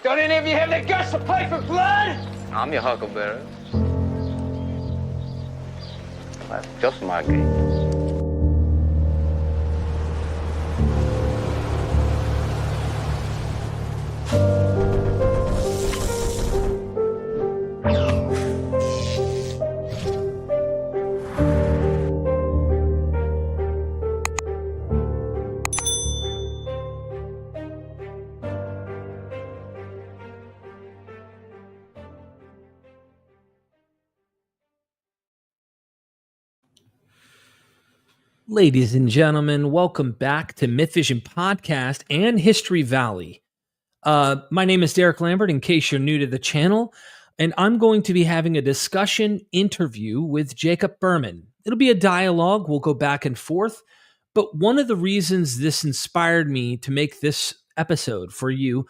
Don't any of you have the guts to play for blood? I'm your huckleberry. That's just my game. Ladies and gentlemen, welcome back to Myth Vision Podcast and History Valley. My name is Derek Lambert, in case you're new to the channel, and I'm going to be having a discussion interview with Jacob Berman. It'll be a dialogue. We'll go back and forth. But one of the reasons this inspired me to make this episode for you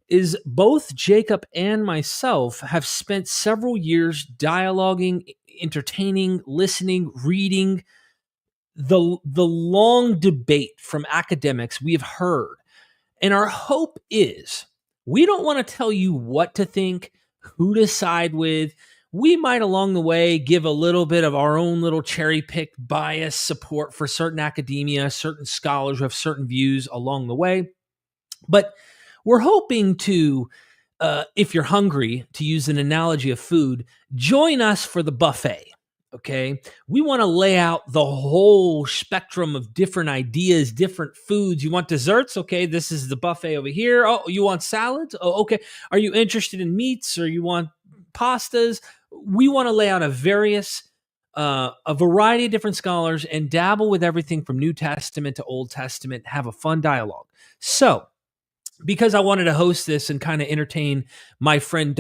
is both Jacob and myself have spent several years dialoguing, entertaining, listening, reading the long debate from academics we have heard. And our hope is we don't want to tell you what to think, who to side with. We might along the way give a little bit of our own little cherry-picked bias support for certain academia, certain scholars who have certain views along the way. But we're hoping to, if you're hungry, to use an analogy of food, join us for the buffet. Okay, we want to lay out the whole spectrum of different ideas, different foods. You want desserts? Okay, this is the buffet over here. Oh, you want salads? Oh, okay. Are you interested in meats or you want pastas? We want to lay out a variety of different scholars and dabble with everything from New Testament to Old Testament, have a fun dialogue. So, because I wanted to host this and kind of entertain my friend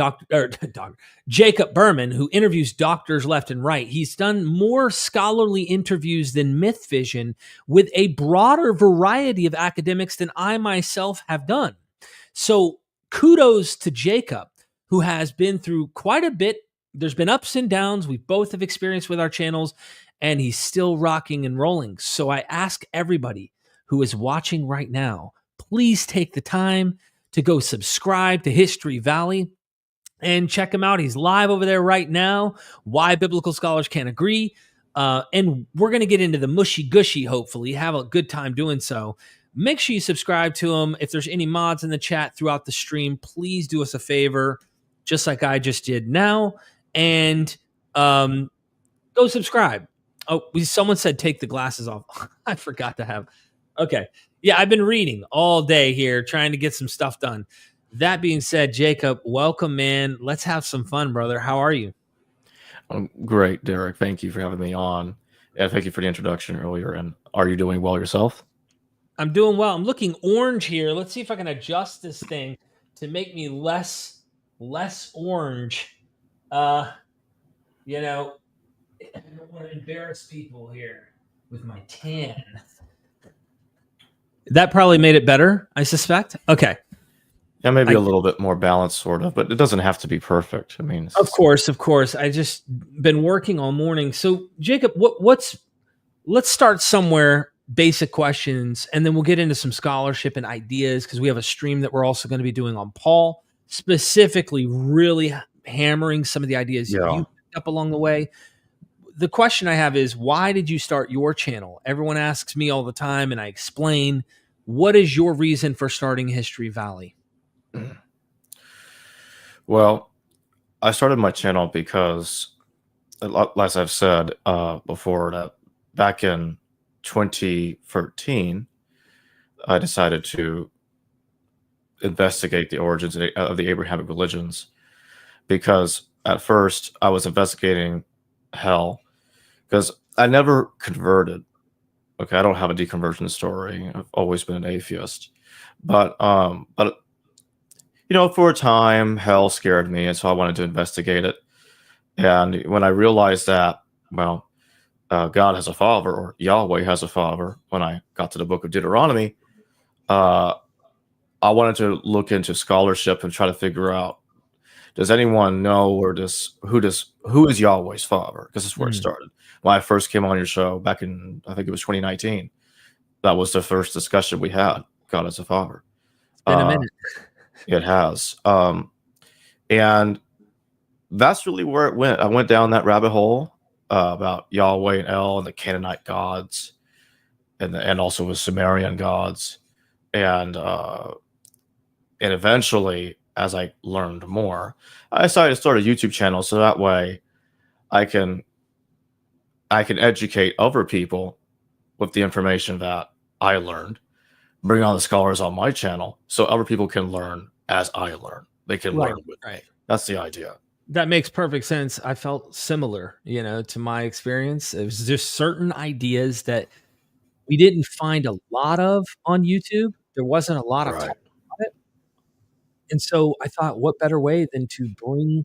Jacob Berman, who interviews doctors left and right. He's done more scholarly interviews than Myth Vision with a broader variety of academics than I myself have done. So kudos to Jacob, who has been through quite a bit. There's been ups and downs we both have experienced with our channels, and he's still rocking and rolling. So I ask everybody who is watching right now, please take the time to go subscribe to History Valley and check him out. He's live over there right now. Why Biblical Scholars Can't Agree. And we're going to get into the mushy gushy, hopefully. Have a good time doing so. Make sure you subscribe to him. If there's any mods in the chat throughout the stream, please do us a favor, just like I just did now. And go subscribe. Oh, someone said take the glasses off. I forgot to have. Okay. Yeah, I've been reading all day here, trying to get some stuff done. That being said, Jacob, welcome, man. Let's have some fun, brother. How are you? I'm great, Derek. Thank you for having me on. And thank you for the introduction earlier. And are you doing well yourself? I'm doing well. I'm looking orange here. Let's see if I can adjust this thing to make me less orange. I don't want to embarrass people here with my tan. That probably made it better, I suspect. Okay. Yeah, maybe a little bit more balanced, sort of, but it doesn't have to be perfect. I mean, of course. I just been working all morning. So, Jacob, let's start somewhere, basic questions, and then we'll get into some scholarship and ideas, because we have a stream that we're also going to be doing on Paul, specifically really hammering some of the ideas you picked up along the way. The question I have is, why did you start your channel? Everyone asks me all the time, and I explain. What is your reason for starting History Valley? Well, I started my channel because, as I've said before, that back in 2013, I decided to investigate the origins of the Abrahamic religions, because at first I was investigating hell, because I never converted. Okay, I don't have a deconversion story. I've always been an atheist, but for a time, hell scared me, and so I wanted to investigate it. And when I realized that, God has a father, or Yahweh has a father, when I got to the book of Deuteronomy, I wanted to look into scholarship and try to figure out, does anyone know, or who is Yahweh's father? Because that's where it started. When I first came on your show back in, I think it was 2019, that was the first discussion we had. God as a father. It's been a minute. It has. And that's really where it went. I went down that rabbit hole about Yahweh and El and the Canaanite gods, and also with Sumerian gods, and eventually, as I learned more, I decided to start a YouTube channel so that way I can educate other people with the information that I learned, bring on the scholars on my channel so other people can learn as I learn. They can learn with me. That's the idea. That makes perfect sense. I felt similar, to my experience. It was just certain ideas that we didn't find a lot of on YouTube. There wasn't a lot of talk about it. And so I thought, what better way than to bring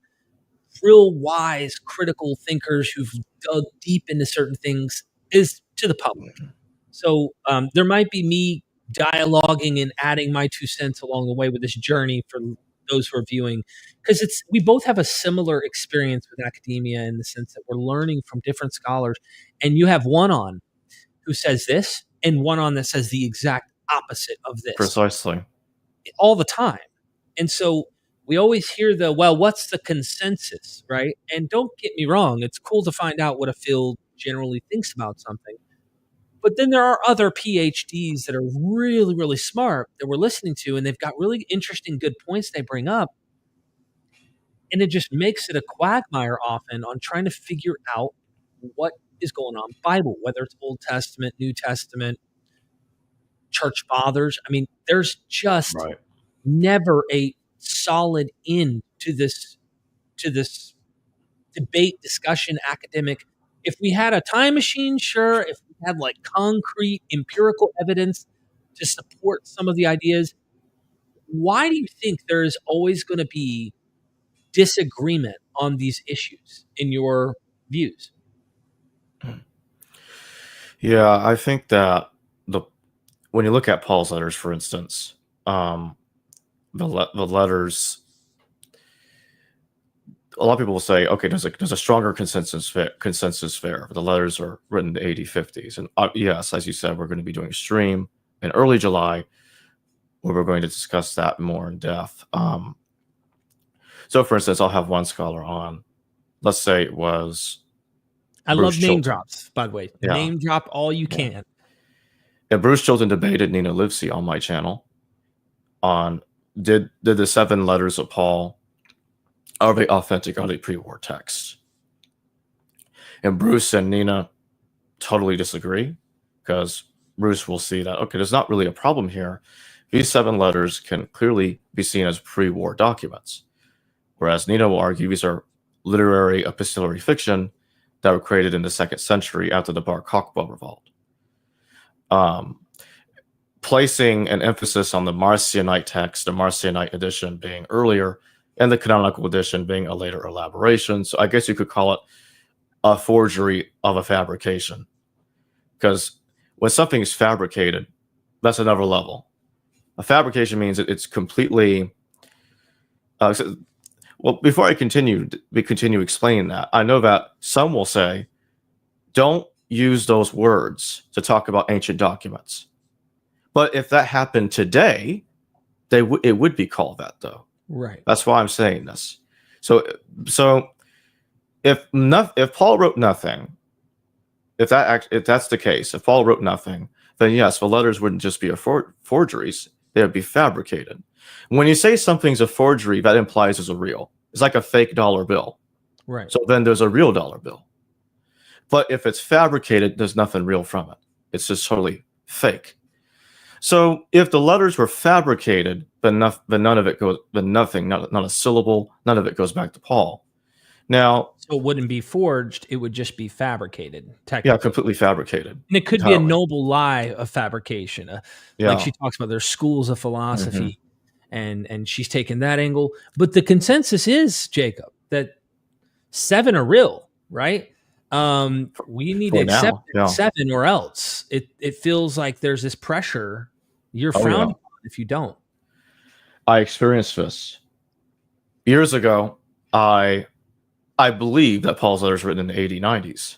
real wise, critical thinkers who've dug deep into certain things is to the public. So there might be me dialoguing and adding my 2 cents along the way with this journey for those who are viewing, because we both have a similar experience with academia in the sense that we're learning from different scholars, and you have one on who says this and one on that says the exact opposite of this. Precisely. All the time. And so we always hear what's the consensus, right? And don't get me wrong, it's cool to find out what a field generally thinks about something. But then there are other PhDs that are really, really smart that we're listening to, and they've got really interesting, good points they bring up. And it just makes it a quagmire often on trying to figure out what is going on in the Bible, whether it's Old Testament, New Testament, church fathers. I mean, there's just never a solid end to this debate, discussion, academic. If we had a time machine, sure. If we had like concrete empirical evidence to support some of the ideas, why do you think there is always going to be disagreement on these issues in your views? Yeah, I think that when you look at Paul's letters, for instance, the letters, a lot of people will say, okay, there's a stronger consensus there. The letters are written in the AD 50s. And yes, as you said, we're going to be doing a stream in early July where we're going to discuss that more in depth. So, for instance, I'll have one scholar on. Let's say it was I Bruce love name Chilton. drops, by the way. Yeah. Name drop all you can. And Bruce Chilton debated Nina Livesey on my channel on did the 7 letters of Paul, are they authentic? Are they pre-war texts? And Bruce and Nina totally disagree, because Bruce will see that, okay, there's not really a problem here. These 7 letters can clearly be seen as pre-war documents. Whereas Nina will argue these are literary epistolary fiction that were created in the 2nd century after the Bar Kokhba revolt. Placing an emphasis on the Marcionite text, the Marcionite edition being earlier, and the canonical edition being a later elaboration. So I guess you could call it a forgery of a fabrication. Because when something is fabricated, that's another level. A fabrication means that it's completely... well, before I continue explaining that, I know that some will say, don't use those words to talk about ancient documents. But if that happened today, it would be called that, though. Right. That's why I'm saying this. So if Paul wrote nothing, if that's the case, if Paul wrote nothing, then yes, the letters wouldn't just be forgeries; they would be fabricated. When you say something's a forgery, that implies it's a real. It's like a fake dollar bill. Right. So then there's a real dollar bill. But if it's fabricated, there's nothing real from it. It's just totally fake. So if the letters were fabricated, then none of it goes, then nothing, not a syllable, none of it goes back to Paul. Now, so it wouldn't be forged; it would just be fabricated. Technically. Yeah, completely fabricated. And it could be a noble lie of fabrication. Like she talks about, there's schools of philosophy, and she's taken that angle. But the consensus is, Jacob, that 7 are real, right? We need to accept 7 or else it feels like there's this pressure. You're frowned upon if you don't. I experienced this years ago. I believe that Paul's letters written in the 80s, 90s.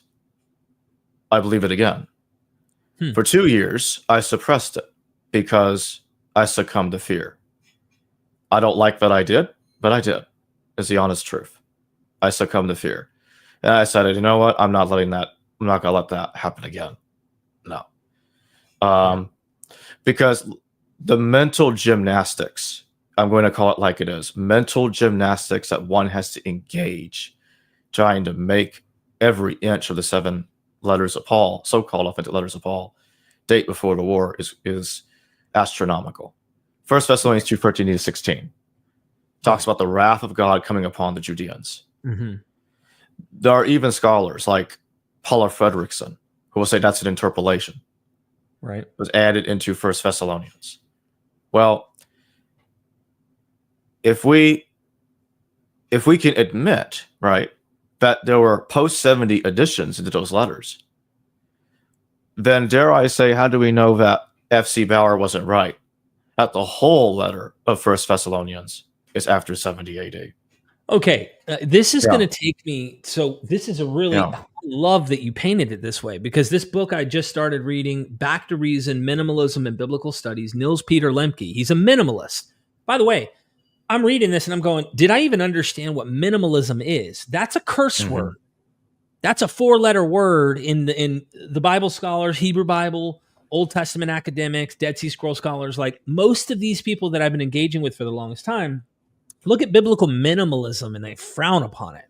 I believe it again. For 2 years, I suppressed it because I succumbed to fear. I don't like that I did, but I did. Is the honest truth. I succumbed to fear. And I said, you know what? I'm not going to let that happen again. No. Because the mental gymnastics, I'm going to call it like it is, mental gymnastics that one has to engage, trying to make every inch of the 7 letters of Paul, so-called authentic letters of Paul, date before the war is astronomical. 1 Thessalonians 2:13-16 talks about the wrath of God coming upon the Judeans. Mm-hmm. There are even scholars like Paula Fredrickson who will say that's an interpolation. Right. It was added into 1 Thessalonians. Well, if we can admit, right, that there were post-70 additions into those letters, then dare I say, how do we know that F.C. Bauer wasn't right? That the whole letter of 1 Thessalonians is after 70 AD. Okay, this is going to take me. So this is a really I love that you painted it this way, because this book I just started reading, Back to Reason, Minimalism and Biblical Studies, Niels Peter Lemke. He's a minimalist. By the way, I'm reading this and I'm going, did I even understand what minimalism is? That's a curse word. That's a 4-letter word in the Bible scholars, Hebrew Bible, Old Testament academics, Dead Sea Scroll scholars. Like most of these people that I've been engaging with for the longest time, look at biblical minimalism and they frown upon it.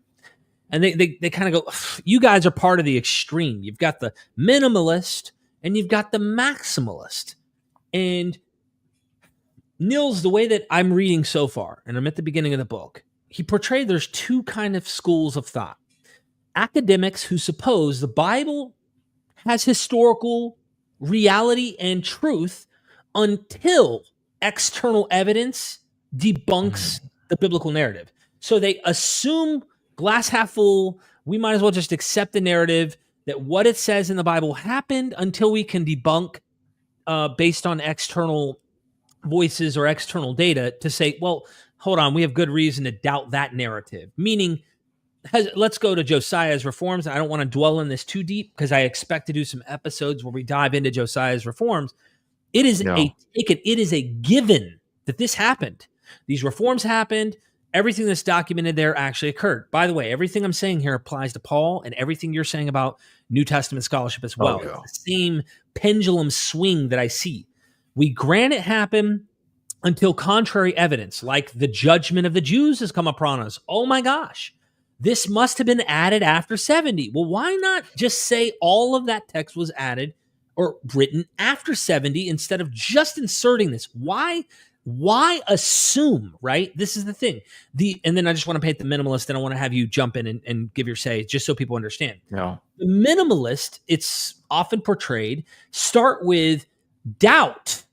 And they kind of go, you guys are part of the extreme. You've got the minimalist and you've got the maximalist. And Niels, the way that I'm reading so far, and I'm at the beginning of the book, he portrayed there's 2 kind of schools of thought. Academics who suppose the Bible has historical reality and truth until external evidence debunks the biblical narrative. So they assume glass half full, we might as well just accept the narrative that what it says in the Bible happened until we can debunk based on external voices or external data to say, well, hold on, we have good reason to doubt that narrative. Meaning, let's go to Josiah's reforms. I don't want to dwell on this too deep because I expect to do some episodes where we dive into Josiah's reforms. It is it is a given that this happened. These reforms happened. Everything that's documented there actually occurred. By the way, everything I'm saying here applies to Paul and everything you're saying about New Testament scholarship as well. It's the same pendulum swing that I see. We grant it happened until contrary evidence, like the judgment of the Jews has come upon us. Oh my gosh, this must have been added after 70. Well, why not just say all of that text was added or written after 70 instead of just inserting this? Why assume, right? This is the thing. And then I just want to paint the minimalist, and I want to have you jump in and give your say, just so people understand. Yeah. The minimalist, it's often portrayed, start with doubt.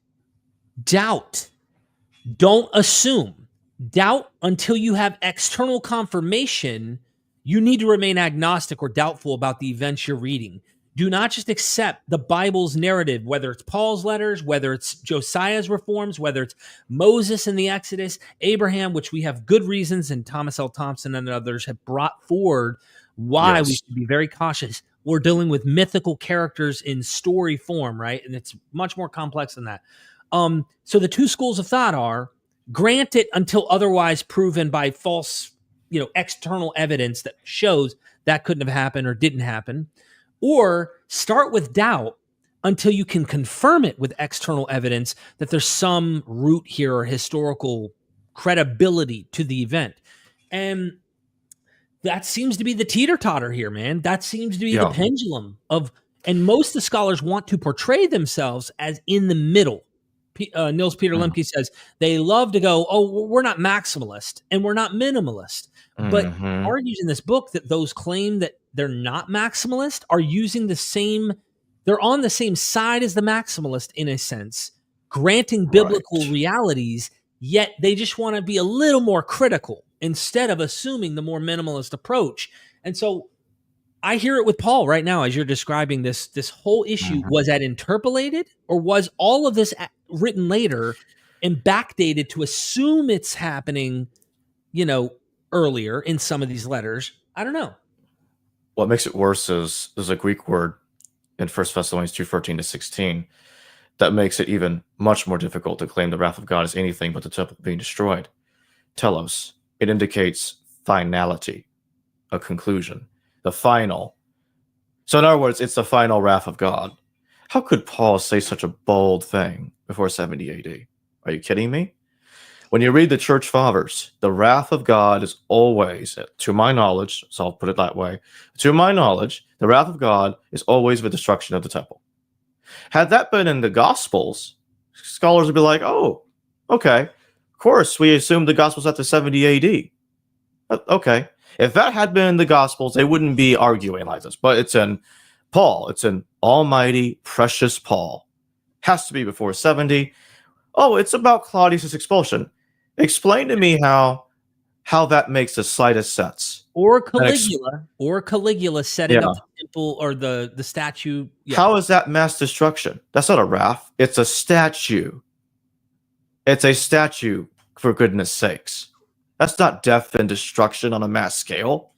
Doubt. Don't assume. Doubt until you have external confirmation. You need to remain agnostic or doubtful about the events you're reading. Do not just accept the Bible's narrative, whether it's Paul's letters, whether it's Josiah's reforms, whether it's Moses in the Exodus, Abraham, which we have good reasons, and Thomas L. Thompson and others have brought forward why we should be very cautious. We're dealing with mythical characters in story form, right? And it's much more complex than that. So the 2 schools of thought are grant it until otherwise proven by false, external evidence that shows that couldn't have happened or didn't happen. Or start with doubt until you can confirm it with external evidence that there's some root here or historical credibility to the event. And that seems to be the teeter-totter here, man. That seems to be the pendulum of, and most of the scholars want to portray themselves as in the middle. Niels Peter Lemke says they love to go, oh, we're not maximalist and we're not minimalist. But argues in this book that those claim that they're not maximalist are using they're on the same side as the maximalist in a sense, granting biblical realities, yet they just want to be a little more critical instead of assuming the more minimalist approach. And so I hear it with Paul right now as you're describing this whole issue. Was that interpolated, or was all of this written later and backdated to assume it's happening, earlier in some of these letters? I don't know. What makes it worse is there's a Greek word in 1 Thessalonians 2:14-16 that makes it even much more difficult to claim the wrath of God as anything but the temple being destroyed. telos. It indicates finality, a conclusion, the final. So in other words, it's the final wrath of God. How could Paul say such a bold thing before 70 AD? Are you kidding me? When you read the church fathers, the wrath of God is always, to my knowledge, so I'll put it that way, to my knowledge, the wrath of God is always the destruction of the temple. Had that been in the Gospels, scholars would be like, oh, okay, of course, we assume the Gospels after 70 AD. Okay. If that had been in the Gospels, they wouldn't be arguing like this. But it's in Paul. It's in almighty, precious Paul. Has to be before 70. Oh, it's about Claudius' expulsion. Explain to me how that makes the slightest sense. Or Caligula setting up the temple or the statue. Yeah. How is that mass destruction? That's not a wrath. It's a statue. It's a statue, for goodness sakes. That's not death and destruction on a mass scale.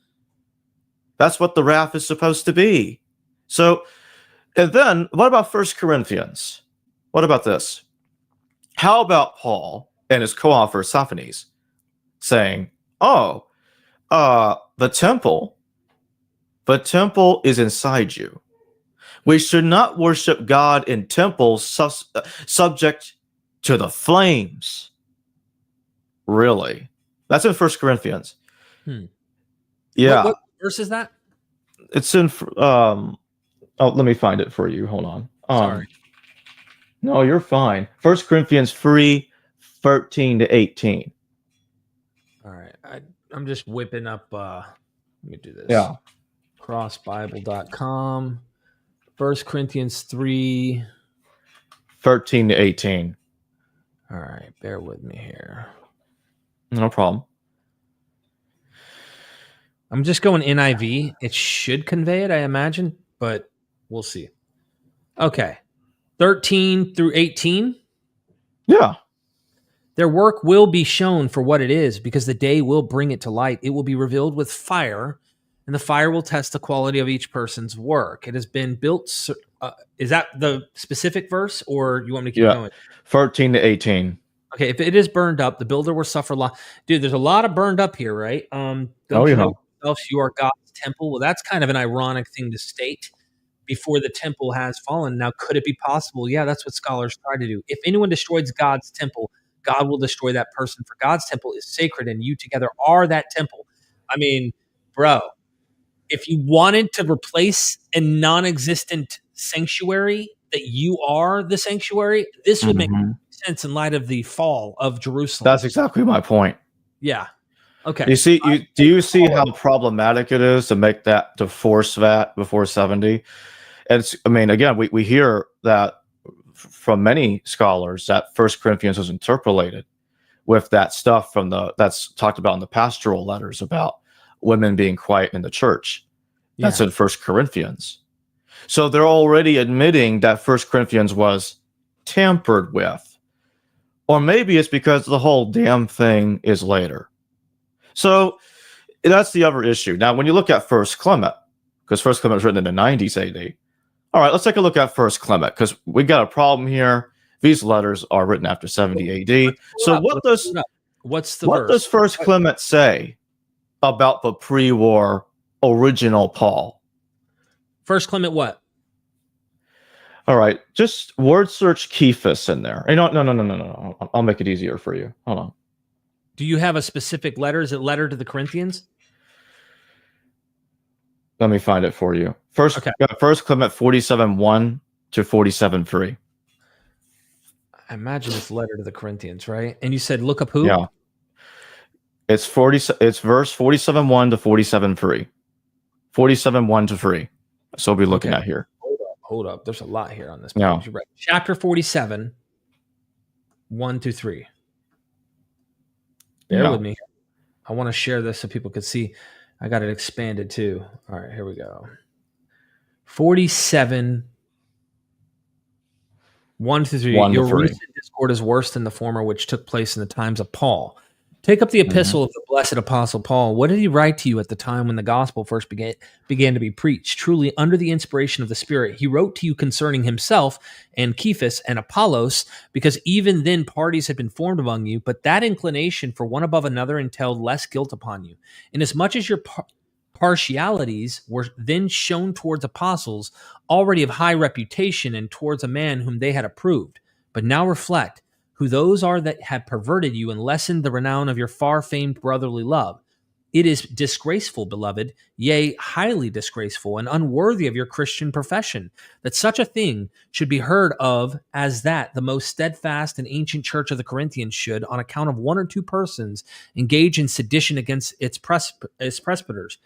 That's what the wrath is supposed to be. So, and then, what about 1 Corinthians? What about this? How about Paul and his co-author Sophanes saying, oh, the temple is inside you. We should not worship God in temples subject to the flames. Really? That's in 1 Corinthians. Yeah. What verse is that? It's in, let me find it for you. Hold on. Sorry. No, you're fine. 1 Corinthians 3:13-18. All right. I'm just whipping up, let me do this. Yeah. crossbible.com. 1 Corinthians 3:13-18. All right. Bear with me here. No problem. I'm just going NIV. It should convey it, I imagine, but we'll see. Okay. 13 through 18. Yeah. Their work will be shown for what it is, because the day will bring it to light. It will be revealed with fire, and the fire will test the quality of each person's work. It has been built. Is that the specific verse, or you want me to keep going? 13-18. Okay, if it is burned up, the builder will suffer loss. Dude, there's a lot of burned up here, right? Don't you know yourselves you are God's temple? Well, that's kind of an ironic thing to state before the temple has fallen. Now, could it be possible? Yeah, that's what scholars try to do. If anyone destroys God's temple, God will destroy that person, for God's temple is sacred, and you together are that temple. I mean, bro, if you wanted to replace a non-existent sanctuary, that you are the sanctuary, this would make sense in light of the fall of Jerusalem. That's exactly my point. Yeah. Okay. You see, do you see how problematic it is to make that, to force that before 70? And it's, I mean, again, we hear that from many scholars that 1 Corinthians was interpolated with that stuff from that's talked about in the pastoral letters about women being quiet in the church. That's in 1 Corinthians. So they're already admitting that 1 Corinthians was tampered with. Or maybe it's because the whole damn thing is later. So that's the other issue. Now, when you look at 1 Clement, because 1 Clement was written in the 90s AD. All right, let's take a look at 1 Clement, because we got a problem here. These letters are written after 70 AD. So what does 1 Clement say about the pre-war original Paul? 1 Clement what? All right, just word search Kephas in there. Hey, no. I'll make it easier for you. Hold on. Do you have a specific letter? Is it letter to the Corinthians? Let me find it for you. First Clement 47:1 to 47:3. I imagine it's letter to the Corinthians, right? And you said look up who? Yeah. It's verse 47:1 to 47:3. 47:1 to 3. So we'll be looking at here. Hold up. There's a lot here on this page. Yeah. Right. Chapter 47, 1 through 3. Bear with me. I want to share this so people can see. I got it expanded too. All right, here we go. 47, 1 through 3. Your recent discord is worse than the former, which took place in the times of Paul. Take up the epistle of the blessed apostle Paul. What did he write to you at the time when the gospel first began to be preached? Truly, under the inspiration of the Spirit, he wrote to you concerning himself and Cephas and Apollos, because even then parties had been formed among you, but that inclination for one above another entailed less guilt upon you. Inasmuch as your partialities were then shown towards apostles already of high reputation and towards a man whom they had approved. But now reflect who those are that have perverted you and lessened the renown of your far-famed brotherly love. It is disgraceful, beloved, yea, highly disgraceful and unworthy of your Christian profession, that such a thing should be heard of as that the most steadfast and ancient church of the Corinthians should, on account of one or two persons, engage in sedition against its presbyters.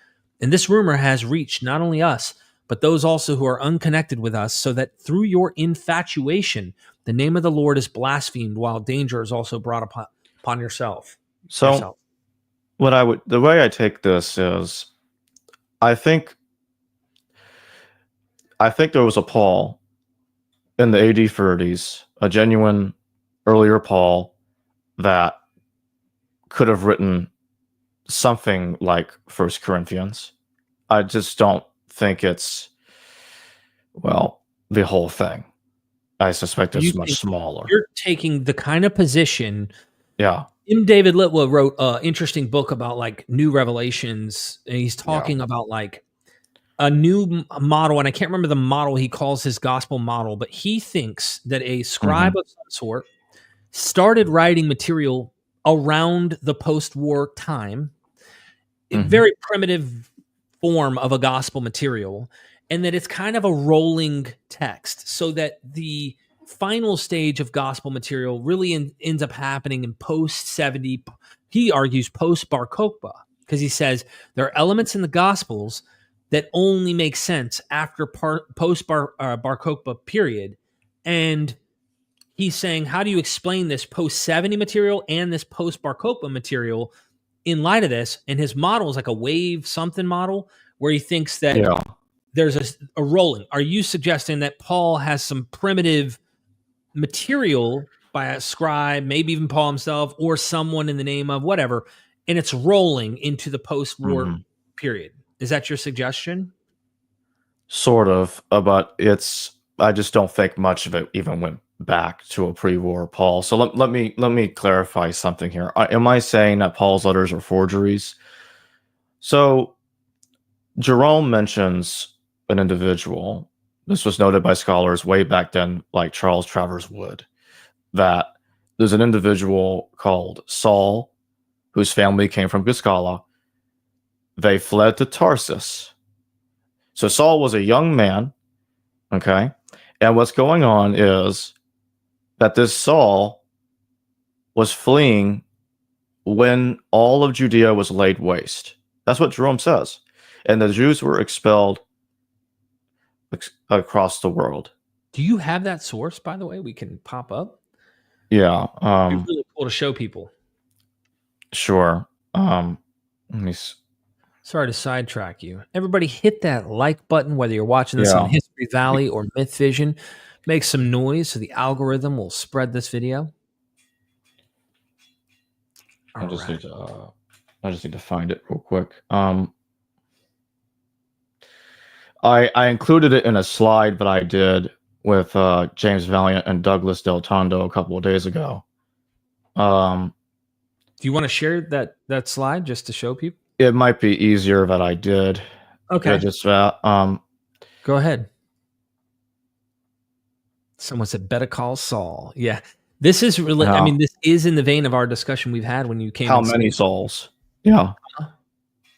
And this rumor has reached not only us, but those also who are unconnected with us, so that through your infatuation, the name of the Lord is blasphemed, while danger is also brought upon yourself. So, the way I take this is, I think there was a Paul in the AD 30s, a genuine earlier Paul that could have written something like First Corinthians. I just don't think it's, well, the whole thing. I suspect it's much smaller. You're taking the kind of position. Yeah. David Litwa wrote an interesting book about like new revelations, and he's talking about like a new model, and I can't remember the model he calls his gospel model, but he thinks that a scribe of some sort started writing material around the post-war time, very primitive form of a gospel material, and that it's kind of a rolling text, so that the final stage of gospel material really ends up happening in post-70. He argues post-Bar Kokhba, because he says there are elements in the Gospels that only make sense after post-Bar Kokhba period. And he's saying, how do you explain this post-70 material and this post-Bar Kokhba material in light of this? And his model is like a wave something model, where he thinks that there's a rolling. Are you suggesting that Paul has some primitive material by a scribe, maybe even Paul himself, or someone in the name of whatever, and it's rolling into the post-war period? Is that your suggestion? Sort of, but I just don't think much of it even went back to a pre-war Paul. So let me clarify something here. Am I saying that Paul's letters are forgeries? So Jerome mentions an individual. This was noted by scholars way back then, like Charles Travers Wood, that there's an individual called Saul, whose family came from Giscala. They fled to Tarsus. So Saul was a young man, okay? And what's going on is that this Saul was fleeing when all of Judea was laid waste. That's what Jerome says. And the Jews were expelled across the world. Do you have that source, by the way, we can pop up? Yeah. It's really cool to show people. Sure. Let me Sorry to sidetrack you. Everybody hit that like button, whether you're watching this on History Valley or Myth Vision. Make some noise so the algorithm will spread this video. I just need to find it real quick. I included it in a slide that I did with James Valiant and Douglas Del Tondo a couple of days ago. Do you want to share that slide just to show people? It might be easier that I did. Okay. Just that. Go ahead. Someone said, better call Saul. Yeah. This is really, I mean, this is in the vein of our discussion we've had when you came. How many Sauls? Yeah.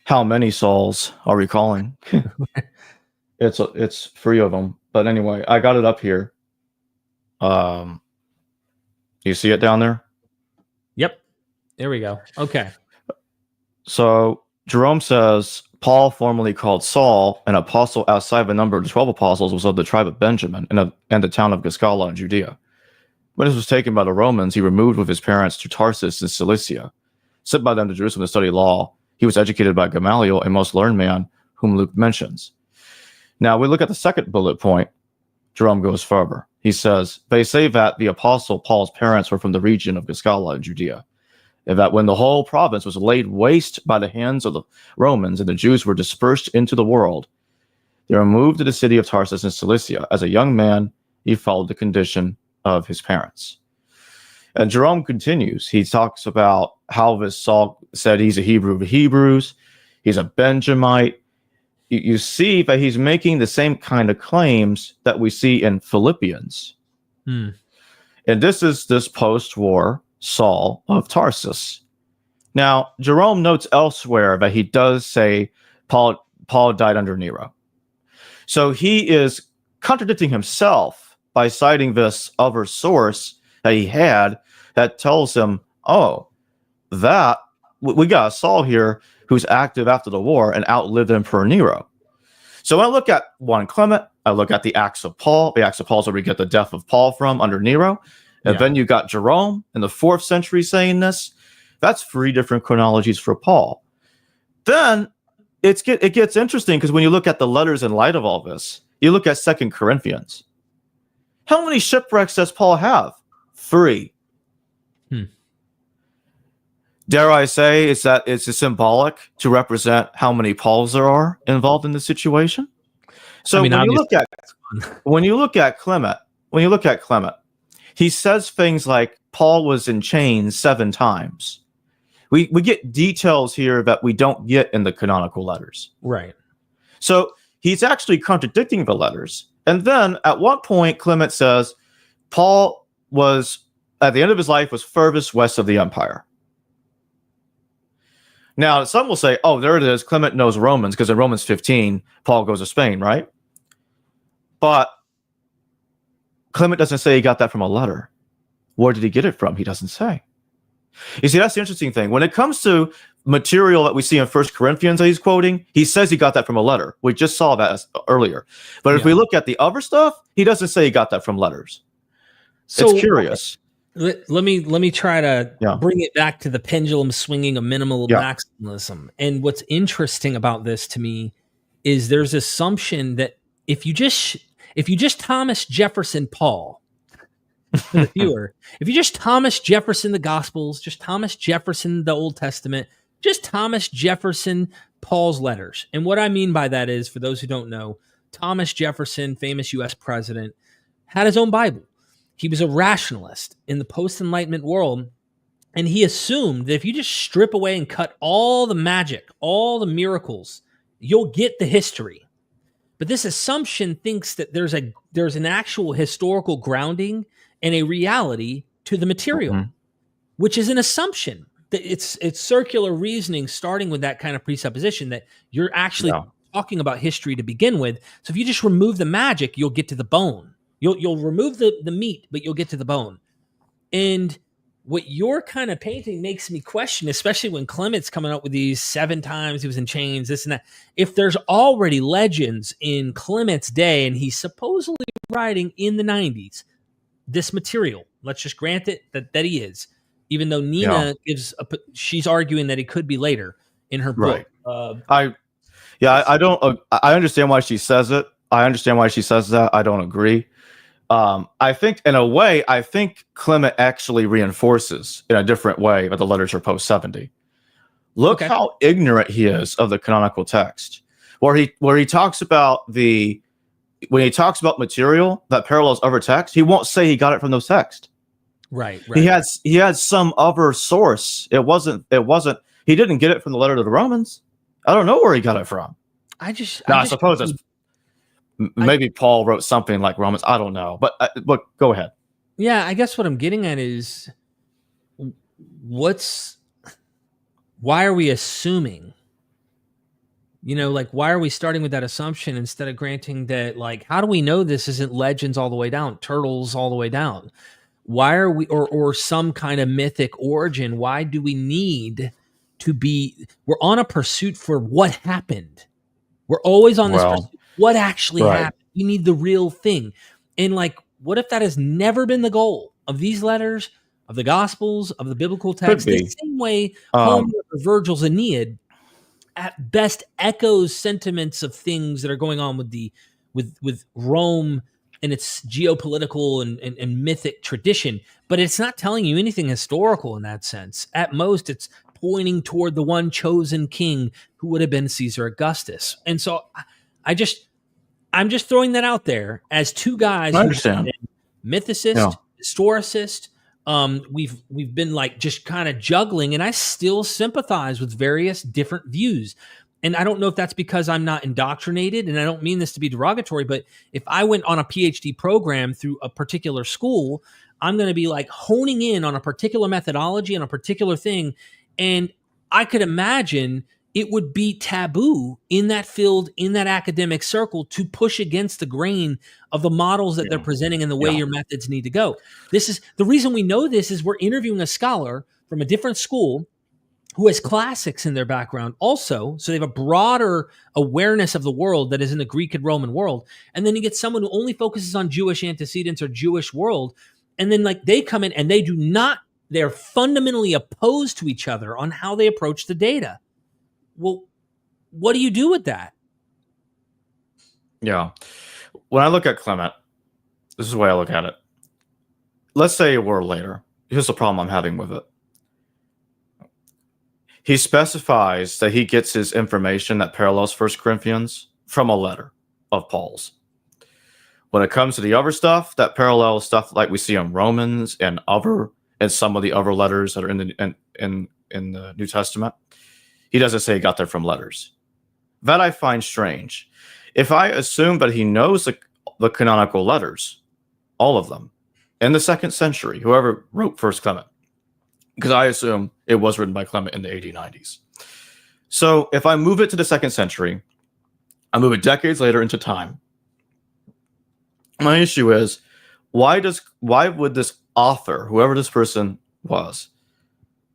How many Sauls are we calling? It's 3 of them. But anyway, I got it up here. You see it down there? Yep. There we go. Okay. So Jerome says, Paul, formerly called Saul, an apostle outside the number of the 12 apostles, was of the tribe of Benjamin and the town of Giscala in Judea. When this was taken by the Romans, he removed with his parents to Tarsus in Cilicia. Sent by them to Jerusalem to study law, he was educated by Gamaliel, a most learned man, whom Luke mentions. Now, we look at the second bullet point. Jerome goes further. He says, they say that the apostle Paul's parents were from the region of Giscala in Judea. that when the whole province was laid waste by the hands of the Romans and the Jews were dispersed into the world, they were moved to the city of Tarsus in Cilicia. As a young man, he followed the condition of his parents. And Jerome continues. He talks about how this Saul said he's a Hebrew of the Hebrews. He's a Benjamite. You see that he's making the same kind of claims that we see in Philippians. And this is this post-war Saul of Tarsus. Now, Jerome notes elsewhere that he does say Paul died under Nero. So he is contradicting himself by citing this other source that he had that tells him, oh, that we got a Saul here who's active after the war and outlived Emperor Nero. So when I look at 1 Clement, I look at the Acts of Paul. The Acts of Paul is where we get the death of Paul from under Nero. And then you got Jerome in the 4th century saying this. That's 3 different chronologies for Paul. Then it gets interesting because when you look at the letters in light of all this, you look at 2 Corinthians. How many shipwrecks does Paul have? 3. Dare I say it's a symbolic to represent how many Pauls there are involved in the situation? So when you look at Clement, he says things like Paul was in chains 7 times. We get details here that we don't get in the canonical letters. Right. So he's actually contradicting the letters. And then at one point, Clement says Paul was, at the end of his life, was furthest west of the empire. Now, some will say, oh, there it is. Clement knows Romans because in Romans 15, Paul goes to Spain, right? But Clement doesn't say he got that from a letter. Where did he get it from? He doesn't say. You see, that's the interesting thing. When it comes to material that we see in 1 Corinthians that he's quoting, he says he got that from a letter. We just saw that earlier. But if we look at the other stuff, he doesn't say he got that from letters. So it's curious. Let me try to bring it back to the pendulum swinging of minimal maximalism. And what's interesting about this to me is there's assumption that if you just Thomas Jefferson Paul, for the viewer, if you just Thomas Jefferson the Gospels, just Thomas Jefferson the Old Testament, just Thomas Jefferson Paul's letters. And what I mean by that is, for those who don't know, Thomas Jefferson, famous U.S. president, had his own Bible. He was a rationalist in the post-Enlightenment world, and he assumed that if you just strip away and cut all the magic, all the miracles, you'll get the history. But this assumption thinks that there's an actual historical grounding and a reality to the material, which is an assumption. That it's circular reasoning, starting with that kind of presupposition that you're actually talking about history to begin with. So if you just remove the magic, you'll get to the bone. You'll remove the meat, but you'll get to the bone. And what you're kind of painting makes me question, especially when Clement's coming up with these 7 times he was in chains, this and that. If there's already legends in Clement's day, and he's supposedly writing in the 90s, this material, let's just grant it that he is, even though Nina she's arguing that it could be later in her book. Right. I understand why she says it. I understand why she says that. I don't agree. I think, in a way, Clement actually reinforces in a different way that the letters are post 70. Look how ignorant he is of the canonical text, where he talks about when he talks about material that parallels other texts, he won't say he got it from those texts. Right. He had some other source. It wasn't. He didn't get it from the letter to the Romans. I don't know where he got it from. I suppose it's. Maybe Paul wrote something like Romans. I don't know, but go ahead. Yeah, I guess what I'm getting at is, why are we assuming? Why are we starting with that assumption instead of granting that? How do we know this isn't legends all the way down, turtles all the way down? Why are we, or some kind of mythic origin? Why do we need to be? We're on a pursuit for what happened. We're always on this pursuit. What actually happened? We need the real thing. And what if that has never been the goal of these letters, of the Gospels, of the biblical text? The same way Homer or Virgil's Aeneid at best echoes sentiments of things that are going on with Rome in its geopolitical and mythic tradition, but it's not telling you anything historical in that sense. At most, it's pointing toward the one chosen king who would have been Caesar Augustus. And so I'm just throwing that out there as two guys I who understand. mythicist, historicist. We've been like just kind of juggling, and I still sympathize with various different views. And I don't know if that's because I'm not indoctrinated, and I don't mean this to be derogatory, but if I went on a PhD program through a particular school, I'm going to be like honing in on a particular methodology and a particular thing. And I could imagine it would be taboo in that field, in that academic circle, to push against the grain of the models that they're presenting and the way your methods need to go. This is the reason we know this is we're interviewing a scholar from a different school who has classics in their background also, so they have a broader awareness of the world that is in the Greek and Roman world. And then you get someone who only focuses on Jewish antecedents or Jewish world, and then like they come in and they do not, they're fundamentally opposed to each other on how they approach the data. Well, what do you do with that? Yeah. When I look at Clement, this is the way I look at it. Let's say a word later. Here's the problem I'm having with it. He specifies that he gets his information that parallels 1 Corinthians from a letter of Paul's. When it comes to the other stuff, that parallels stuff like we see in Romans and some of the other letters that are in the New Testament, he doesn't say he got that from letters. That I find strange. If I assume that he knows the canonical letters, all of them, in the 2nd century, whoever wrote 1 Clement, because I assume it was written by Clement in the 80s. So if I move it to the 2nd century, I move it decades later into time. My issue is, why would this author, whoever this person was,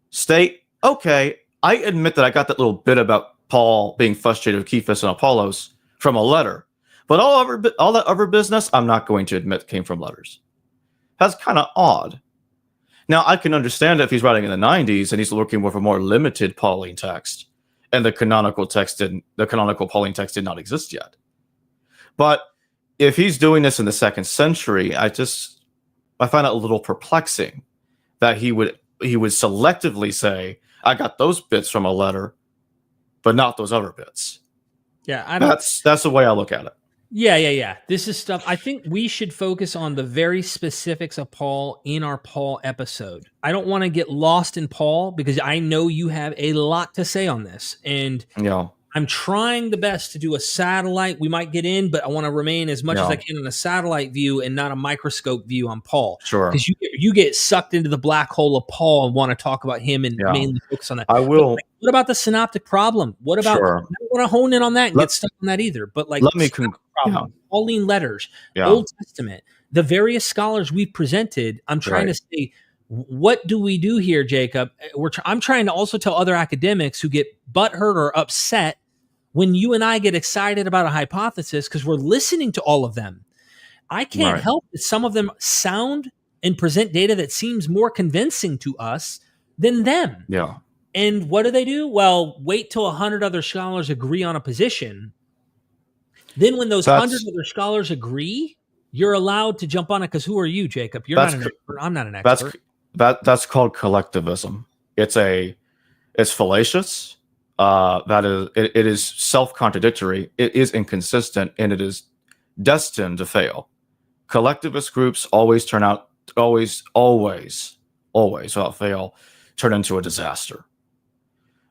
state, okay, I admit that I got that little bit about Paul being frustrated with Cephas and Apollos from a letter, but all that other business, I'm not going to admit came from letters. That's kind of odd. Now, I can understand if he's writing in the 90s and he's working with a more limited Pauline text, and the canonical Pauline text did not exist yet. But if he's doing this in the 2nd century, I find it a little perplexing that he would selectively say, I got those bits from a letter, but not those other bits. Yeah, that's the way I look at it. Yeah. This is stuff. I think we should focus on the very specifics of Paul in our Paul episode. I don't want to get lost in Paul because I know you have a lot to say on this. And I'm trying the best to do a satellite. We might get in, but I want to remain as much as I can in a satellite view and not a microscope view on Paul. Sure. Because you get sucked into the black hole of Paul and want to talk about him and mainly focus on that. I will. But what about the synoptic problem? What about, I don't want to hone in on that and get stuck on that either. But like, let me Pauline letters, Old Testament, the various scholars we've presented, I'm trying to say, what do we do here, Jacob? I'm trying to also tell other academics who get butthurt or upset when you and I get excited about a hypothesis because we're listening to all of them. I can't help that some of them sound and present data that seems more convincing to us than them. Yeah. And what do? Well, wait till 100 other scholars agree on a position. Then when those 100 other scholars agree, you're allowed to jump on it because who are you, Jacob? You're not an expert. I'm not an expert. That's called collectivism. It's fallacious. It is self-contradictory. It is inconsistent, and it is destined to fail. Collectivist groups always without fail, turn into a disaster.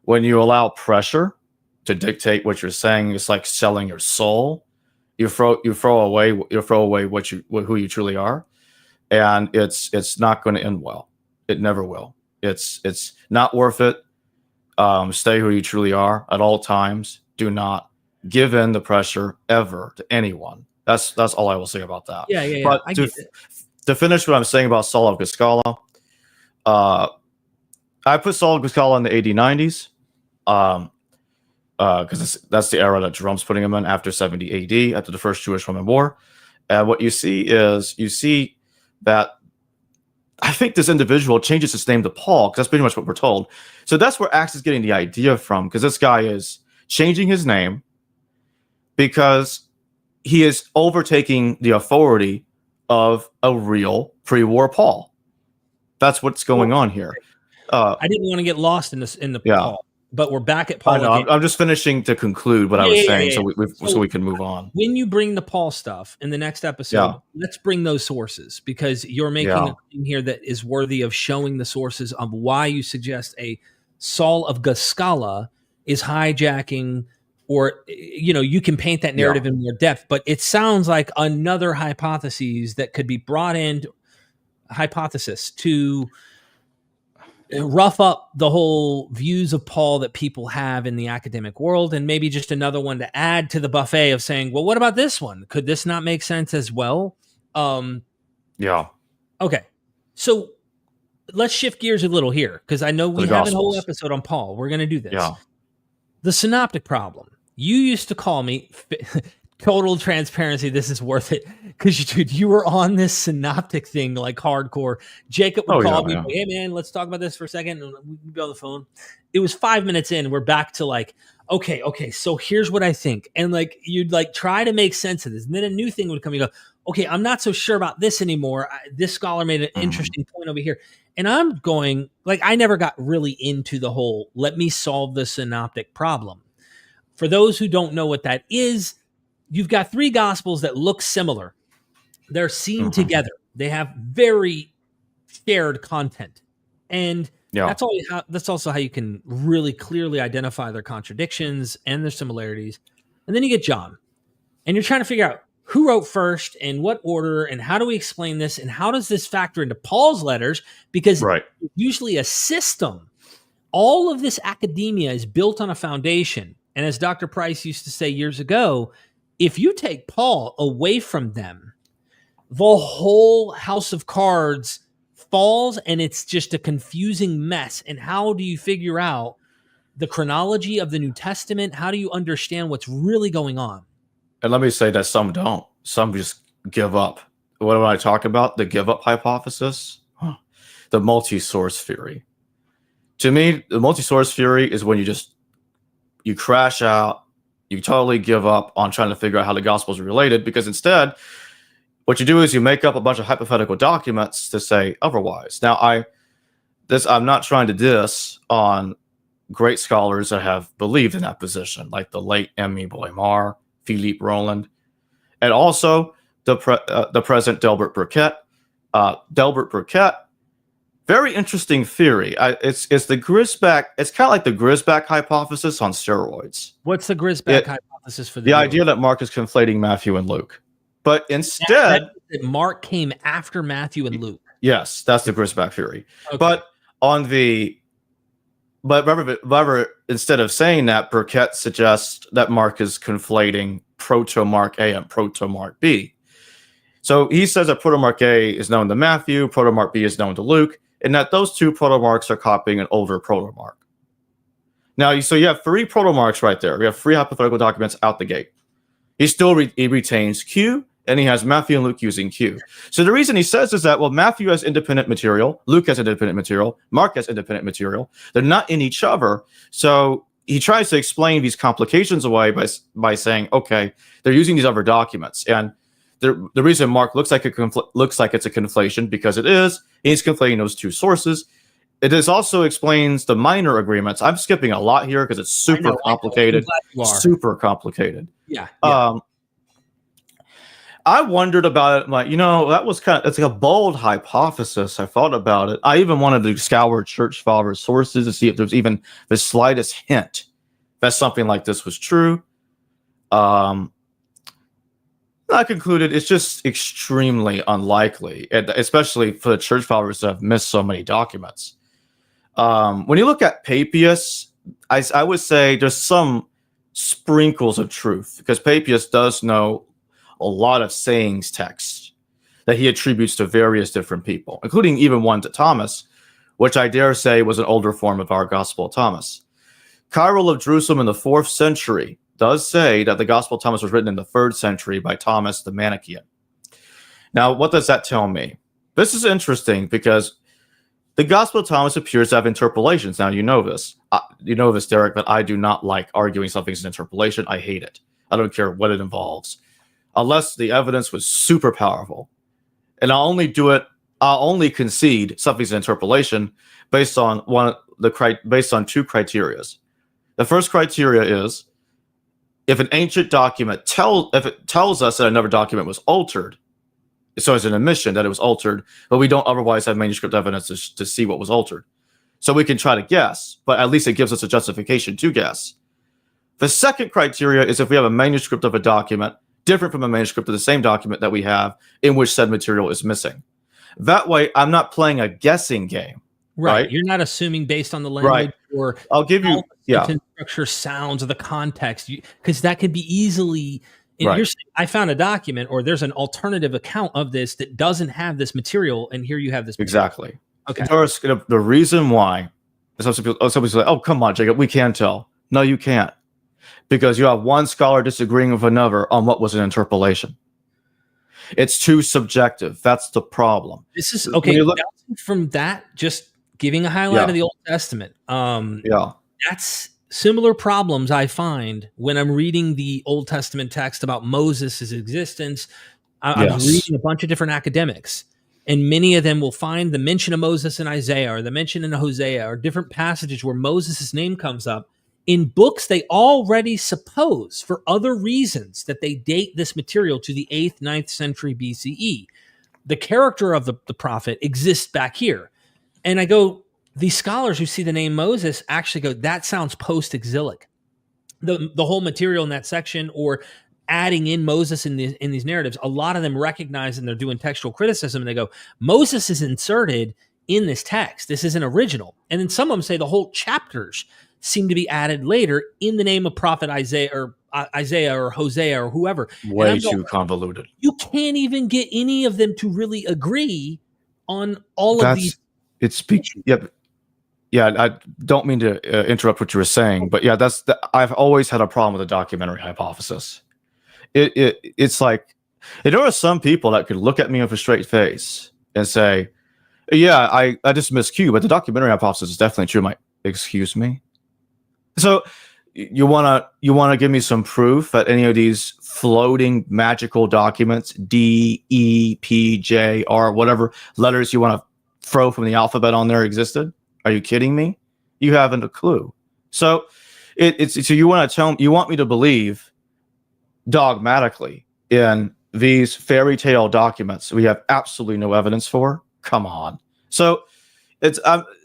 When you allow pressure to dictate what you're saying, it's like selling your soul. You throw away who you truly are, and it's not going to end well. It never will. It's not worth it. Stay who you truly are at all times. Do not give in the pressure ever to anyone. That's all I will say about that. Yeah. But to finish what I'm saying about Saul of Giscala, I put Saul of Giscala in the 80-90s because that's the era that Jerome's putting him in after 70 AD, after the First Jewish-Roman War. And what you see that I think this individual changes his name to Paul because that's pretty much what we're told. So that's where Acts is getting the idea from, because this guy is changing his name because he is overtaking the authority of a real pre-war Paul. That's what's going on here. I didn't want to get lost in the Paul, but we're back at Paul. I know. Again. I'm just finishing to conclude what I was saying, so we can move on. When you bring the Paul stuff in the next episode, let's bring those sources, because you're making a thing here that is worthy of showing the sources of why you suggest a Saul of Gascala is hijacking, or you can paint that narrative in more depth. But it sounds like another hypothesis that could be brought in, to rough up the whole views of Paul that people have in the academic world, and maybe just another one to add to the buffet of saying, well, what about this one? Could this not make sense as well? Okay. So let's shift gears a little here, because I know we have a whole episode on Paul. We're going to do this. Yeah. The synoptic problem. You used to call me... Total transparency, this is worth it, because dude, you were on this synoptic thing like hardcore. Jacob would call me, hey man, let's talk about this for a second, and we'd be on the phone. It was 5 minutes in, we're back to like, okay, so here's what I think, and like you'd like try to make sense of this, and then a new thing would come. You go, okay, I'm not so sure about this anymore. This scholar made an interesting point over here, and I'm going like, I never got really into the whole let me solve the synoptic problem. For those who don't know what that is, you've got three gospels that look similar. They're seen together. They have very shared content. And that's also how you can really clearly identify their contradictions and their similarities. And then you get John. And you're trying to figure out who wrote first and what order and how do we explain this and how does this factor into Paul's letters? Because it's usually a system. All of this academia is built on a foundation. And as Dr. Price used to say years ago, if you take Paul away from them, the whole house of cards falls and it's just a confusing mess. And how do you figure out the chronology of the New Testament? How do you understand what's really going on? And let me say that some don't. Some just give up. What am I talking about? The give up hypothesis? The multi-source theory. To me, the multi-source theory is when you crash out. You totally give up on trying to figure out how the gospels are related, because instead, what you do is you make up a bunch of hypothetical documents to say otherwise. Now, I'm not trying to diss on great scholars that have believed in that position, like the late Emmy Boimar, Philippe Roland, and also the present Delbert Burkett. Delbert Burkett, very interesting theory. It's the Grisbeck. It's kind of like the Grisbeck hypothesis on steroids. What's the Grisbeck hypothesis for the idea that Mark is conflating Matthew and Luke, but instead that Mark came after Matthew and Luke. Yes, that's the Grisbeck theory. Okay. But remember, instead of saying that, Burkett suggests that Mark is conflating Proto-Mark A and Proto-Mark B. So he says that Proto-Mark A is known to Matthew, Proto-Mark B is known to Luke, and that those two proto-marks are copying an older proto-mark. Now, so you have three proto-marks right there. We have three hypothetical documents out the gate. He retains Q, and he has Matthew and Luke using Q. So the reason he says is that, well, Matthew has independent material, Luke has independent material, Mark has independent material. They're not in each other. So he tries to explain these complications away by saying, okay, they're using these other documents. And the reason Mark looks like it's a conflation, because it is, he's conflating those two sources. It also explains the minor agreements. I'm skipping a lot here because it's super complicated. Super complicated. Yeah. I wondered about it. Like, that was it's like a bold hypothesis. I thought about it. I even wanted to scour church father sources to see if there's even the slightest hint that something like this was true. I concluded it's just extremely unlikely, especially for the church fathers that have missed so many documents. When you look at Papias, I would say there's some sprinkles of truth, because Papias does know a lot of sayings texts that he attributes to various different people, including even one to Thomas, which I dare say was an older form of our Gospel of Thomas. Cyril of Jerusalem in the 4th century does say that the Gospel of Thomas was written in the 3rd century by Thomas the Manichaean. Now, what does that tell me? This is interesting because the Gospel of Thomas appears to have interpolations. Now, you know this, Derek, that I do not like arguing something's an interpolation. I hate it. I don't care what it involves, unless the evidence was super powerful. and I'll only concede something's an interpolation based on based on two criterias. The first criteria is if an ancient document tells us that another document was altered, so it's an admission that it was altered, but we don't otherwise have manuscript evidence to see what was altered. So we can try to guess, but at least it gives us a justification to guess. The second criteria is if we have a manuscript of a document different from a manuscript of the same document that we have in which said material is missing. That way, I'm not playing a guessing game. Right? You're not assuming based on the language or I'll give you structure sounds or the context, because that could be easily. You're saying, I found a document, or there's an alternative account of this that doesn't have this material, and here you have this material. Exactly. Okay. The reason why some people say, "Oh, come on, Jacob, we can tell." No, you can't, because you have one scholar disagreeing with another on what was an interpolation. It's too subjective. That's the problem. This is okay. From that, just giving a highlight of the Old Testament. That's similar problems I find when I'm reading the Old Testament text about Moses' existence. I was reading a bunch of different academics, and many of them will find the mention of Moses in Isaiah or the mention in Hosea or different passages where Moses' name comes up in books they already suppose for other reasons that they date this material to the 8th, 9th century BCE. The character of the prophet exists back here. And I go, these scholars who see the name Moses actually go, that sounds post-exilic. The whole material in that section, or adding in Moses in these narratives, a lot of them recognize, and they're doing textual criticism, and they go, Moses is inserted in this text. This isn't original. And then some of them say the whole chapters seem to be added later in the name of prophet Isaiah or Hosea or whoever. Way too convoluted. You can't even get any of them to really agree on all of these. I don't mean to interrupt what you were saying, but I've always had a problem with the documentary hypothesis. It's like, there are some people that could look at me with a straight face and say, "Yeah, I dismiss Q, but the documentary hypothesis is definitely true." I'm like, excuse me. So you wanna give me some proof that any of these floating magical documents, D, E, P, J, R, whatever letters you want to throw from the alphabet on there existed? Are you kidding me? You haven't a clue. So so you want me to believe dogmatically in these fairy tale documents we have absolutely no evidence for? Come on. So it's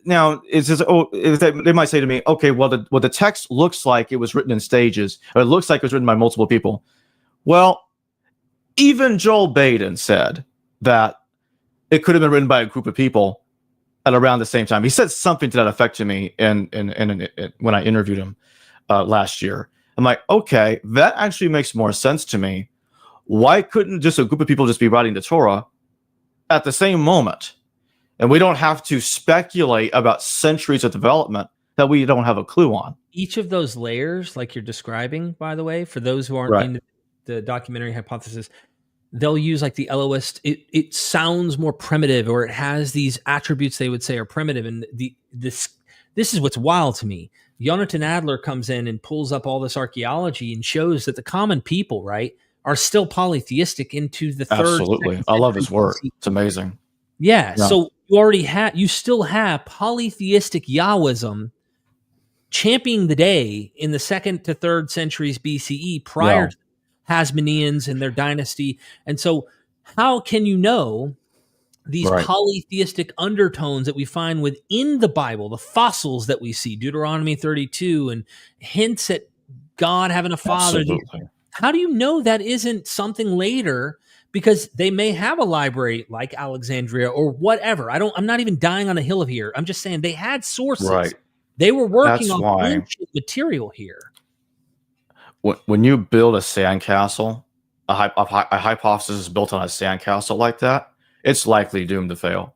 now it's just, they might say to me, okay, well the text looks like it was written in stages, or it looks like it was written by multiple people. Well, even Joel Baden said that it could have been written by a group of people at around the same time. He said something to that effect to me in when I interviewed him last year. I'm like, okay, that actually makes more sense to me. Why couldn't just a group of people just be writing the Torah at the same moment? And we don't have to speculate about centuries of development that we don't have a clue on. Each of those layers, like you're describing, by the way, for those who aren't into the documentary hypothesis, they'll use like the Elohist. It sounds more primitive, or it has these attributes they would say are primitive. And this is what's wild to me. Jonathan Adler comes in and pulls up all this archaeology and shows that the common people, right, are still polytheistic into the third. Absolutely. I love his work. It's amazing. Yeah. So you still have polytheistic Yahwism championing the day in the 2nd to 3rd centuries BCE prior to Hasmoneans and their dynasty. And so how can you know these polytheistic undertones that we find within the Bible, the fossils that we see, Deuteronomy 32, and hints at God having a father? Absolutely. How do you know that isn't something later? Because they may have a library like Alexandria or whatever. I'm not even dying on a hill of here. I'm just saying they had sources. Right. They were working on ancient material here. When you build a sandcastle, a hypothesis is built on a sandcastle like that, it's likely doomed to fail.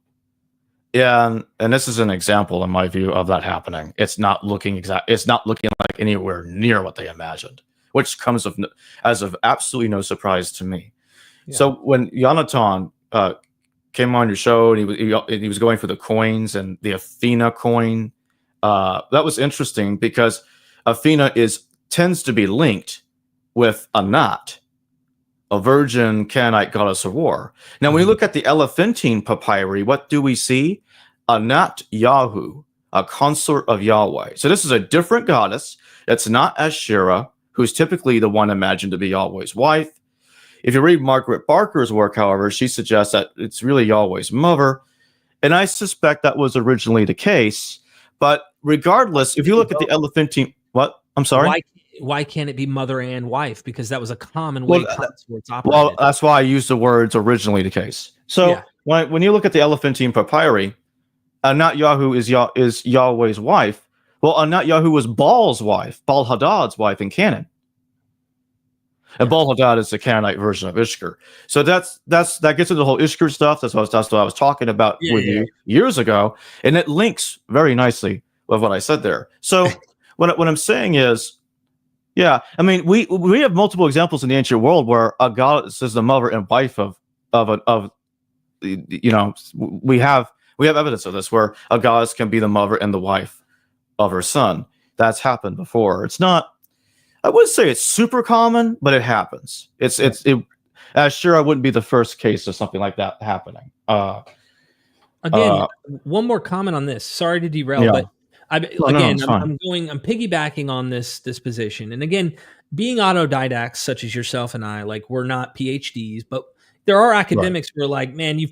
And this is an example, in my view, of that happening. It's not looking like anywhere near what they imagined, which comes as of absolutely no surprise to me. Yeah. So when Jonathan came on your show and he was going for the coins and the Athena coin, that was interesting because Athena tends to be linked with a knot a virgin Canaanite goddess of war. Now, when you look at the Elephantine papyri, what do we see? Anat Yahu, a consort of Yahweh. So this is a different goddess. It's not Asherah, who's typically the one imagined to be Yahweh's wife. If you read Margaret Barker's work, however, she suggests that it's really Yahweh's mother. And I suspect that was originally the case. But regardless, if you look at the Elephantine, what? I'm sorry? Why can't it be mother and wife? Because that was a common way consorts operated. Well, that's why I used the words originally the case. So when you look at the Elephantine papyri, Anat Yahu is Yahweh's wife. Well, Anat Yahu was Baal's wife, Baal-Hadad's wife in Canaan. And Baal-Hadad is the Canaanite version of Ishkur. So that gets into the whole Ishkur stuff. That's what I was talking about with you years ago. And it links very nicely with what I said there. So what I'm saying is, I mean, we have multiple examples in the ancient world where a goddess is the mother and wife of we have evidence of this where a goddess can be the mother and the wife of her son. That's happened before. It's not, I wouldn't say it's super common, but it happens. Sure, I wouldn't be the first case of something like that happening. Again, one more comment on this. Sorry to derail, but I'm piggybacking on this position. And again, being autodidacts such as yourself and I, like, we're not PhDs, but there are academics who are like, man, you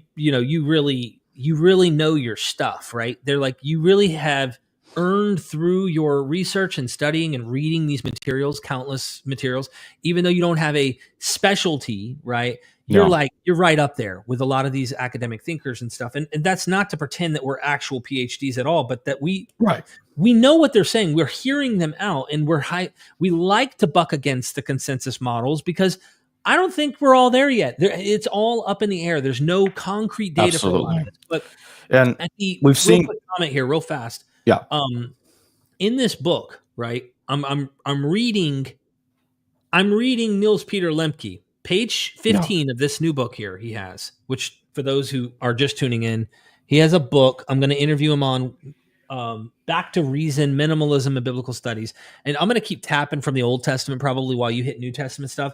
really know your stuff, right? They're like, you really have earned through your research and studying and reading these materials, countless materials, even though you don't have a specialty, right? You're right up there with a lot of these academic thinkers and stuff. And that's not to pretend that we're actual PhDs at all, but that we know what they're saying. We're hearing them out, and we like to buck against the consensus models because I don't think we're all there yet. It's all up in the air. There's no concrete data for a lot of this. But we've seen comment here real fast. Yeah. In this book, right? I'm reading Niels Peter Lemke, page 15 of this new book here he has, which for those who are just tuning in, he has a book. I'm going to interview him on Back to Reason, Minimalism, and Biblical Studies. And I'm going to keep tapping from the Old Testament probably while you hit New Testament stuff.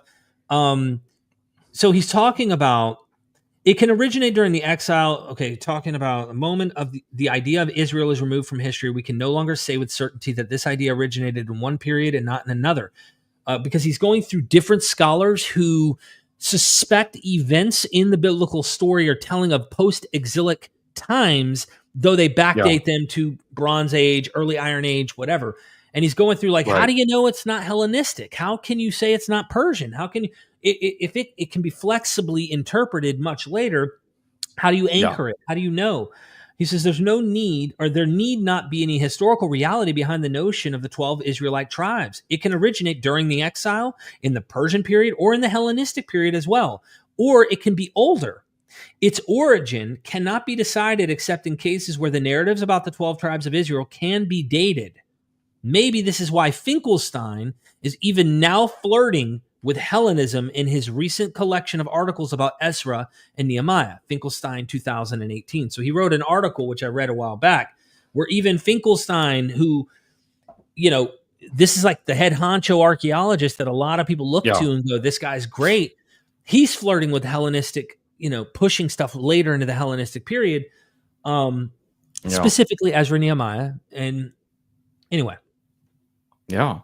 So he's talking about it can originate during the exile. Okay, talking about a moment of the idea of Israel is removed from history. We can no longer say with certainty that this idea originated in one period and not in another, because he's going through different scholars who suspect events in the biblical story are telling of post-exilic times, though they backdate them to Bronze Age, early Iron Age, whatever. And he's going through like, how do you know it's not Hellenistic? How can you say it's not Persian? How can you, if it can be flexibly interpreted much later, how do you anchor it? How do you know? He says there's no need, or there need not be any historical reality behind the notion of the 12 Israelite tribes. It can originate during the exile, in the Persian period, or in the Hellenistic period as well. Or it can be older. Its origin cannot be decided except in cases where the narratives about the 12 tribes of Israel can be dated. Maybe this is why Finkelstein is even now flirting with Hellenism in his recent collection of articles about Ezra and Nehemiah, Finkelstein 2018. So he wrote an article, which I read a while back, where even Finkelstein, who, this is like the head honcho archaeologist that a lot of people look to and go, this guy's great. He's flirting with Hellenistic, pushing stuff later into the Hellenistic period, specifically Ezra, Nehemiah. And anyway. Yeah.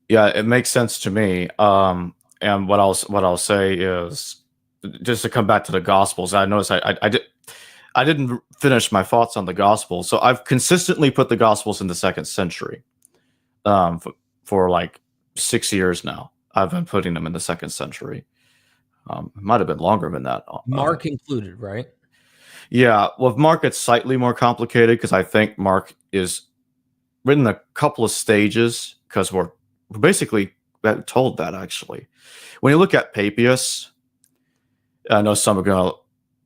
It makes sense to me. And what I'll say is, just to come back to the Gospels, I noticed I didn't finish my thoughts on the Gospels. So I've consistently put the Gospels in the 2nd century. For like 6 years now, I've been putting them in the 2nd century. It might have been longer than that. Mark included, right? Yeah. With Mark, it's slightly more complicated because I think Mark is written a couple of stages, because we're basically told that, actually. When you look at Papias, I know some are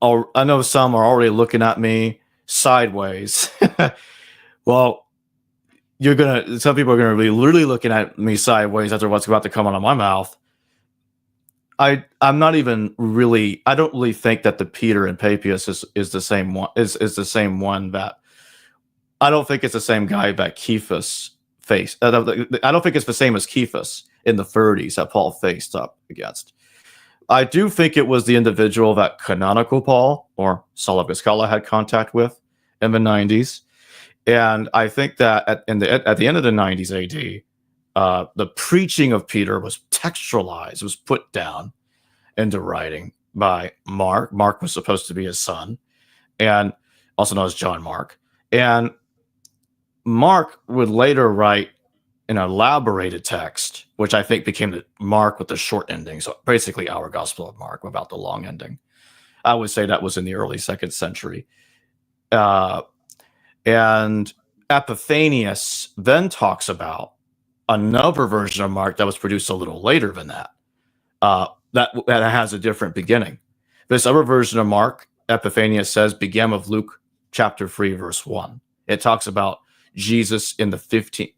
already looking at me sideways. Well, some people are going to be literally looking at me sideways after what's about to come out of my mouth. I don't really think that the Peter and Papias is the same one. Is the same one that I don't think it's the same guy that Kephas faced. I don't think it's the same as Cephas in the 30s that Paul faced up against. I do think it was the individual that canonical Paul or Saul of Giscala had contact with in the 90s. And I think that at the end of the 90s AD, the preaching of Peter was textualized, was put down into writing by Mark. Mark was supposed to be his son, and also known as John Mark. And Mark would later write an elaborated text, which I think became the Mark with the short ending. So basically our Gospel of Mark without the long ending. I would say that was in the early 2nd century. And Epiphanius then talks about another version of Mark that was produced a little later than that. That has a different beginning. This other version of Mark, Epiphanius says, began with Luke chapter 3, verse 1. It talks about Jesus in the 15th,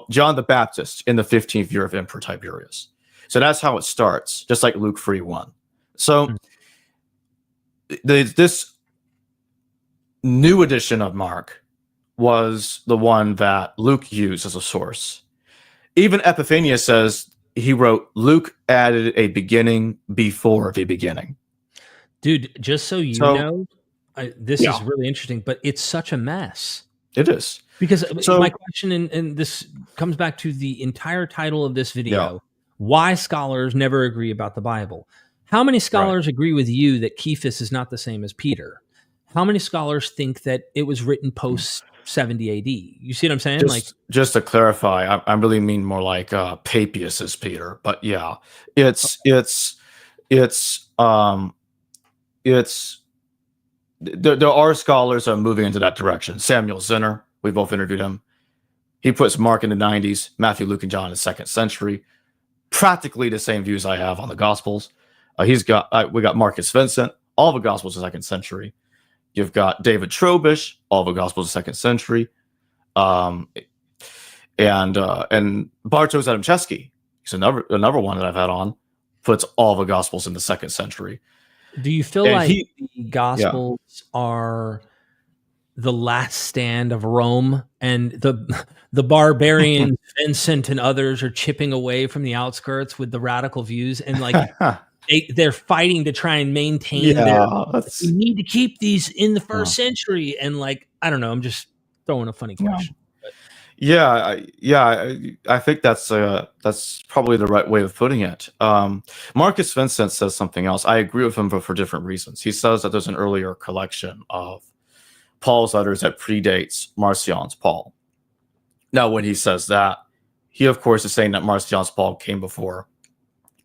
John the Baptist in the 15th year of Emperor Tiberius. So that's how it starts, just like Luke 3:1. So this new edition of Mark was the one that Luke used as a source. Even Epiphanius says he wrote, Luke added a beginning before the beginning. Dude, just so you know, this is really interesting, but it's such a mess. It is. Because my question, and this comes back to the entire title of this video, why scholars never agree about the Bible. How many scholars agree with you that Cephas is not the same as Peter? How many scholars think that it was written post 70 AD? You see what I'm saying? Just to clarify, I really mean more like Papias is Peter, but yeah, there are scholars that are moving into that direction. Samuel Zinner, we both interviewed him. He puts Mark in the 90s, Matthew, Luke, and John in the 2nd century. Practically the same views I have on the Gospels. We got Marcus Vincent, all the Gospels in the 2nd century. You've got David Trobish, all the Gospels in the 2nd century. And Bartosz Adamczewski, he's another one that I've had on, puts all the Gospels in the 2nd century. Do you feel like the Gospels are the last stand of Rome, and the barbarians, Vincent and others, are chipping away from the outskirts with the radical views, and they're fighting to try and maintain we need to keep these in the 1st century, and I don't know, I'm just throwing a funny question. I think that's probably the right way of putting it. Marcus Vincent says something else. I agree with him, but for different reasons. He says that there's an earlier collection of Paul's letters that predates Marcion's Paul. Now, when he says that, he of course is saying that Marcion's Paul came before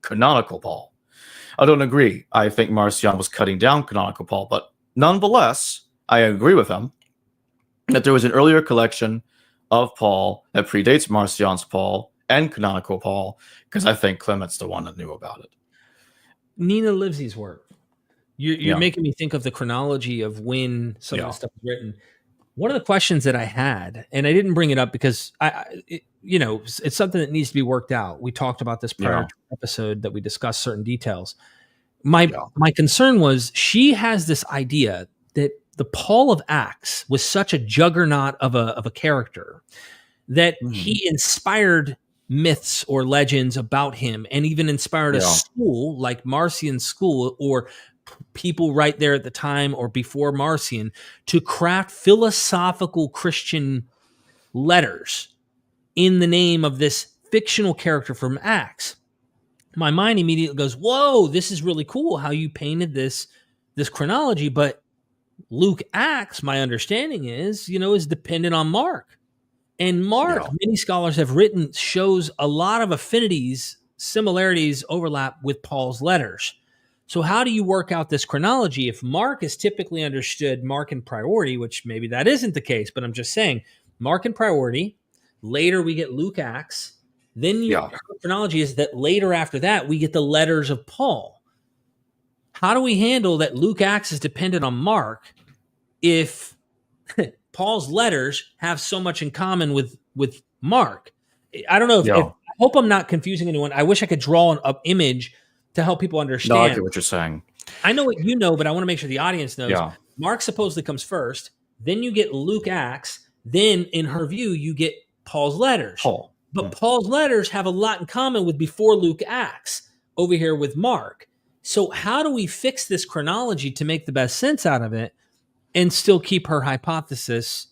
canonical Paul. I don't agree. I think Marcion was cutting down canonical Paul, but nonetheless, I agree with him that there was an earlier collection of Paul that predates Marcion's Paul and canonical Paul, because I think Clement's the one that knew about it. Nina Livesey's work. You're making me think of the chronology of when some of the stuff was written. One of the questions that I had, and I didn't bring it up because it's something that needs to be worked out. We talked about this prior to the episode that we discussed certain details. My concern was she has this idea that the Paul of Acts was such a juggernaut of a character that he inspired myths or legends about him, and even inspired a school like Marcion's school, or people right there at the time or before Marcion, to craft philosophical Christian letters in the name of this fictional character from Acts. My mind immediately goes, whoa, this is really cool how you painted this chronology, but Luke Acts, my understanding is dependent on Mark. And Mark, many scholars have written, shows a lot of affinities, similarities, overlap with Paul's letters. So how do you work out this chronology? If Mark is typically understood Mark in priority, which maybe that isn't the case, but I'm just saying Mark in priority, later we get Luke Acts, then your chronology is that later after that, we get the letters of Paul. How do we handle that Luke Acts is dependent on Mark if Paul's letters have so much in common with Mark? I don't know if I hope I'm not confusing anyone. I wish I could draw an image to help people understand. No, I get what you're saying. I know what you know, but I want to make sure the audience knows. Yeah. Mark supposedly comes first. Then you get Luke Acts. Then, in her view, you get Paul's letters. Paul. But Paul's letters have a lot in common with before Luke Acts over here with Mark. So how do we fix this chronology to make the best sense out of it and still keep her hypothesis?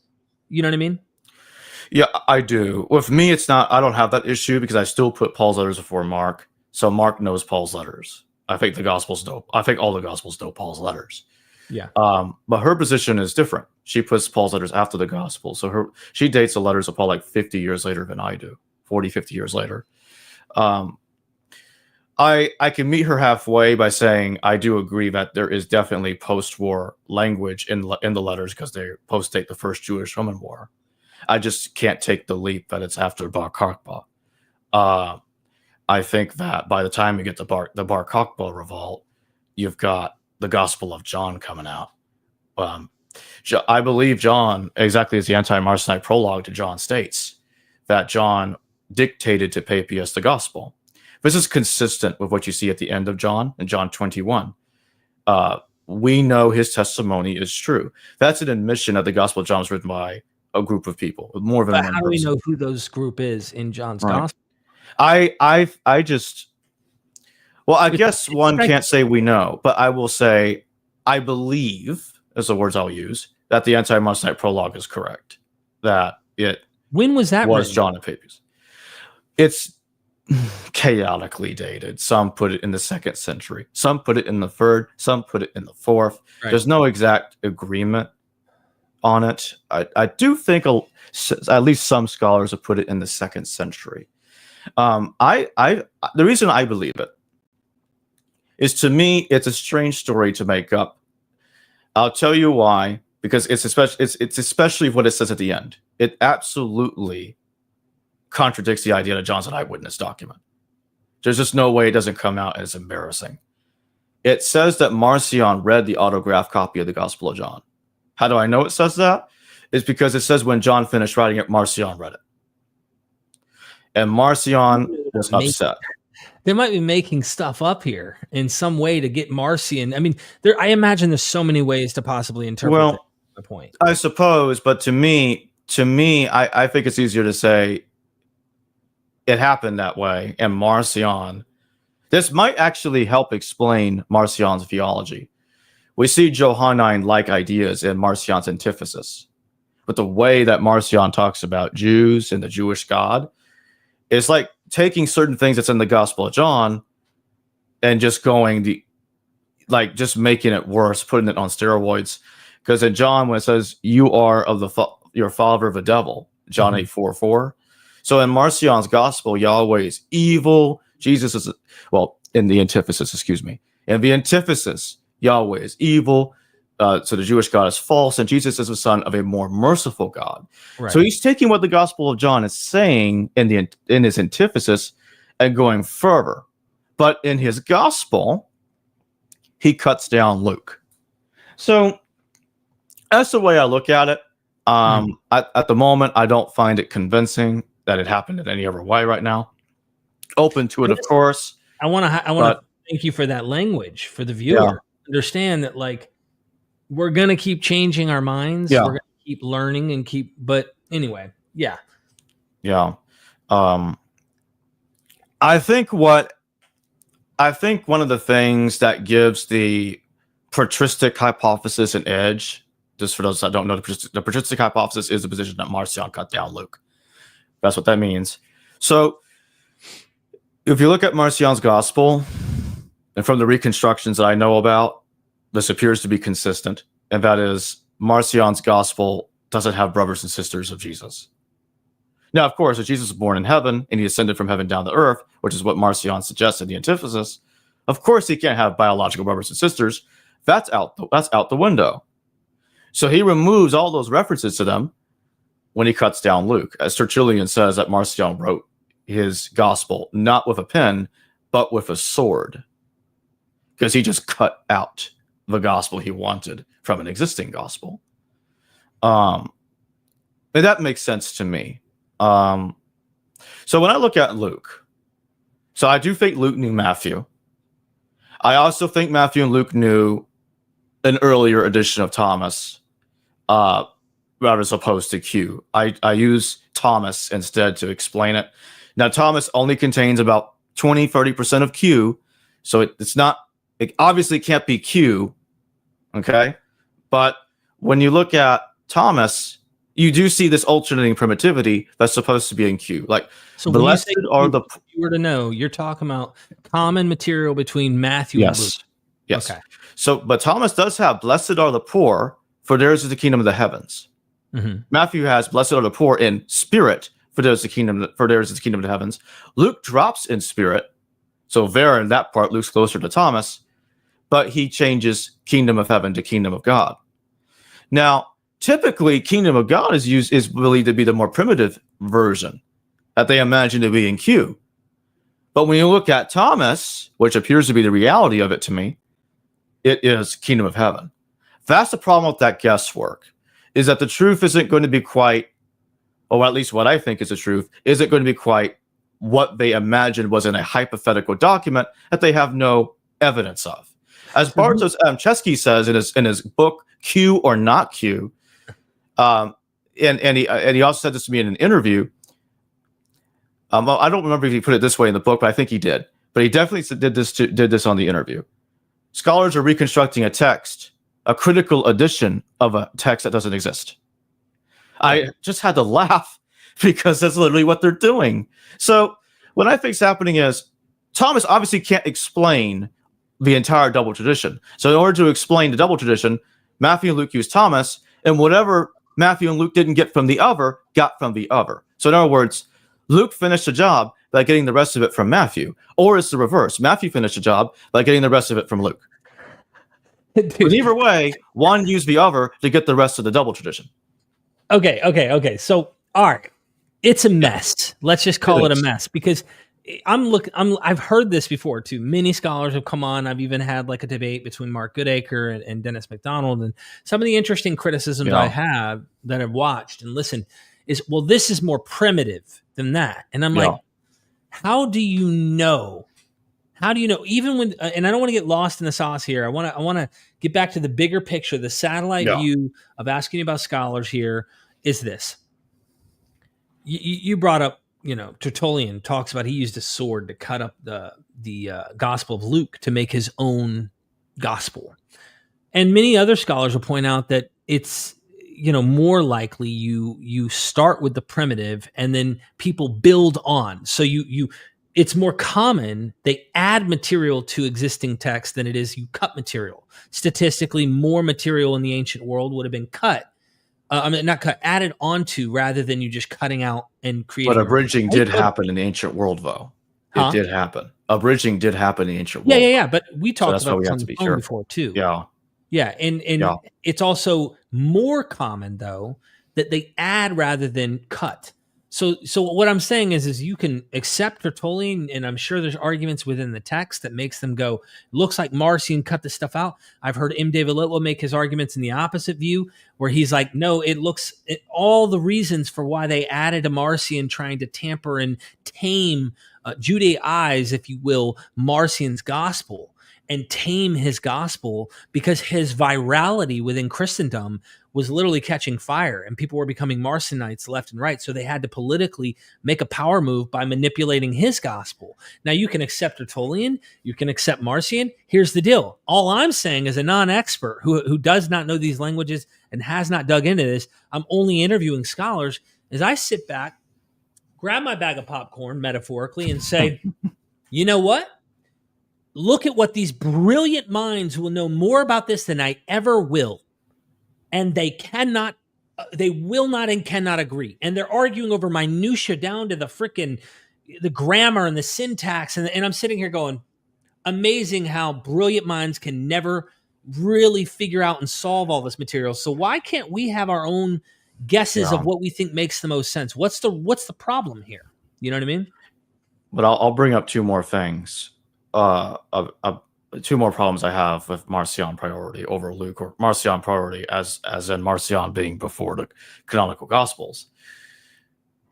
You know what I mean? Yeah, I do. With me, it's not. I don't have that issue because I still put Paul's letters before Mark, so Mark knows Paul's letters. I think the Gospels know. I think all the Gospels know Paul's letters. Yeah. But her position is different. She puts Paul's letters after the Gospel, so she dates the letters of Paul like 50 years later than I do. 40, 50 years later. I can meet her halfway by saying I do agree that there is definitely post-war language in the letters because they post-date the first Jewish-Roman War. I just can't take the leap that it's after Bar Kokhba. I think that by the time you get to the Bar Kokhba revolt, you've got the Gospel of John coming out. I believe John, exactly as the anti-Marcionite prologue to John states, that John dictated to Papias the Gospel. This is consistent with what you see at the end of John in John 21. We know his testimony is true. That's an admission that the Gospel of John was written by a group of people, more than one person. How do we know who those group is in John's Right. Gospel? I guess one can't say we know, but I will say I believe, as the words I'll use, that the anti-Marcionite prologue is correct. That it When was that was written? John and Papias. It's chaotically dated. Some put it in the 2nd century. Some put it in the 3rd. Some put it in the 4th. Right. There's no exact agreement on it. I do think at least some scholars have put it in the 2nd century. The reason I believe it is, to me, it's a strange story to make up. I'll tell you why. Because it's especially what it says at the end. It absolutely contradicts the idea that John's an eyewitness document. There's just no way it doesn't come out, and it's embarrassing. It says that Marcion read the autographed copy of the Gospel of John. How do I know it says that? It's because it says when John finished writing it, Marcion read it. And Marcion was upset. They might be making stuff up here in some way to get Marcion. I mean, I imagine there's so many ways to possibly interpret the point. I suppose, but to me, I think it's easier to say it happened that way. And Marcion, this might actually help explain Marcion's theology. We see Johannine-like ideas in Marcion's antithesis, but the way that Marcion talks about Jews and the Jewish God is like taking certain things that's in the Gospel of John and just just making it worse, putting it on steroids. Because in John, when it says you are of your father of the devil, John 8:4. So in Marcion's Gospel, Yahweh is evil. Jesus is, in the antithesis, excuse me. In the antithesis, Yahweh is evil. So the Jewish God is false, and Jesus is the son of a more merciful God. Right. So he's taking what the Gospel of John is saying in his antithesis and going further. But in his Gospel, he cuts down Luke. So that's the way I look at it. At the moment, I don't find it convincing that it happened in any other way right now. Open to it, of course. I want to thank you for that language for the viewer. Yeah. Understand that, we're going to keep changing our minds. Yeah. We're going to keep learning but anyway, yeah. Yeah. I think one of the things that gives the patristic hypothesis an edge, just for those that don't know, the patristic hypothesis is the position that Marcion cut down Luke. That's what that means. So if you look at Marcion's Gospel, and from the reconstructions that I know about, this appears to be consistent, and that is Marcion's Gospel doesn't have brothers and sisters of Jesus. Now, of course, if Jesus was born in heaven and he ascended from heaven down to earth, which is what Marcion suggests in the antithesis, of course he can't have biological brothers and sisters. That's out the window. So he removes all those references to them when he cuts down Luke. As Tertullian says, that Marcion wrote his gospel not with a pen, but with a sword, because he just cut out the gospel he wanted from an existing gospel. And that makes sense to me. So when I look at Luke, so I do think Luke knew Matthew. I also think Matthew and Luke knew an earlier edition of Thomas, rather as opposed to Q. I use Thomas instead to explain it. Now, Thomas only contains about 20-30% of Q, so it's not, it obviously can't be Q, okay? But when you look at Thomas, you do see this alternating primitivity that's supposed to be in Q. Like, So blessed when are the... if you were to know, you're talking about common material between Matthew and Luke. Yes. Okay. So, but Thomas does have, blessed are the poor, for theirs is the kingdom of the heavens. Mm-hmm. Matthew has, blessed are the poor in spirit, for theirs is the kingdom of the heavens. Luke drops in spirit. So there in that part, Luke's closer to Thomas, but he changes kingdom of heaven to kingdom of God. Now, typically, kingdom of God is believed to be the more primitive version that they imagine to be in Q. But when you look at Thomas, which appears to be the reality of it to me, it is kingdom of heaven. That's the problem with that guesswork, is that the truth isn't going to be quite, or at least what I think is the truth, isn't going to be quite what they imagined was in a hypothetical document that they have no evidence of. As Bartosz Chesky says in his book, Q or Not Q, and he also said this to me in an interview. Well, I don't remember if he put it this way in the book, but I think he did. But he definitely did this on the interview. Scholars are reconstructing a text, a critical edition of a text that doesn't exist. I just had to laugh because that's literally what they're doing. So what I think is happening is Thomas obviously can't explain the entire double tradition. So in order to explain the double tradition, Matthew and Luke use Thomas, and whatever Matthew and Luke didn't get from the other, got from the other. So in other words, Luke finished the job by getting the rest of it from Matthew, or it's the reverse. Matthew finished the job by getting the rest of it from Luke. But either way, one used the other to get the rest of the double tradition. Okay. So, all right, it's a mess. Let's just call it a mess, because I've heard this before too. Many scholars have come on. I've even had like a debate between Mark Goodacre and Dennis McDonald, and some of the interesting criticisms I have that I've watched and listened is, well, this is more primitive than that, and I'm like, how do you know? How do you know? Even when, and I don't want to get lost in the sauce here. I want to get back to the bigger picture. The satellite view of asking you about scholars here is this. You brought up, Tertullian talks about he used a sword to cut up the Gospel of Luke to make his own gospel, and many other scholars will point out that it's more likely you start with the primitive and then people build on. So it's more common they add material to existing text than it is you cut material. Statistically, more material in the ancient world would have been cut. Not cut, added onto, rather than you just cutting out and creating. But abridging did happen in the ancient world, though. It did happen. Abridging did happen in the ancient world. Yeah. But we talked about this on the phone before too. Yeah, and it's also more common though that they add rather than cut. So what I'm saying is you can accept Tertullian, and I'm sure there's arguments within the text that makes them go, looks like Marcion cut this stuff out. I've heard M. David Litwa make his arguments in the opposite view, where he's like, no, all the reasons for why they added a Marcion trying to tamper and tame, Judaize, if you will, Marcion's gospel, and tame his gospel, because his virality within Christendom was literally catching fire and people were becoming Marcionites left and right. So they had to politically make a power move by manipulating his gospel. Now you can accept Tertullian, you can accept Marcion. Here's the deal. All I'm saying as a non-expert who does not know these languages and has not dug into this, I'm only interviewing scholars, is I sit back, grab my bag of popcorn metaphorically and say, you know what? Look at what these brilliant minds who will know more about this than I ever will. And they will not and cannot agree. And they're arguing over minutia down to the grammar and the syntax. And I'm sitting here going, amazing how brilliant minds can never really figure out and solve all this material. So why can't we have our own guesses of what we think makes the most sense? What's the problem here? You know what I mean? But I'll bring up two more things. Two more problems I have with Marcion priority over Luke, or Marcion priority as in Marcion being before the canonical Gospels.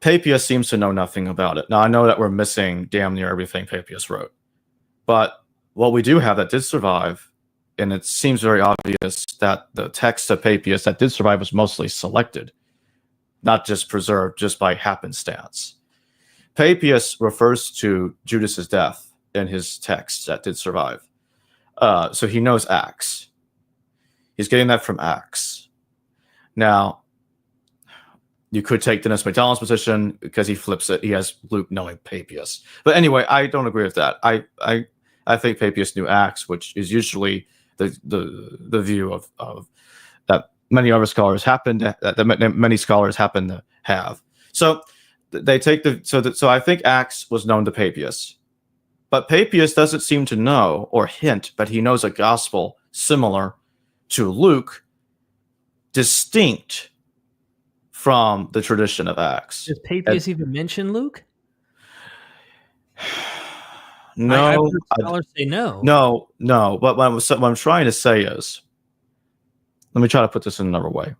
Papias seems to know nothing about it. Now, I know that we're missing damn near everything Papias wrote, but what we do have that did survive, and it seems very obvious that the text of Papias that did survive was mostly selected. not just preserved just by happenstance. Papias refers to Judas's death in his text that did survive. So he knows Acts. He's getting that from Acts. Now, you could take Dennis McDonald's position because he flips it. He has Luke knowing Papias. But anyway, I don't agree with that. I think Papias knew Acts, which is usually the view of that many other scholars happen to have. So they take so I think Acts was known to Papias, but Papias doesn't seem to know or hint that he knows a gospel similar to Luke, distinct from the tradition of Acts. Does Papias even mention Luke? No, I've heard scholars say no. No. But what I'm trying to say is, let me try to put this in another way.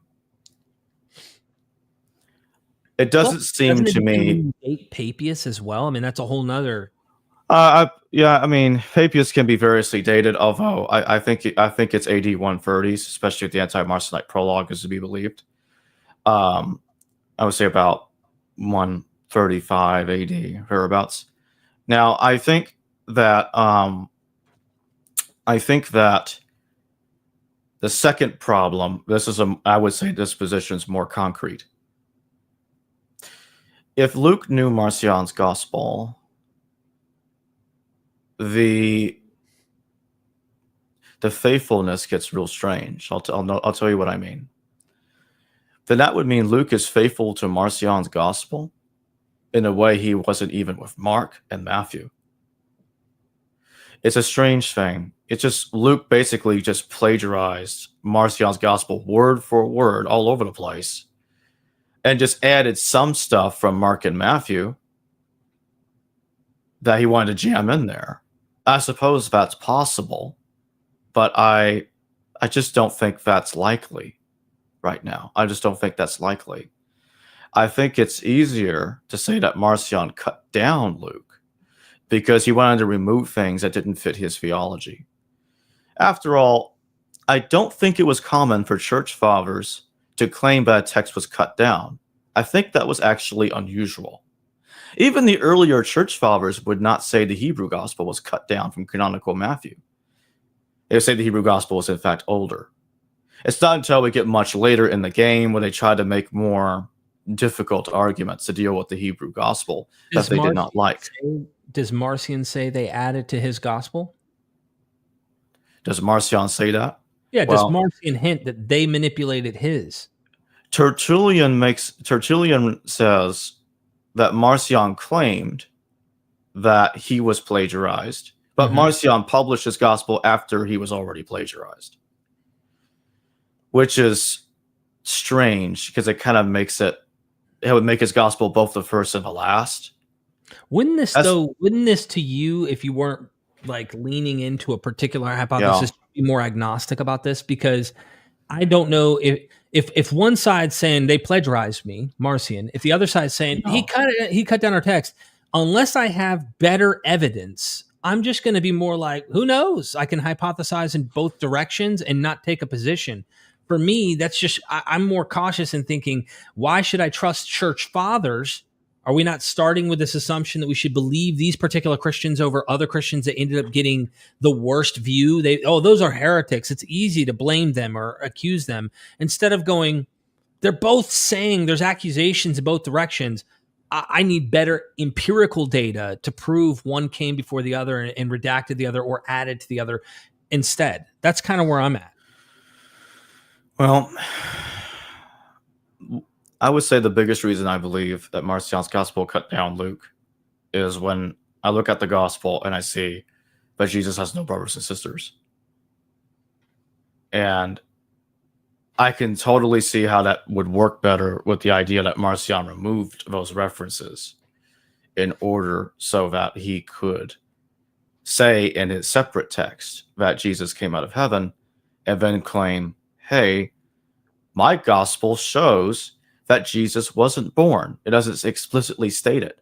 It doesn't seem to me. Papias as well. I mean, that's a whole nother. Yeah, I mean, Papias can be variously dated, although I think it's AD 130s, especially if the anti-Marcionite prologue is to be believed. I would say about 135 AD, thereabouts. Now, I think that the second problem, I would say this position is more concrete. If Luke knew Marcion's gospel, the faithfulness gets real strange. I'll tell you what I mean. Then that would mean Luke is faithful to Marcion's gospel in a way he wasn't even with Mark and Matthew. It's a strange thing. It's just Luke basically just plagiarized Marcion's gospel word for word all over the place and just added some stuff from Mark and Matthew that he wanted to jam in there. I suppose that's possible, but I just don't think that's likely right now. I just don't think that's likely. I think it's easier to say that Marcion cut down Luke because he wanted to remove things that didn't fit his theology. After all, I don't think it was common for church fathers to claim that a text was cut down. I think that was actually unusual. Even the earlier church fathers would not say the Hebrew gospel was cut down from canonical Matthew. They would say the Hebrew gospel was in fact older. It's not until we get much later in the game when they try to make more difficult arguments to deal with the Hebrew gospel that they did not like. Does Marcion say they added to his gospel? Does Marcion say that? Yeah, does Marcion hint that they manipulated his? Tertullian says that Marcion claimed that he was plagiarized, but Marcion published his gospel after he was already plagiarized, which is strange because it kind of makes it would make his gospel both the first and the last. Wouldn't this to you, if you weren't like leaning into a particular hypothesis, be more agnostic about this? Because I don't know if one side's saying they plagiarized me, Marcion, if the other side's saying he cut down our text, unless I have better evidence, I'm just going to be more like, who knows? I can hypothesize in both directions and not take a position. For me, that's just, I'm more cautious in thinking, why should I trust church fathers? Are we not starting with this assumption that we should believe these particular Christians over other Christians that ended up getting the worst view? Those are heretics. It's easy to blame them or accuse them instead of going, they're both saying there's accusations in both directions. I need better empirical data to prove one came before the other and redacted the other or added to the other instead. That's kind of where I'm at. Well, I would say the biggest reason I believe that Marcion's gospel cut down Luke is when I look at the gospel and I see that Jesus has no brothers and sisters. And I can totally see how that would work better with the idea that Marcion removed those references in order so that he could say in his separate text that Jesus came out of heaven and then claim, hey, my gospel shows that Jesus wasn't born. It doesn't explicitly state it.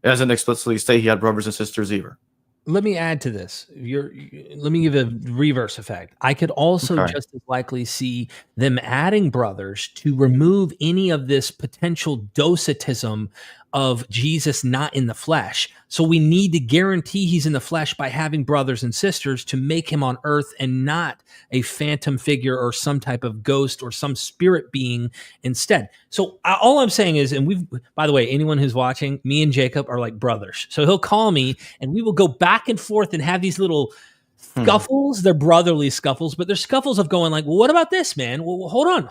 It doesn't explicitly say he had brothers and sisters either. let me add to this. Let me give a reverse effect. I could also Okay. just as likely see them adding brothers to remove any of this potential docetism of Jesus not in the flesh. So we need to guarantee he's in the flesh by having brothers and sisters to make him on earth and not a phantom figure or some type of ghost or some spirit being instead. So all I'm saying is, and we've, by the way, anyone who's watching, me and Jacob are like brothers. So he'll call me and we will go back and forth and have these little scuffles. They're brotherly scuffles, but they're scuffles of going like, well, what about this, man? Well, hold on.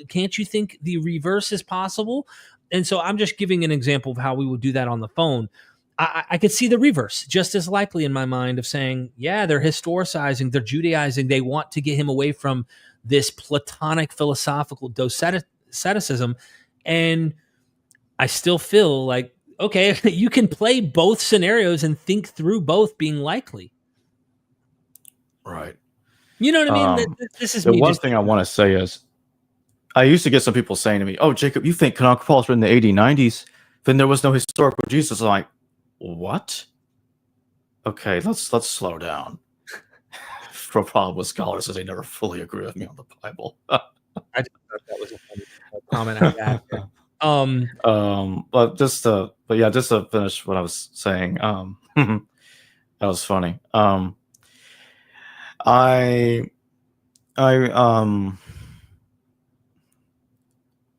Can't you think the reverse is possible? And so I'm just giving an example of how we would do that on the phone. I could see the reverse just as likely in my mind of saying, yeah, they're historicizing, they're Judaizing. They want to get him away from this Platonic philosophical doceticism. And I still feel like, okay, you can play both scenarios and think through both being likely. Right. You know what I mean? This is the me. one thing I want to say is, I used to get some people saying to me, "Oh, Jacob, you think canonical Paul was written in the 80s, 90s? Then there was no historical Jesus." I'm like, what? Okay, let's slow down. For a problem with scholars is they never fully agree with me on the Bible. I just thought that was a funny comment I had. But just to finish what I was saying, that was funny.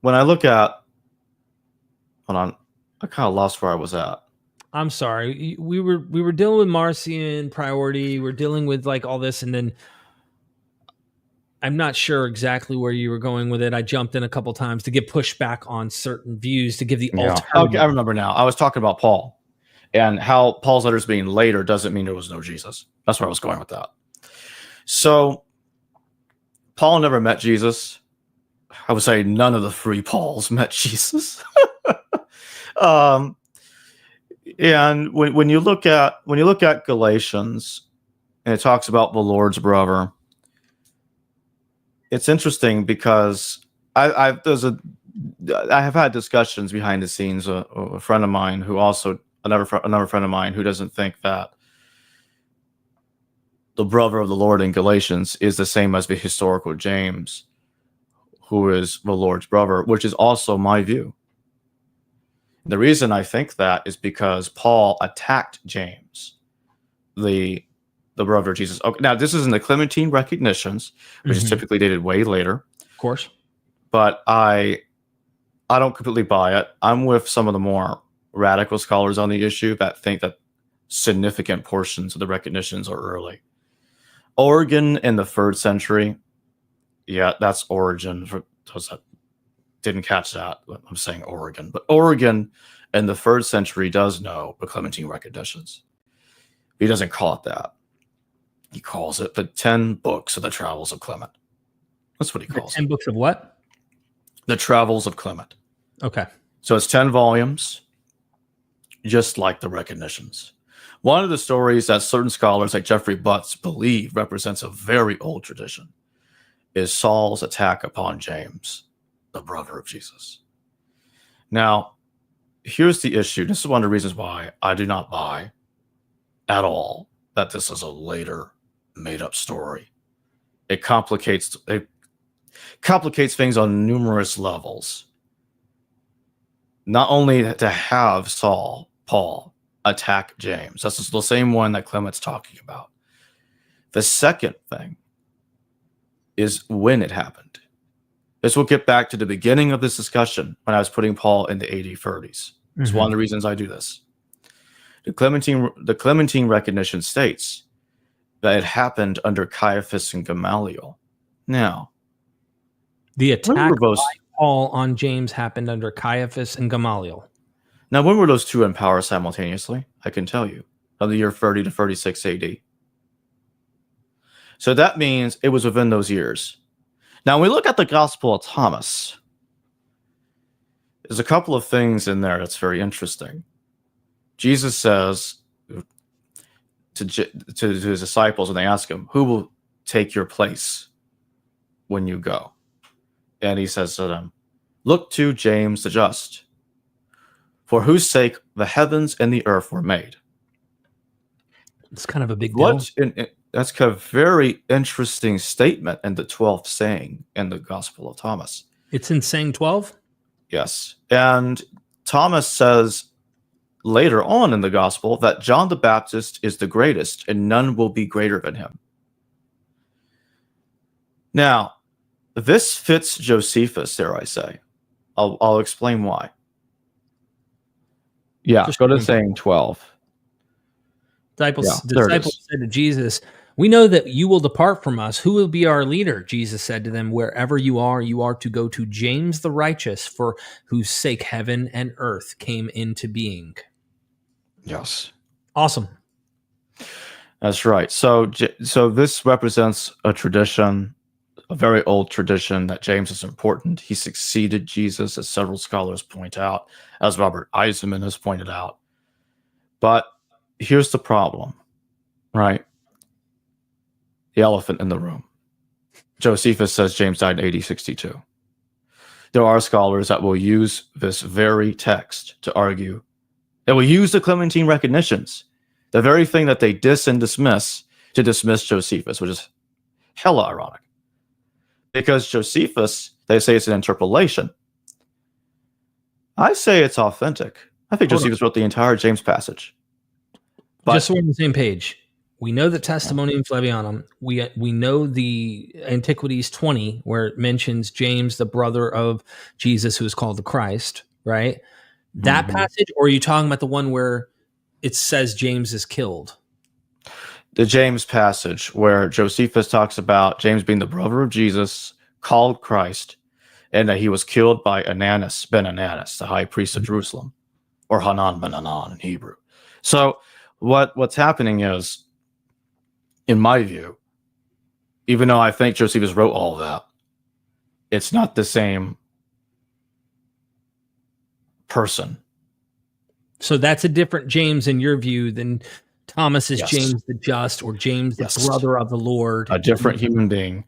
When I look at, hold on, I kind of lost where I was at. I'm sorry. We were dealing with Marcion priority. We're dealing with like all this, and then I'm not sure exactly where you were going with it. I jumped in a couple times to get pushback on certain views to give the alternative. Okay, I remember now. I was talking about Paul and how Paul's letters being later doesn't mean there was no Jesus. That's where I was going with that. So Paul never met Jesus. I would say none of the three Pauls met Jesus. And when you look at Galatians and it talks about the Lord's brother, it's interesting because I have had discussions behind the scenes. A friend of mine who also another friend of mine who doesn't think that the brother of the Lord in Galatians is the same as the historical James, who is the Lord's brother, which is also my view. The reason I think that is because Paul attacked James, the brother of Jesus. Okay, now this is in the Clementine Recognitions, which is typically dated way later. Of course. But I don't completely buy it. I'm with some of the more radical scholars on the issue that think that significant portions of the Recognitions are early. Origen in the 3rd century, yeah, that's Origen. For those that didn't catch that, I'm saying Origen. But Origen in the 3rd century does know the Clementine Recognitions. He doesn't call it that. He calls it the 10 books of the Travels of Clement. That's what he calls it. 10 books of what? The Travels of Clement. Okay. So it's 10 volumes, just like the Recognitions. One of the stories that certain scholars like Jeffrey Butts believe represents a very old tradition is Saul's attack upon James, the brother of Jesus. Now, here's the issue. This is one of the reasons why I do not buy at all that this is a later made-up story. It complicates things on numerous levels. Not only to have Paul attack James. That's the same one that Clement's talking about. The second thing is when it happened. This will get back to the beginning of this discussion when I was putting Paul in the AD 30s. It's one of the reasons I do this. The Clementine Recognition states that it happened under Caiaphas and Gamaliel. Now, the attack by Paul on James happened under Caiaphas and Gamaliel. Now, when were those two in power simultaneously? I can tell you. Of the year 30 to 36 AD. So that means it was within those years. Now, when we look at the Gospel of Thomas, there's a couple of things in there that's very interesting. Jesus says to his disciples, and they ask him, who will take your place when you go? And he says to them, look to James the just, for whose sake the heavens and the earth were made. It's kind of a big deal. That's kind of a very interesting statement in the 12th saying in the Gospel of Thomas. It's in saying 12? Yes. And Thomas says later on in the Gospel that John the Baptist is the greatest, and none will be greater than him. Now, this fits Josephus, dare I say. I'll explain why. Yeah, go to saying 12. Disciples said to Jesus, "We know that you will depart from us. Who will be our leader?" Jesus said to them, "Wherever you are to go to James the righteous, for whose sake heaven and earth came into being." Yes. Awesome. That's right. So this represents a tradition, a very old tradition, that James is important. He succeeded Jesus, as several scholars point out, as Robert Eisenman has pointed out. But here's the problem, right? The elephant in the room. Josephus says James died in AD 62. There are scholars that will use this very text to argue. They will use the Clementine recognitions, the very thing that they diss and dismiss, to dismiss Josephus, which is hella ironic. Because Josephus, they say it's an interpolation. I say it's authentic. I think Josephus wrote the entire James passage. But, just so we're on the same page, we know the Testimonium Flavianum. We know the Antiquities 20, where it mentions James, the brother of Jesus, who is called the Christ, right? That passage, or are you talking about the one where it says James is killed? The James passage, where Josephus talks about James being the brother of Jesus, called Christ, and that he was killed by Ananus ben Ananus, the high priest of Jerusalem, or Hanan ben Hanan in Hebrew. So what's happening is, in my view, even though I think Josephus wrote all of that, it's not the same person. So that's a different James in your view than Thomas is Yes. James the Just, or James the brother of the Lord. A different human being.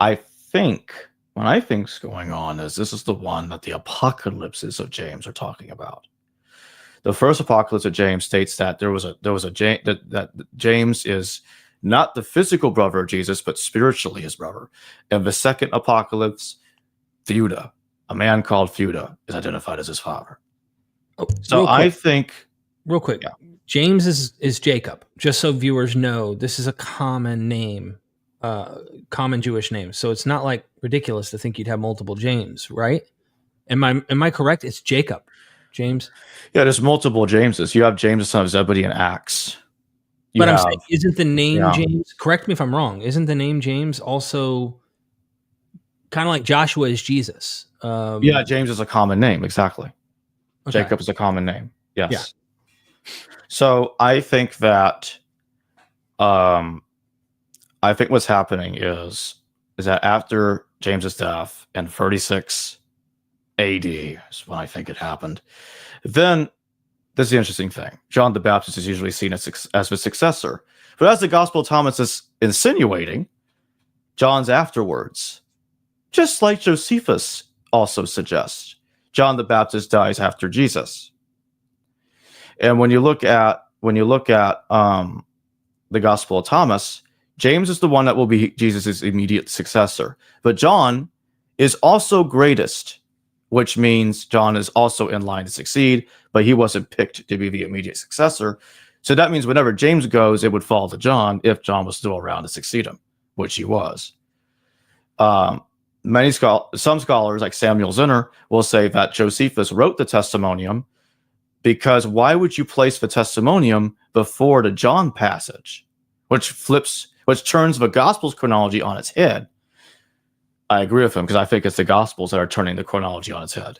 I think, what I think's going on is this is the one that the apocalypses of James are talking about. The first apocalypse of James states that that James is not the physical brother of Jesus, but spiritually his brother. And the second apocalypse, Theuda, a man called Theuda, is identified as his father. Oh, so I think, real quick, James is Jacob. Just so viewers know, this is a common name, common Jewish name. So it's not like ridiculous to think you'd have multiple James, right? Am I correct? It's Jacob, James. Yeah, there's multiple Jameses. You have James, the son of Zebedee, and Acts. But I'm saying, isn't the name James? Correct me if I'm wrong. Isn't the name James also kind of like Joshua is Jesus? Yeah, James is a common name. Exactly. Okay. Jacob is a common name. Yes. Yeah. So I think that, I think what's happening is that after James's death in 36 AD is when I think it happened. Then this is the interesting thing. John the Baptist is usually seen as the successor, but as the Gospel of Thomas is insinuating, John's afterwards, just like Josephus also suggests. John the Baptist dies after Jesus. And when you look at the Gospel of Thomas, James is the one that will be Jesus' immediate successor. But John is also greatest, which means John is also in line to succeed, but he wasn't picked to be the immediate successor. So that means whenever James goes, it would fall to John if John was still around to succeed him, which he was. Some scholars, like Samuel Zinner, will say that Josephus wrote the Testimonium because why would you place the Testimonium before the John passage, which turns the Gospels chronology on its head? I agree with him because I think it's the Gospels that are turning the chronology on its head.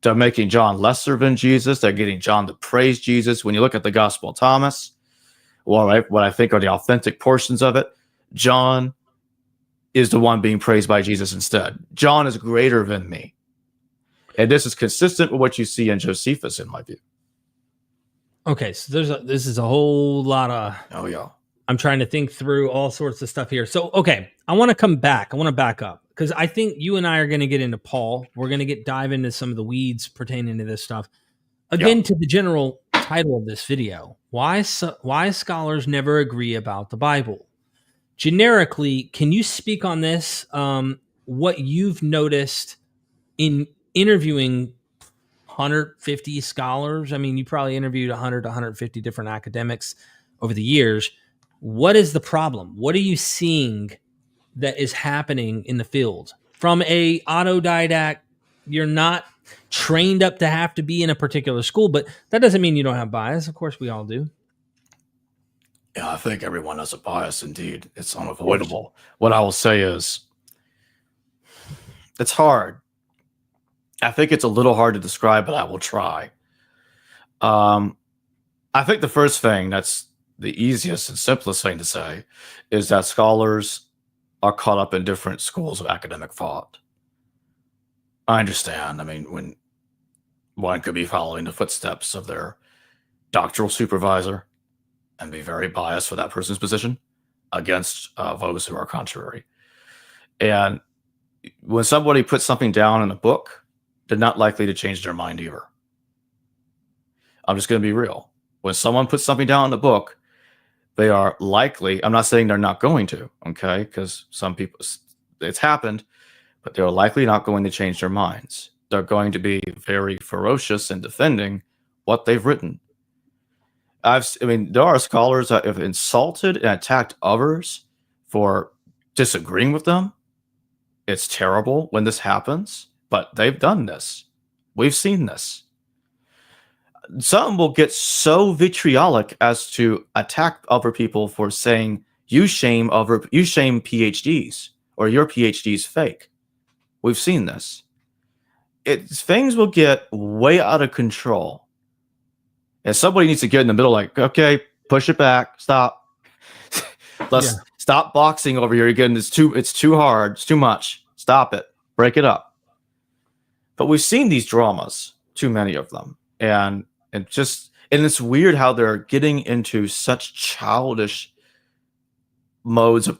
They're making John lesser than Jesus. They're getting John to praise Jesus. When you look at the Gospel of Thomas, what I think are the authentic portions of it, John is the one being praised by Jesus instead. John is greater than me. And this is consistent with what you see in Josephus, in my view. Okay, so this is a whole lot of... Oh, yeah. I'm trying to think through all sorts of stuff here. So, okay, I want to come back. I want to back up because I think you and I are going to get into Paul. We're going to dive into some of the weeds pertaining to this stuff. Again, to the general title of this video. Why scholars never agree about the Bible. Generically, can you speak on this? What you've noticed in interviewing 150 scholars? I mean, you probably interviewed 100 to 150 different academics over the years. What is the problem? What are you seeing that is happening in the field? From a autodidact, you're not trained up to have to be in a particular school, but that doesn't mean you don't have bias. Of course, we all do. Yeah, I think everyone has a bias. Indeed, it's unavoidable. What I will say is, it's hard. I think it's a little hard to describe, but I will try. I think the first thing, that's the easiest and simplest thing to say, is that scholars are caught up in different schools of academic thought. I understand. I mean, when one could be following the footsteps of their doctoral supervisor and be very biased for that person's position against those who are contrary. And when somebody puts something down in a book, they're not likely to change their mind either. I'm just going to be real. When someone puts something down in the book, they are likely, I'm not saying they're not going to, okay, because some people, it's happened, but they're likely not going to change their minds. They're going to be very ferocious in defending what they've written. I mean, there are scholars that have insulted and attacked others for disagreeing with them. It's terrible when this happens, but they've done this. We've seen this. Some will get so vitriolic as to attack other people for saying you shame PhDs or your PhD's fake. We've seen this. Things will get way out of control. And somebody needs to get in the middle, like, okay, push it back, stop. Let's stop boxing over here again. It's too hard, it's too much. Stop it. Break it up. But we've seen these dramas, too many of them. And it's weird how they're getting into such childish modes of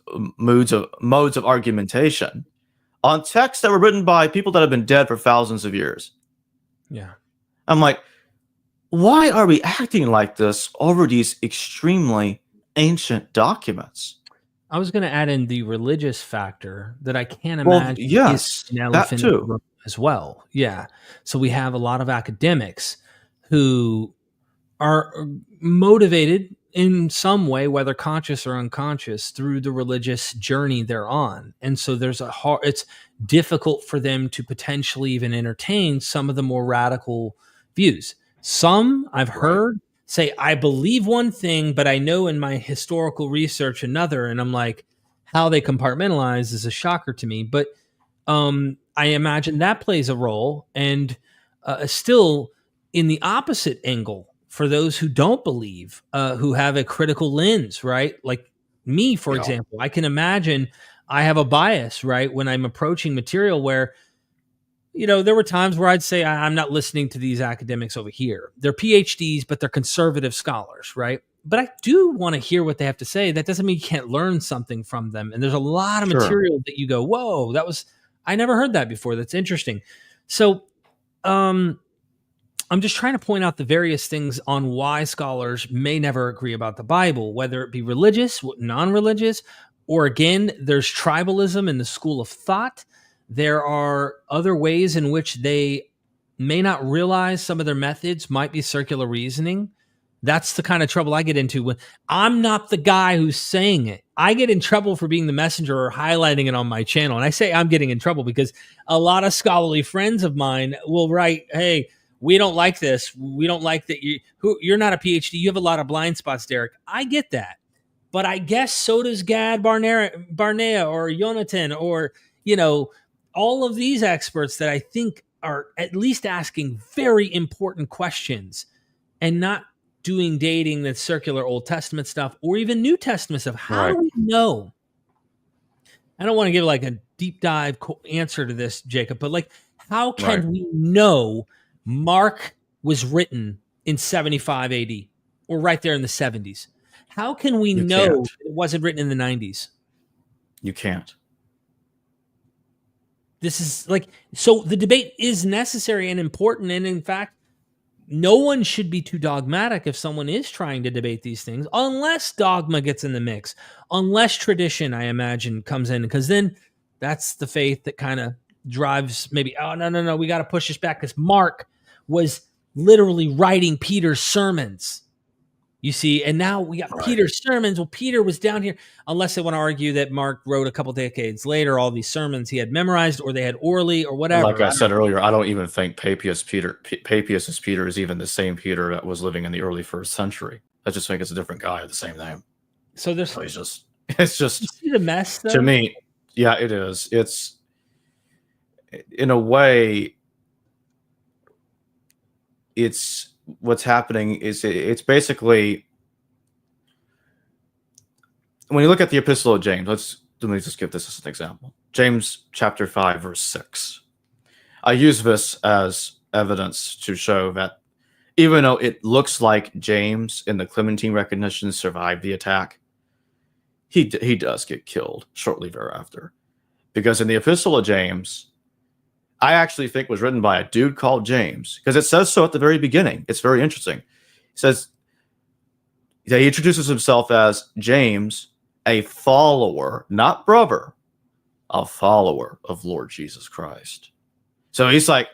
argumentation on texts that were written by people that have been dead for thousands of years. Yeah. I'm like, why are we acting like this over these extremely ancient documents? I was going to add in the religious factor that I can't imagine is an elephant in the room as well. Yeah. So we have a lot of academics who are motivated in some way, whether conscious or unconscious, through the religious journey they're on. And so it's difficult for them to potentially even entertain some of the more radical views. Some I've heard say, I believe one thing, but I know in my historical research another. And I'm like, how they compartmentalize is a shocker to me. But I imagine that plays a role. And still in the opposite angle, for those who don't believe, who have a critical lens, right? Like me, for example, I can imagine I have a bias, right? When I'm approaching material where, there were times where I'd say, I'm not listening to these academics over here. They're PhDs, but they're conservative scholars, right? But I do want to hear what they have to say. That doesn't mean you can't learn something from them. And there's a lot of material that you go, whoa, I never heard that before. That's interesting. So, I'm just trying to point out the various things on why scholars may never agree about the Bible, whether it be religious, non-religious, or again, there's tribalism in the school of thought. There are other ways in which they may not realize some of their methods might be circular reasoning. That's the kind of trouble I get into when I'm not the guy who's saying it. I get in trouble for being the messenger or highlighting it on my channel. And I say I'm getting in trouble because a lot of scholarly friends of mine will write, hey, we don't like this. We don't like that you're not a PhD. You have a lot of blind spots, Derek. I get that. But I guess so does Gad Barnea or Jonathan or, all of these experts that I think are at least asking very important questions and not doing dating that's circular Old Testament stuff or even New Testament stuff. How do we know? I don't want to give like a deep dive answer to this, Jacob, but like, how can we know Mark was written in 75 AD or right there in the 70s? How can we know it wasn't written in the 90s? You can't. This is so the debate is necessary and important. And in fact, no one should be too dogmatic if someone is trying to debate these things, unless dogma gets in the mix, unless tradition, I imagine, comes in, because then that's the faith that kind of drives maybe, oh, no, we got to push this back, because Mark was literally writing Peter's sermons. You see, and now we got Peter's sermons. Well, Peter was down here, unless they want to argue that Mark wrote a couple decades later all these sermons he had memorized, or they had orally, or whatever. Like I said earlier, I don't even think Papias Peter is even the same Peter that was living in the early 1st century. I just think it's a different guy with the same name. So there's, it's just you see the mess, though? To me. Yeah, it is. It's, in a way, it's what's happening is it's basically, when you look at the Epistle of James, let me just give this as an example. James chapter 5, verse 6. I use this as evidence to show that even though it looks like James in the Clementine recognition survived the attack, he does get killed shortly thereafter. Because in the Epistle of James, I actually think was written by a dude called James, because it says so at the very beginning. It's very interesting. It says that he introduces himself as James, a follower, not brother, a follower of Lord Jesus Christ. So he's like,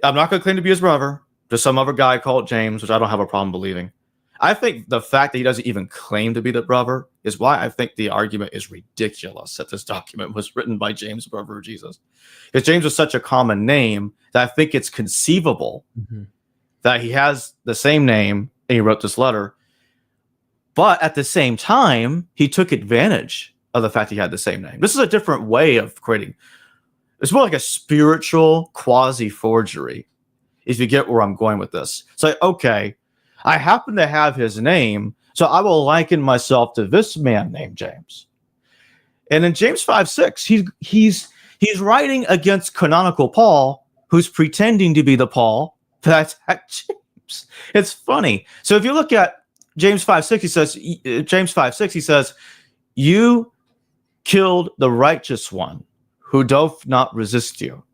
I'm not going to claim to be his brother. There's some other guy called James, which I don't have a problem believing. I think the fact that he doesn't even claim to be the brother is why I think the argument is ridiculous that this document was written by James, brother of Jesus. Because James was such a common name that I think it's conceivable that he has the same name and he wrote this letter. But at the same time, he took advantage of the fact he had the same name. This is a different way of creating. It's more like a spiritual quasi-forgery, if you get where I'm going with this. It's like, okay, I happen to have his name, so I will liken myself to this man named James. And in James 5:6, he's writing against canonical Paul, who's pretending to be the Paul that's at James. It's funny. So if you look at James 5:6, he says, you killed the righteous one who doth not resist you.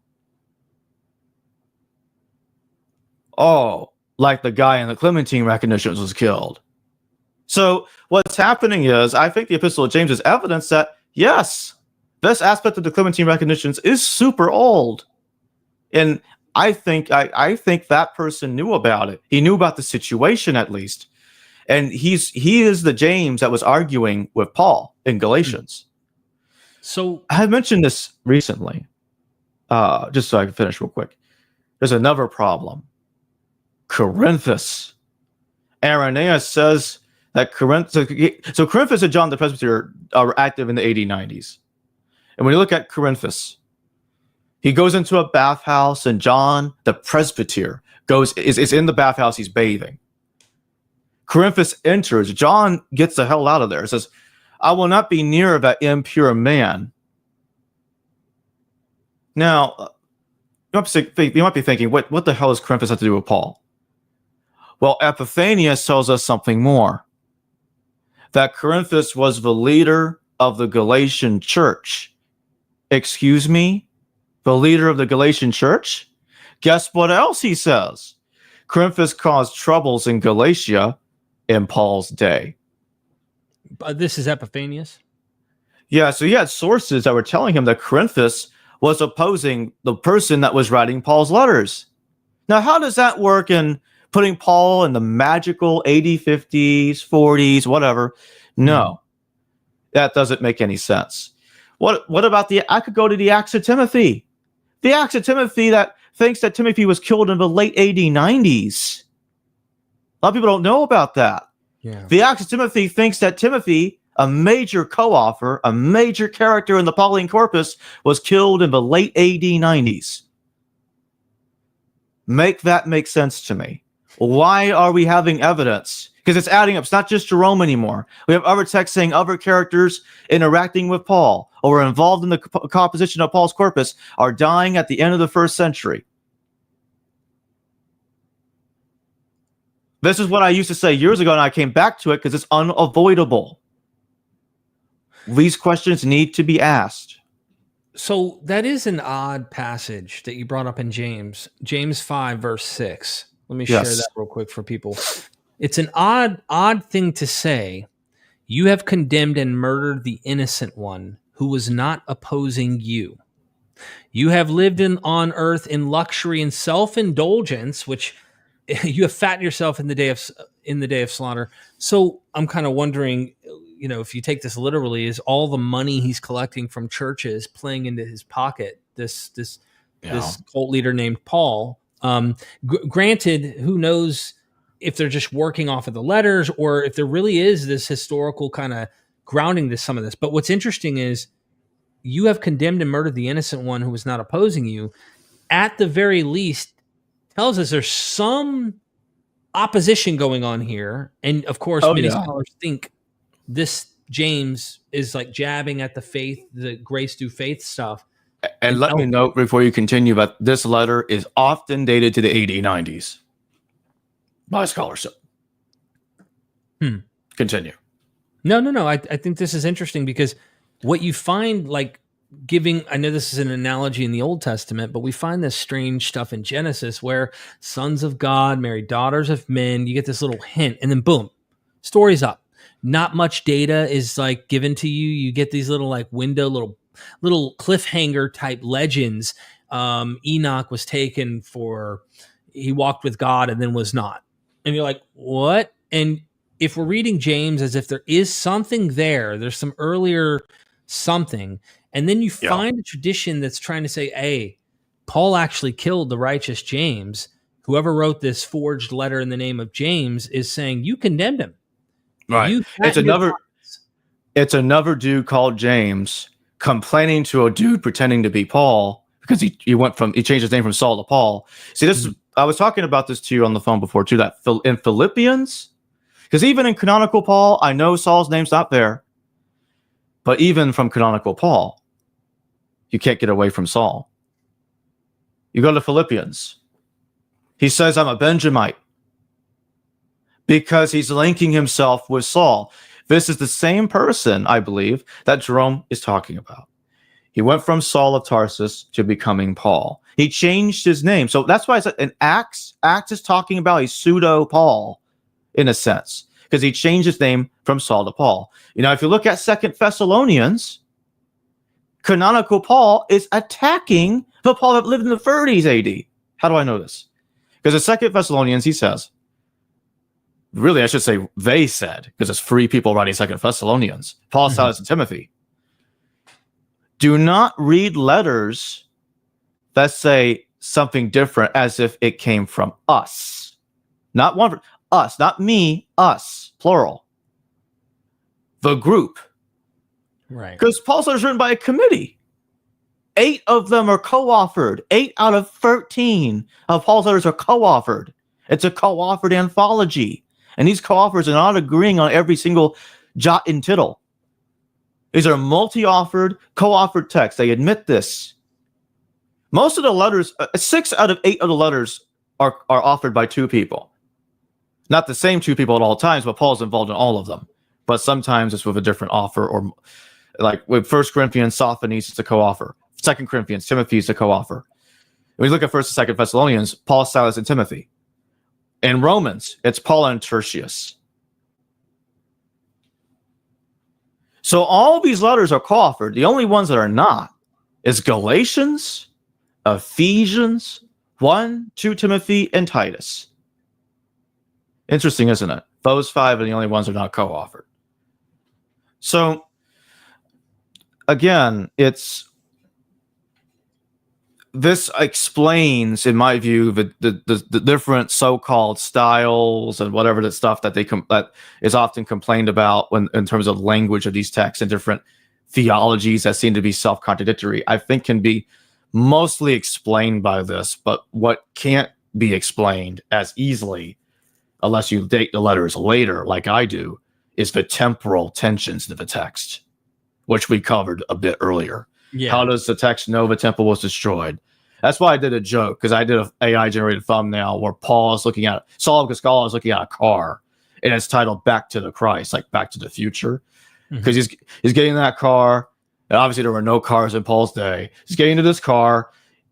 Oh, like the guy in the Clementine recognitions was killed. So what's happening is, I think the Epistle of James is evidence that, yes, this aspect of the Clementine recognitions is super old. And I think that person knew about it. He knew about the situation, at least. And he is the James that was arguing with Paul in Galatians. So I had mentioned this recently, just so I can finish real quick. There's another problem. Corinthus. Irenaeus says that so Corinthus and John the Presbyter are active in the 80-90s. And when you look at Corinthus, he goes into a bathhouse, and John the Presbyter is in the bathhouse, he's bathing. Corinthus enters. John gets the hell out of there. It says, I will not be near that impure man. Now, you might be thinking, what the hell does Corinthus have to do with Paul? Well, Epiphanius tells us something more. That Corinthus was the leader of the Galatian church. Excuse me? The leader of the Galatian church? Guess what else he says? Corinthus caused troubles in Galatia in Paul's day. This is Epiphanius? Yeah, so he had sources that were telling him that Corinthus was opposing the person that was writing Paul's letters. Now, how does that work in putting Paul in the magical 80s, 50s, 40s, whatever? No, that doesn't make any sense. What about I could go to the Acts of Timothy. The Acts of Timothy that thinks that Timothy was killed in the late 80s, 90s. A lot of people don't know about that. Yeah. The Acts of Timothy thinks that Timothy, a major co-author, a major character in the Pauline corpus, was killed in the late 80s, 90s. Make that make sense to me. Why are we having evidence? Because it's adding up. It's not just Jerome anymore. We have other texts saying other characters interacting with Paul or involved in the composition of Paul's corpus are dying at the end of the 1st century. This is what I used to say years ago, and I came back to it because it's unavoidable. These questions need to be asked. So that is an odd passage that you brought up in James 5, verse 6. Let me share that real quick for people. It's an odd thing to say. You have condemned and murdered the innocent one who was not opposing you. You have lived on earth in luxury and self-indulgence, which you have fattened yourself in the day of slaughter. So I'm kind of wondering, if you take this literally, is all the money he's collecting from churches playing into his pocket? This cult leader named Paul. Granted, who knows if they're just working off of the letters or if there really is this historical kind of grounding to some of this. But what's interesting is you have condemned and murdered the innocent one who was not opposing you. At the very least, tells us there's some opposition going on here. And of course, many scholars think this James is like jabbing at the faith, the grace through faith stuff. And let me note before you continue, but this letter is often dated to the 1890s by scholarship. Continue. No. I think this is interesting because what you find, like I know this is an analogy in the Old Testament, but we find this strange stuff in Genesis where sons of God marry daughters of men. You get this little hint, and then boom, story's up. Not much data is like given to you. You get these little like little cliffhanger type legends. Enoch was taken he walked with God and then was not. And you're like, what? And if we're reading James as if there is something there's some earlier something. And then you find a tradition that's trying to say, hey, Paul actually killed the righteous James. Whoever wrote this forged letter in the name of James is saying you condemned him. Right. It's another dude called James complaining to a dude pretending to be Paul because he changed his name from Saul to Paul. See, this is, I was talking about this to you on the phone before too, that in Philippians, because even in canonical Paul, I know Saul's name's not there, but even from canonical Paul, you can't get away from Saul. You go to Philippians. He says, I'm a Benjamite because he's linking himself with Saul. This is the same person, I believe, that Jerome is talking about. He went from Saul of Tarsus to becoming Paul. He changed his name. So that's why I said in Acts is talking about a pseudo Paul in a sense, because he changed his name from Saul to Paul. If you look at 2 Thessalonians, canonical Paul is attacking the Paul that lived in the 30s AD. How do I know this? Because in 2 Thessalonians, he says, really, I should say they said, because it's three people writing 2 Thessalonians, Paul, Silas, and Timothy. Do not read letters that say something different as if it came from us. Not one, us, not me, us, plural. The group. Right. Because Paul's letter is written by a committee. 8 of them are co-authored. 8 out of 13 of Paul's letters are co-authored. It's a co-authored anthology. And these co-authors are not agreeing on every single jot and tittle. These are multi-authored, co-authored texts. They admit this. Most of the letters, 6 out of 8 of the letters are authored by 2 people. Not the same 2 people at all times, but Paul's involved in all of them. But sometimes it's with a different author, or like with 1 Corinthians, Sophanes is the co-author. 2 Corinthians, Timothy is the co-author. When you look at 1 and 2 Thessalonians, Paul, Silas, and Timothy. In Romans, it's Paul and Tertius. So all these letters are co-authored. The only ones that are not is Galatians, Ephesians, 1, 2 Timothy, and Titus. Interesting, isn't it? Those 5 are the only ones that are not co-authored. So, again, this explains, in my view, the different so-called styles and whatever that stuff that that is often complained about in terms of language of these texts and different theologies that seem to be self-contradictory. I think can be mostly explained by this, but what can't be explained as easily, unless you date the letters later, like I do, is the temporal tensions of the text, which we covered a bit earlier. Yeah. How does the text know the temple was destroyed? That's why I did a joke, because I did an AI-generated thumbnail where Saul is looking at a car, and it's titled "Back to the Christ," like Back to the Future, because he's getting in that car, and obviously there were no cars in Paul's day. He's getting into this car,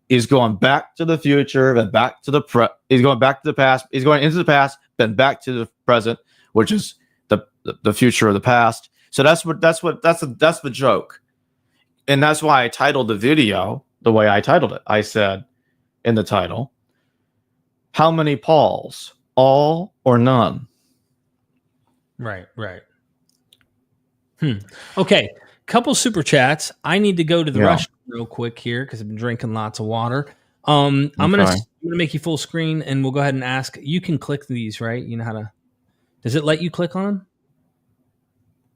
He's going back to the future, then back to the he's going back to the past. He's going into the past, then back to the present, which is the future of the past. So that's the joke. And that's why I titled the video the way I titled it. I said in the title, how many Pauls? All or none? Right. Okay. Couple super chats. I need to go to the restroom real quick here because I've been drinking lots of water. I'm gonna make you full screen and we'll go ahead and ask. You can click these, right? You know how to. Does it let you click on them?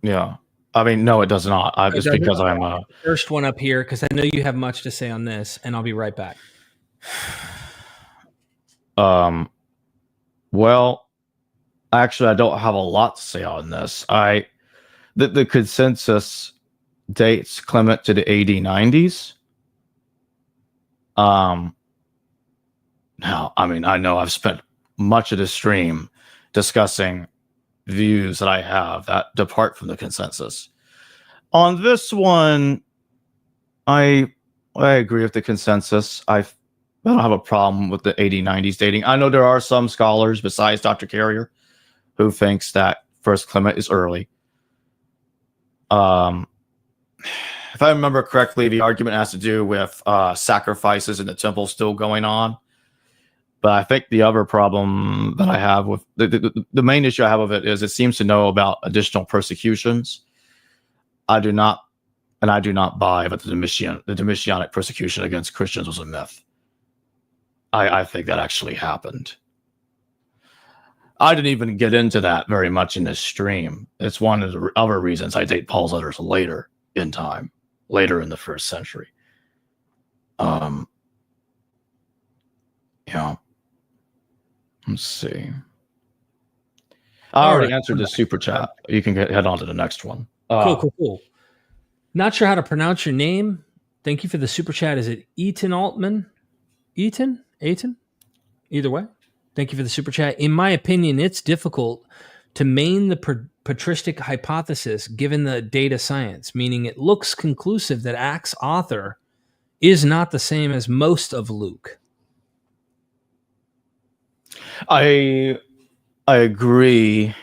Yeah. I mean, no, it does not. It's because I'm first one up here because I know you have much to say on this, and I'll be right back. Well, actually, I don't have a lot to say on this. The consensus dates Clement to the AD 90s. Now, I mean, I know I've spent much of the stream discussing views that I have that depart from the consensus. On this one, I agree with the consensus. I don't have a problem with the 80s, 90s dating. I know there are some scholars besides Dr. Carrier who thinks that First Clement is early. If I remember correctly, the argument has to do with sacrifices in the temple still going on. But I think the other problem that I have with the main issue I have with it is it seems to know about additional persecutions. I do not buy that the Domitianic persecution against Christians was a myth. I think that actually happened. I didn't even get into that very much in this stream. It's one of the other reasons I date Paul's letters later in time, later in the first century. Let's see. I already answered the super chat. You can head on to the next one. Cool. Not sure how to pronounce your name. Thank you for the super chat. Is it Eaton Altman? Eaton? Either way. Thank you for the super chat. In my opinion, it's difficult to main the patristic hypothesis given the data science, meaning it looks conclusive that Acts author is not the same as most of Luke. I agree.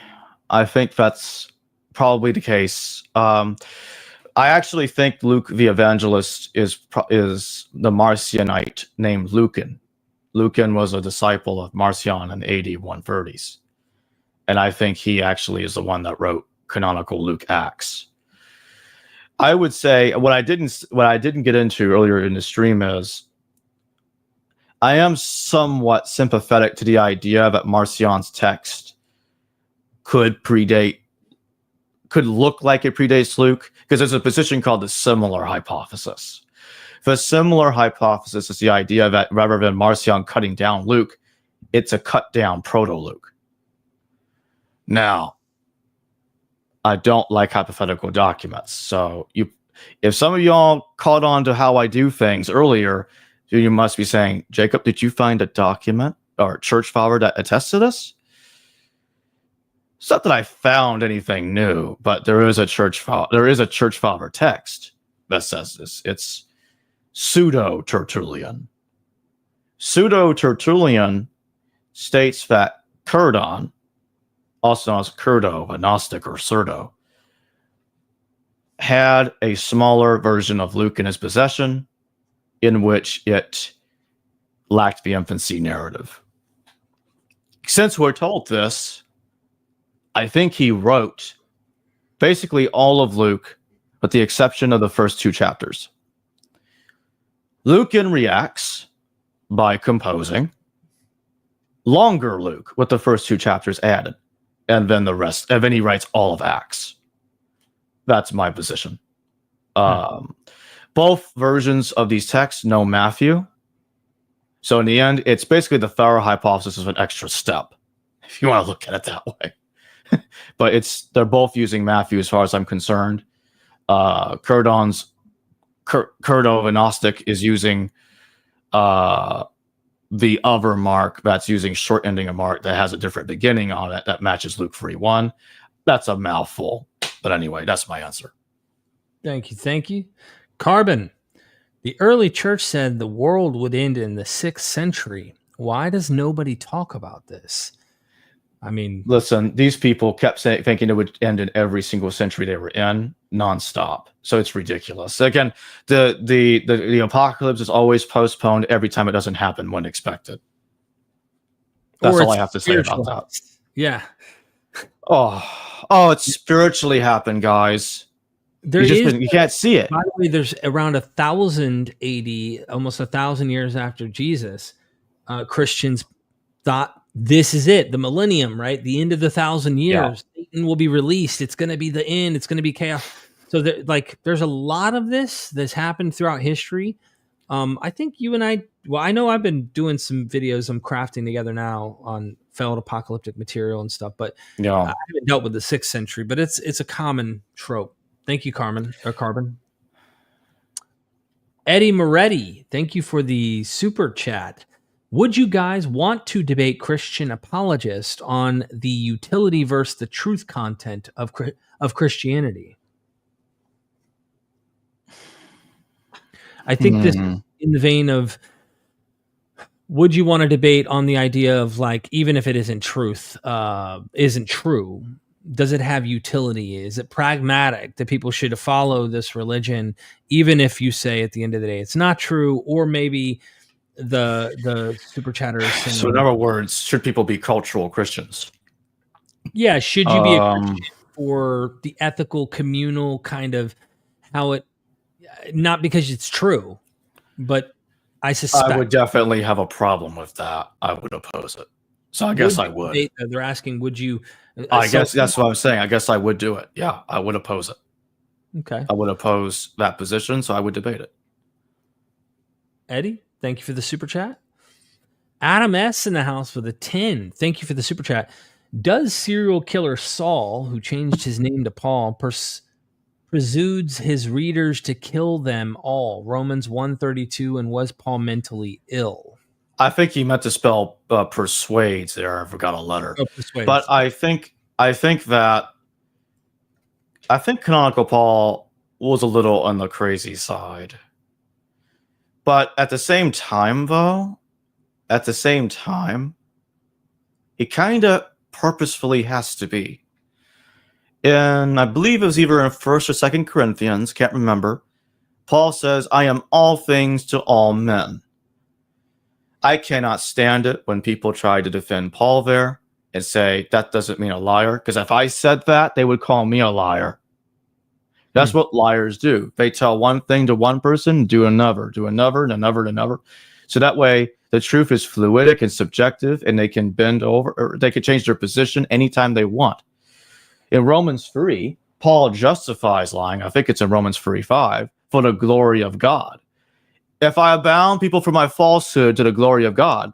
I think that's probably the case. I actually think Luke the Evangelist is the Marcionite named Lucan. Lucan was a disciple of Marcion in AD 130s. And I think he actually is the one that wrote canonical Luke Acts. I would say what I didn't get into earlier in the stream is I am somewhat sympathetic to the idea that Marcion's text could look like it predates Luke, because there's a position called the similar hypothesis. The similar hypothesis is the idea that rather than Marcion cutting down Luke, it's a cut down proto-Luke. Now, I don't like hypothetical documents. So if some of y'all caught on to how I do things earlier, you must be saying, Jacob, did you find a document or church father that attests to this? It's not that I found anything new, but there is a church father text that says this. It's pseudo-Tertullian. Pseudo-Tertullian states that Curdon, also known as Curdo, a Gnostic or Surdo, had a smaller version of Luke in his possession, in which it lacked the infancy narrative. Since we're told this, I think he wrote basically all of Luke, with the exception of the first 2 chapters. Lucan reacts by composing longer Luke with the first 2 chapters added, and then the rest, and then he writes all of Acts. That's my position. Both versions of these texts know Matthew. So in the end, it's basically the Farrer hypothesis of an extra step, if you want to look at it that way. But they're both using Matthew as far as I'm concerned. Curdo of a Gnostic is using the other Mark that's using short ending of Mark that has a different beginning on it that matches Luke 3:1. That's a mouthful. But anyway, that's my answer. Thank you. Carbon. The early church said the world would end in the 6th century. Why does nobody talk about this? I mean, listen, these people kept thinking it would end in every single century they were in, nonstop. So it's ridiculous. Again, the apocalypse is always postponed every time it doesn't happen when expected. That's all I have to say about that. Yeah. Oh, it's spiritually happened, guys. You can't see it. By the way, there's around 1000 AD, almost 1,000 years after Jesus, Christians thought this is it, the millennium, right? The end of the 1,000 years. Yeah. Satan will be released. It's going to be the end. It's going to be chaos. So there's a lot of this that's happened throughout history. I think you and I know I've been doing some videos I'm crafting together now on failed apocalyptic material and stuff, but I haven't dealt with the 6th century, but it's a common trope. Thank you, Carbon. Eddie Moretti, thank you for the super chat. Would you guys want to debate Christian apologists on the utility versus the truth content of Christianity? I think this is in the vein of, would you want to debate on the idea of, like, even if it isn't isn't true, does it have utility? Is it pragmatic that people should follow this religion, even if you say at the end of the day it's not true? Or maybe the super chatter is saying, so in other words, should people be cultural Christians? Yeah, should you be a Christian for the ethical, communal kind of how it, not because it's true, but I suspect I would definitely have a problem with that. I would oppose it. So I guess I would. They're asking, would you? I guess that's what I'm saying. I guess I would do it. Yeah, I would oppose it. Okay. I would oppose that position, so I would debate it. Eddie, thank you for the super chat. Adam S. in the house with a 10. Thank you for the super chat. Does serial killer Saul, who changed his name to Paul, presudes his readers to kill them all? Romans 1:32, and was Paul mentally ill? I think he meant to spell persuades there. I forgot a letter. Oh, persuades. But I think canonical Paul was a little on the crazy side. But at the same time, he kind of purposefully has to be. And I believe it was either in 1st or 2nd Corinthians, can't remember. Paul says, I am all things to all men. I cannot stand it when people try to defend Paul there and say that doesn't mean a liar. Because if I said that, they would call me a liar. That's what liars do. They tell one thing to one person, do another, and another. So that way, the truth is fluidic and subjective, and they can bend over, or they can change their position anytime they want. In Romans 3, Paul justifies lying. I think it's in Romans 3:5 for the glory of God. If I abound people for my falsehood to the glory of God,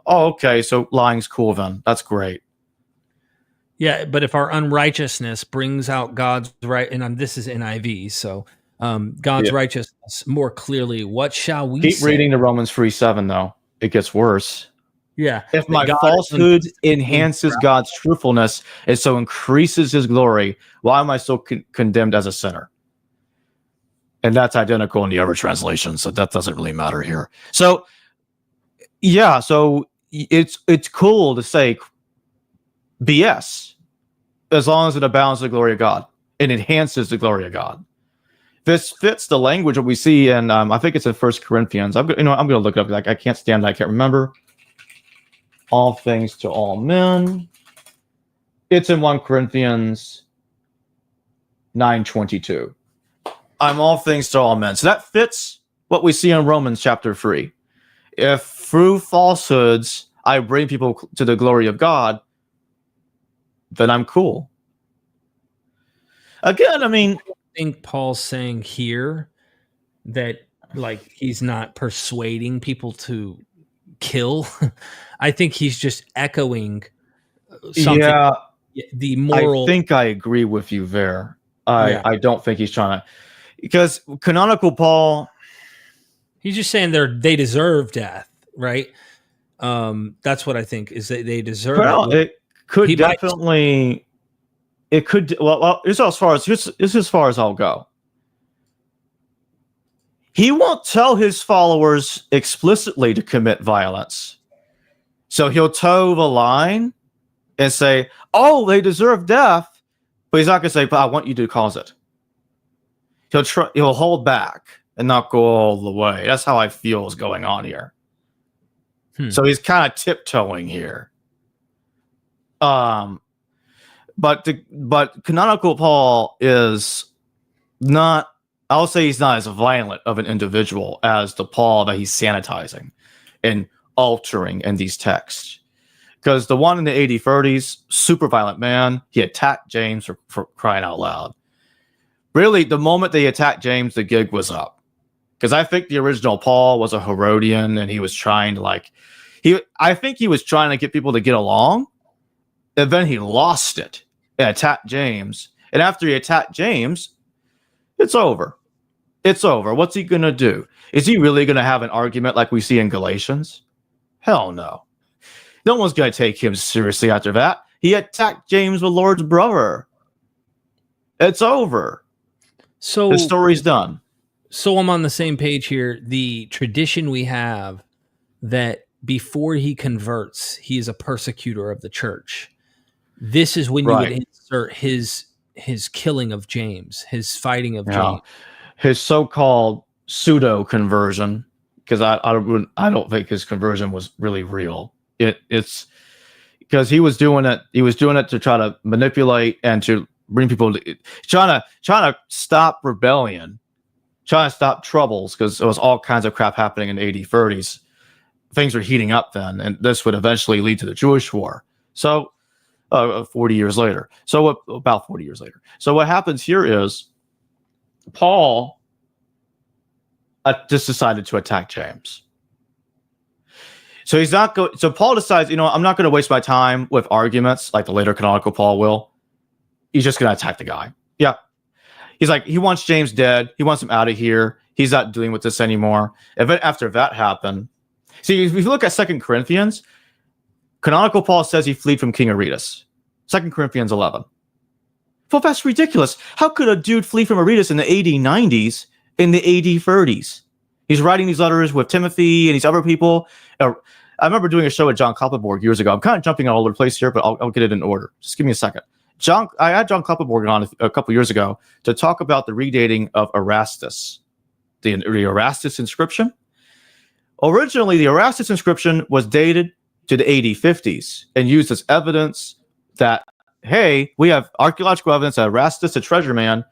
oh, okay, so lying's cool then. That's great. Yeah, but if our unrighteousness brings out God's right, and this is NIV, so God's righteousness more clearly, what shall we keep say? reading the Romans 3:7 though? It gets worse. Yeah. If my falsehood enhances God's truthfulness and so increases his glory, why am I still condemned as a sinner? And that's identical in the other translation, so that doesn't really matter here. So, yeah, so it's cool to say BS as long as it abounds the glory of God and enhances the glory of God. This fits the language that we see in, I think it's in 1 Corinthians. I'm going to look it up. Like, I can't stand it. I can't remember. All things to all men. It's in 1 Corinthians 9:22. I'm all things to all men. So that fits what we see in Romans chapter 3. If through falsehoods I bring people to the glory of God, then I'm cool. Again, I mean, I think Paul's saying here that, like, he's not persuading people to kill. I think he's just echoing something. Yeah, the moral. I think I agree with you there. I don't think he's trying to, because canonical Paul, he's just saying they deserve death, right? That's what I think is that they deserve. Well, it could definitely. It could. Well, this is as far as I'll go. he won't tell his followers explicitly to commit violence. So he'll toe the line and say, oh, they deserve death, but he's not going to say, but I want you to cause it. He'll hold back and not go all the way. That's how I feel is going on here. So he's kind of tiptoeing here. But canonical Paul is not, I'll say he's not as violent of an individual as the Paul that he's sanitizing and altering in these texts. Because the one in the 8030s, super violent man, he attacked James for crying out loud. Really, the moment they attacked James, the gig was up. Because I think the original Paul was a Herodian, and he was trying to I think he was trying to get people to get along, and then he lost it and attacked James. And after he attacked James, it's over. It's over. What's he going to do? Is he really going to have an argument like we see in Galatians? Hell no. No one's going to take him seriously after that. He attacked James, the Lord's brother. It's over. So the story's done. So I'm on the same page here. The tradition we have that before he converts, he is a persecutor of the church. This is when you would insert his killing of James, his fighting of James. His so-called pseudo conversion, because I don't think his conversion was really real. It's because he was doing it. He was doing it to try to manipulate and to bring people to trying to stop rebellion, trying to stop troubles, because there was all kinds of crap happening in the 8030s. Things were heating up then, and this would eventually lead to the Jewish War. So 40 years later. So about 40 years later. So what happens here is Paul just decided to attack James. So he's not going. So Paul decides, I'm not going to waste my time with arguments like the later canonical Paul will. He's just going to attack the guy. Yeah. He's like, he wants James dead. He wants him out of here. He's not dealing with this anymore. And then after that happened, see, if you look at 2 Corinthians, canonical Paul says he fled from King Aretas. 2 Corinthians 11. Well, that's ridiculous. How could a dude flee from Aretas in the AD 90s in the AD 30s? He's writing these letters with Timothy and these other people. I remember doing a show with John Kloppenborg years ago. I'm kind of jumping all over the place here, but I'll get it in order. Just give me a second. I had John Kloppenborg on a couple years ago to talk about the redating of Erastus, the Erastus inscription. Originally, the Erastus inscription was dated to the AD 50s and used as evidence that, hey, we have archaeological evidence that Erastus, the treasure man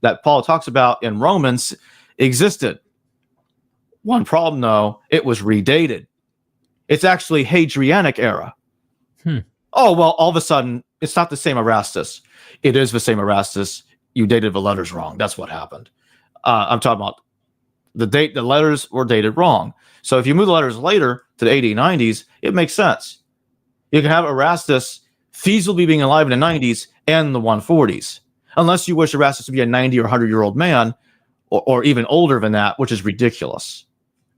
that Paul talks about in Romans, existed. One problem, though, it was redated. It's actually Hadrianic era. Oh, well, all of a sudden, it's not the same Erastus. It is the same Erastus. You dated the letters wrong. That's what happened. I'm talking about the date. The letters were dated wrong. So if you move the letters later to the 80s, 90s, it makes sense. You can have Erastus feasibly being alive in the 90s and the 140s, unless you wish Erastus to be a 90 or 100-year-old man, or even older than that, which is ridiculous.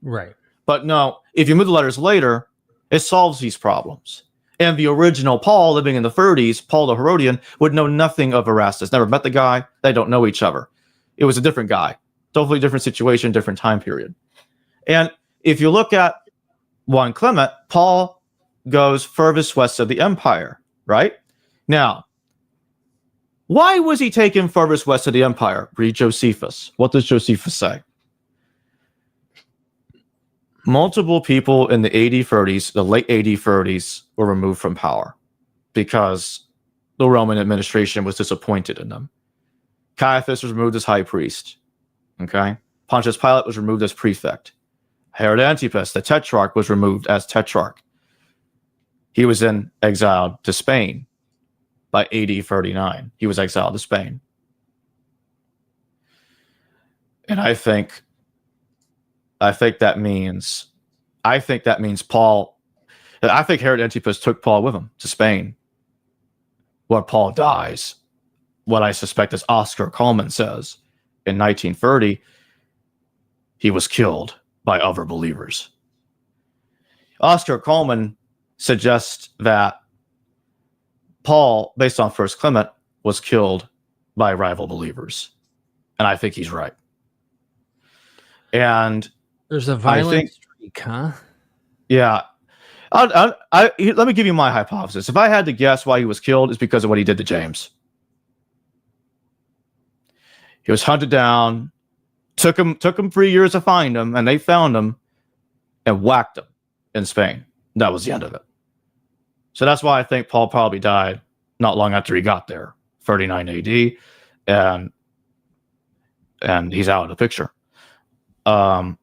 Right. But no, if you move the letters later, it solves these problems. And the original Paul living in the 30s, Paul the Herodian, would know nothing of Erastus. Never met the guy. They don't know each other. It was a different guy. Totally different situation, different time period. And if you look at 1 Clement, Paul goes furthest west of the empire, right? Now, why was he taken furthest west of the empire? Read Josephus. What does Josephus say? Multiple people in the AD 30s, the late AD 30s, were removed from power because the Roman administration was disappointed in them. Caiaphas was removed as high priest. Okay. Pontius Pilate was removed as prefect. Herod Antipas, the tetrarch, was removed as tetrarch. He was then exiled to Spain by AD 39. He was exiled to Spain. And I think that means Paul. I think Herod Antipas took Paul with him to Spain, where Paul dies. What I suspect, as Oscar Coleman says, in 1930, he was killed by other believers. Oscar Coleman suggests that Paul, based on 1 Clement, was killed by rival believers, and I think he's right. And There's a I violent think, streak, huh? yeah. Let me give you my hypothesis. If I had to guess why he was killed, it's because of what he did to James. He was hunted down. Took him 3 years to find him, and they found him and whacked him in Spain. That was the end of it. So that's why I think Paul probably died not long after he got there, 39 AD, and he's out of the picture. And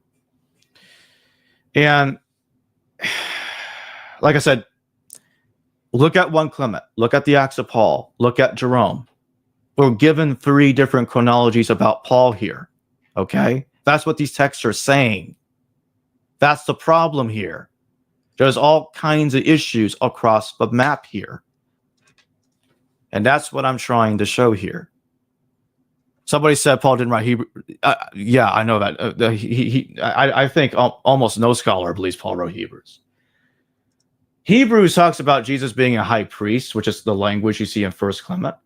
like I said, look at 1 Clement, look at the Acts of Paul, look at Jerome. We're given 3 different chronologies about Paul here. Okay? That's what these texts are saying. That's the problem here. There's all kinds of issues across the map here. And that's what I'm trying to show here. Somebody said Paul didn't write Hebrew. Yeah, I know that. I think almost no scholar believes Paul wrote Hebrews. Hebrews talks about Jesus being a high priest, which is the language you see in 1 Clement.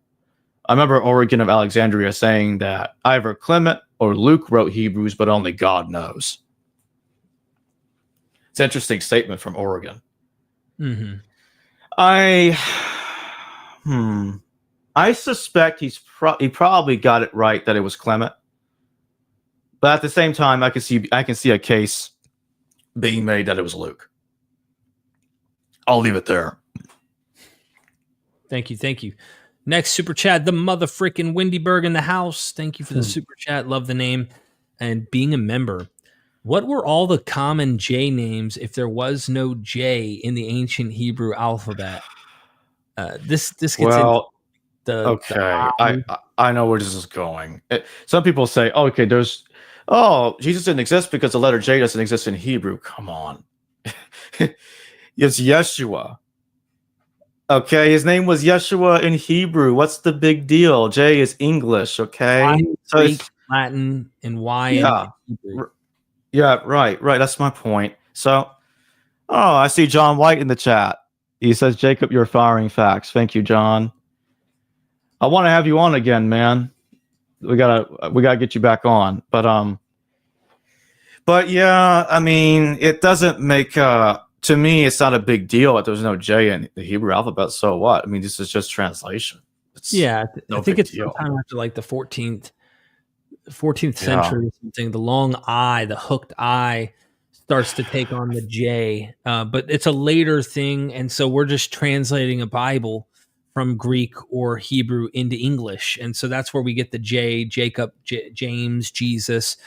I remember Origen of Alexandria saying that either Clement or Luke wrote Hebrews, but only God knows. It's an interesting statement from Origen. Mm-hmm. I suspect he probably got it right that it was Clement, but at the same time, I can see a case being made that it was Luke. I'll leave it there. Thank you. Next super chat, the motherfucking Wendyberg in the house. Thank you for the super chat. Love the name and being a member. What were all the common J names if there was no J in the ancient Hebrew alphabet? This gets into I know where this is going. Some people say, Jesus didn't exist because the letter J doesn't exist in Hebrew. Come on. It's Yeshua. Okay, his name was Yeshua in Hebrew. What's the big deal? J is English, okay? So Greek, Latin, and Y in Hebrew. Yeah, right. That's my point. So, I see John White in the chat. He says, Jacob, you're firing facts. Thank you, John. I want to have you on again, man. We gotta get you back on. But yeah, I mean, it doesn't make to me, it's not a big deal that there's no J in the Hebrew alphabet. So what? I mean, this is just translation. I think it's sometime after like the 14th century or something. The long I, the hooked I, starts to take on the J. But it's a later thing, and so we're just translating a Bible from Greek or Hebrew into English, and so that's where we get the J, Jacob, James, Jesus.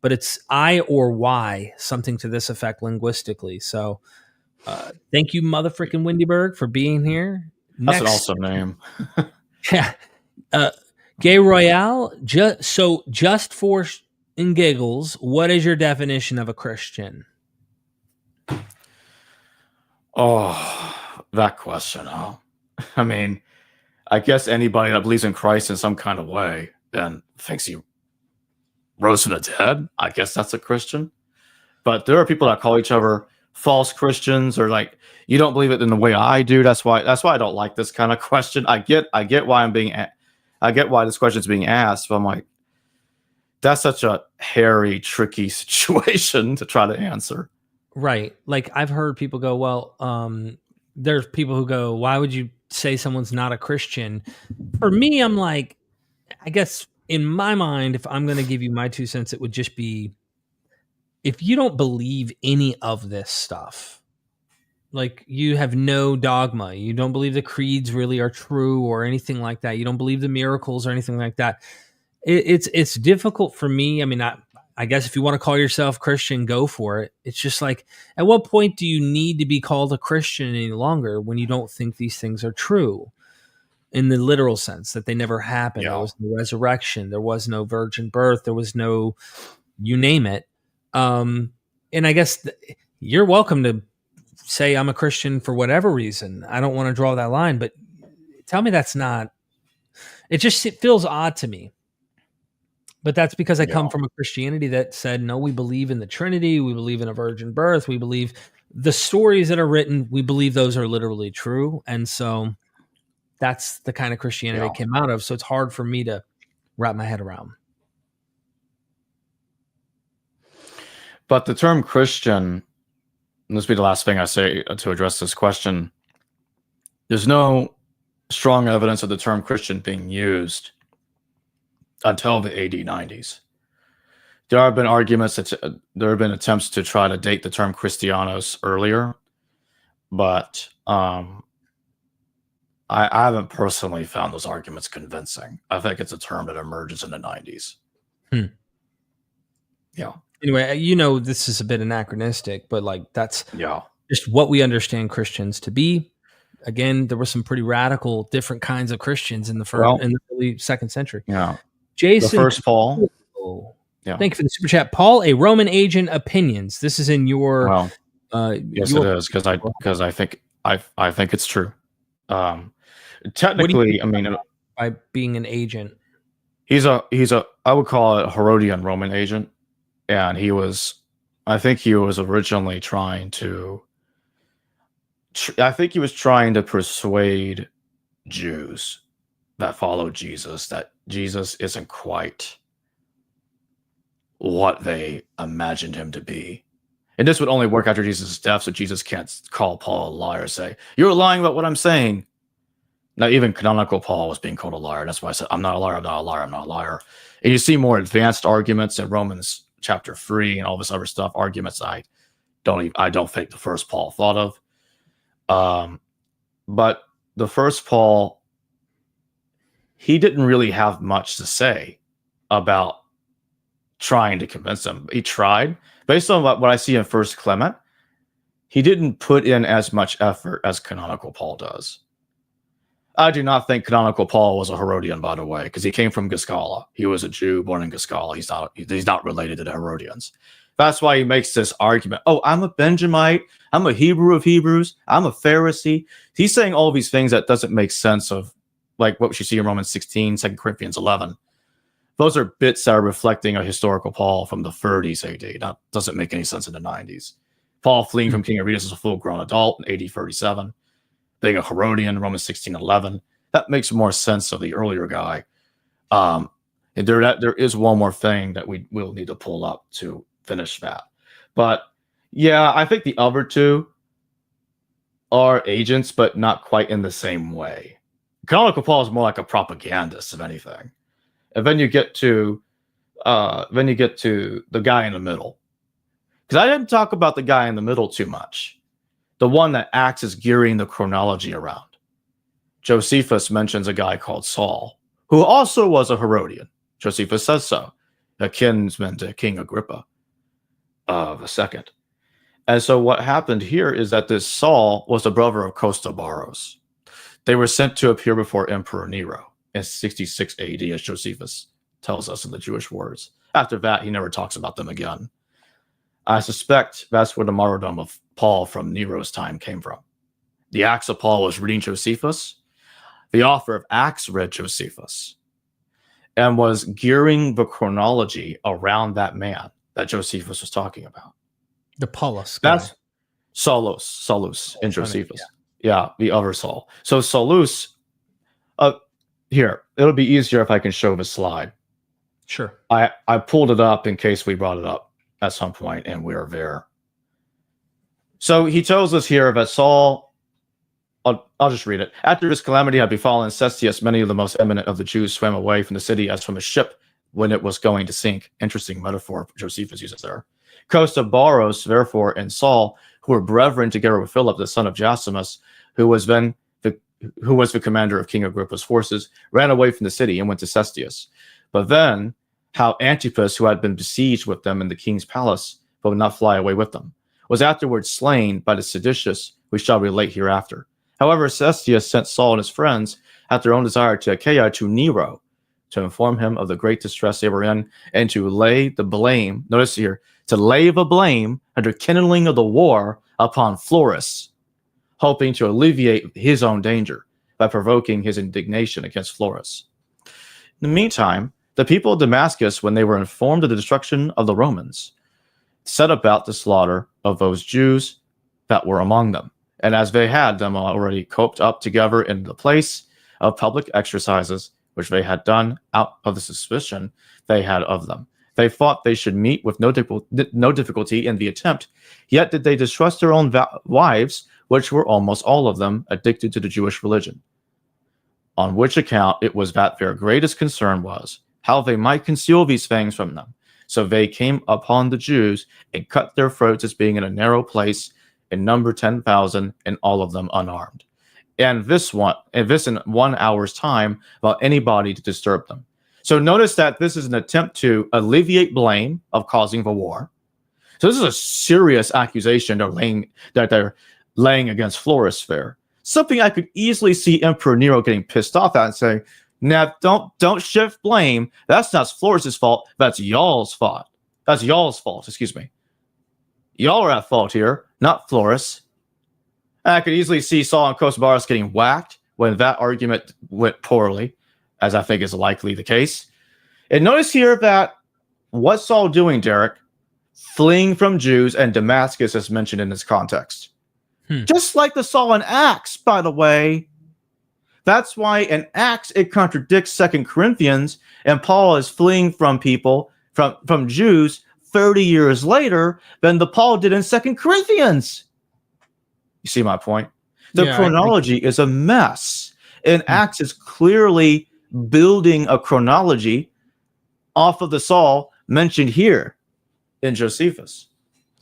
But it's I or Y, something to this effect linguistically. So thank you, motherfucking Wendyberg, for being here. That's an awesome name. Yeah. Gay Royale, just for in giggles, what is your definition of a Christian? Oh, that question, huh? I mean, I guess anybody that believes in Christ in some kind of way then thinks he rose from the dead. I guess that's a Christian. But there are people that call each other false Christians, or like, you don't believe it in the way I do. That's why I don't like this kind of question. I get why I get why this question is being asked, but I'm like, that's such a hairy, tricky situation to try to answer. Right. Like I've heard people go, well, there's people who go, why would you say someone's not a Christian? For me, I'm like, I guess in my mind, if I'm going to give you my 2 cents, it would just be, if you don't believe any of this stuff, like you have no dogma, you don't believe the creeds really are true or anything like that, you don't believe the miracles or anything like that, it's difficult for me. I mean, I guess if you want to call yourself Christian, go for it. It's just like, at what point do you need to be called a Christian any longer when you don't think these things are true in the literal sense that they never happened? Yeah. There was no resurrection. There was no virgin birth. There was no, you name it. And I guess you're welcome to say I'm a Christian for whatever reason. I don't want to draw that line, but tell me that's not, it feels odd to me. But that's because I come from a Christianity that said, no, we believe in the Trinity. We believe in a virgin birth. We believe the stories that are written, we believe those are literally true. And so that's the kind of Christianity I came out of. So it's hard for me to wrap my head around. But the term Christian, and this will be the last thing I say to address this question, there's no strong evidence of the term Christian being used until the AD 90s. There have been arguments that there have been attempts to try to date the term Christianos earlier, but I haven't personally found those arguments convincing. I think it's a term that emerges in the 90s. Yeah. Anyway, this is a bit anachronistic, but like that's Yeah. just what we understand Christians to be. Again, there were some pretty radical, different kinds of Christians in the early 2nd century. Yeah. Jason, The first Paul. Yeah. Thank you for the super chat, Paul. A Roman agent opinions. This is in your. Well, yes, it is because I think it's true. Technically, I mean, by being an agent, he's a I would call it a Herodian Roman agent, and I think he was originally trying to. I think he was trying to persuade Jews that follow Jesus that Jesus isn't quite what they imagined him to be. And this would only work after Jesus' death, so Jesus can't call Paul a liar, say, "You're lying about what I'm saying." Now, even canonical Paul was being called a liar. That's why I said, "I'm not a liar, I'm not a liar, I'm not a liar." And you see more advanced arguments in Romans chapter 3 and all this other stuff, arguments I don't think the first Paul thought of. But the first Paul, he didn't really have much to say about trying to convince them. He tried. Based on what I see in First Clement, he didn't put in as much effort as canonical Paul does. I do not think canonical Paul was a Herodian, by the way, because he came from Giscala. He was a Jew born in Giscala. He's not related to the Herodians. That's why he makes this argument. Oh, I'm a Benjamite. I'm a Hebrew of Hebrews. I'm a Pharisee. He's saying all these things that doesn't make sense of, like what you see in Romans 16, 2 Corinthians 11. Those are bits that are reflecting a historical Paul from the 30s AD. That doesn't make any sense in the 90s. Paul fleeing from King Aretas as a full-grown adult in AD 37. Being a Herodian, Romans 16:11. That makes more sense of the earlier guy. And there is one more thing that we will need to pull up to finish that. But yeah, I think the other two are agents, but not quite in the same way. Canonical Paul is more like a propagandist, if anything. And then you get to the guy in the middle. Because I didn't talk about the guy in the middle too much. The one that acts as gearing the chronology around. Josephus mentions a guy called Saul, who also was a Herodian. Josephus says so, a kinsman to King Agrippa II. And so what happened here is that this Saul was the brother of Costobaros. They were sent to appear before Emperor Nero in 66 AD, as Josephus tells us in the Jewish Words. After that, he never talks about them again. I suspect that's where the martyrdom of Paul from Nero's time came from. The Acts of Paul was reading Josephus. The author of Acts read Josephus and was gearing the chronology around that man that Josephus was talking about. The Paulus guy. That's Saulus in Josephus. Yeah, the other Saul. So Saulus, here, it'll be easier if I can show the slide. Sure. I pulled it up in case we brought it up at some point, and we're there. So he tells us here that Saul, I'll just read it. After this calamity had befallen Cestius, many of the most eminent of the Jews swam away from the city as from a ship when it was going to sink. Interesting metaphor Josephus uses there. Costobaros, therefore, and Saul, who were brethren together with Philip, the son of Jasimus, who was the commander of King Agrippa's forces, ran away from the city and went to Cestius. But then, how Antipas, who had been besieged with them in the king's palace, but would not fly away with them, was afterwards slain by the seditious, we shall relate hereafter. However, Cestius sent Saul and his friends, at their own desire, to Achaia to Nero, to inform him of the great distress they were in, and to lay the blame, notice here, to lay the blame under kindling of the war upon Florus, hoping to alleviate his own danger by provoking his indignation against Florus. In the meantime, the people of Damascus, when they were informed of the destruction of the Romans, set about the slaughter of those Jews that were among them. And as they had them already coped up together in the place of public exercises, which they had done out of the suspicion they had of them, They thought they should meet with no difficulty in the attempt, yet did they distrust their own wives, which were almost all of them addicted to the Jewish religion. On which account it was that their greatest concern was how they might conceal these things from them. So they came upon the Jews and cut their throats as being in a narrow place, in number 10,000, and all of them unarmed. And this in 1 hour's time, without anybody to disturb them. So notice that this is an attempt to alleviate blame of causing the war. So this is a serious accusation they're laying against Florus there. Something I could easily see Emperor Nero getting pissed off at and saying, "Now don't shift blame. That's not Florus's fault. That's y'all's fault. That's y'all's fault. Excuse me. Y'all are at fault here, not Florus." And I could easily see Saul and Cosmology getting whacked when that argument went poorly, as I think is likely the case. And notice here that what's Saul doing, Derek? Fleeing from Jews and Damascus is mentioned in this context. Just like the Saul in Acts, by the way. That's why in Acts it contradicts 2 Corinthians, and Paul is fleeing from people, from Jews 30 years later than the Paul did in 2 Corinthians. You see my point? The chronology is a mess. And Acts is clearly building a chronology off of the Saul mentioned here in Josephus.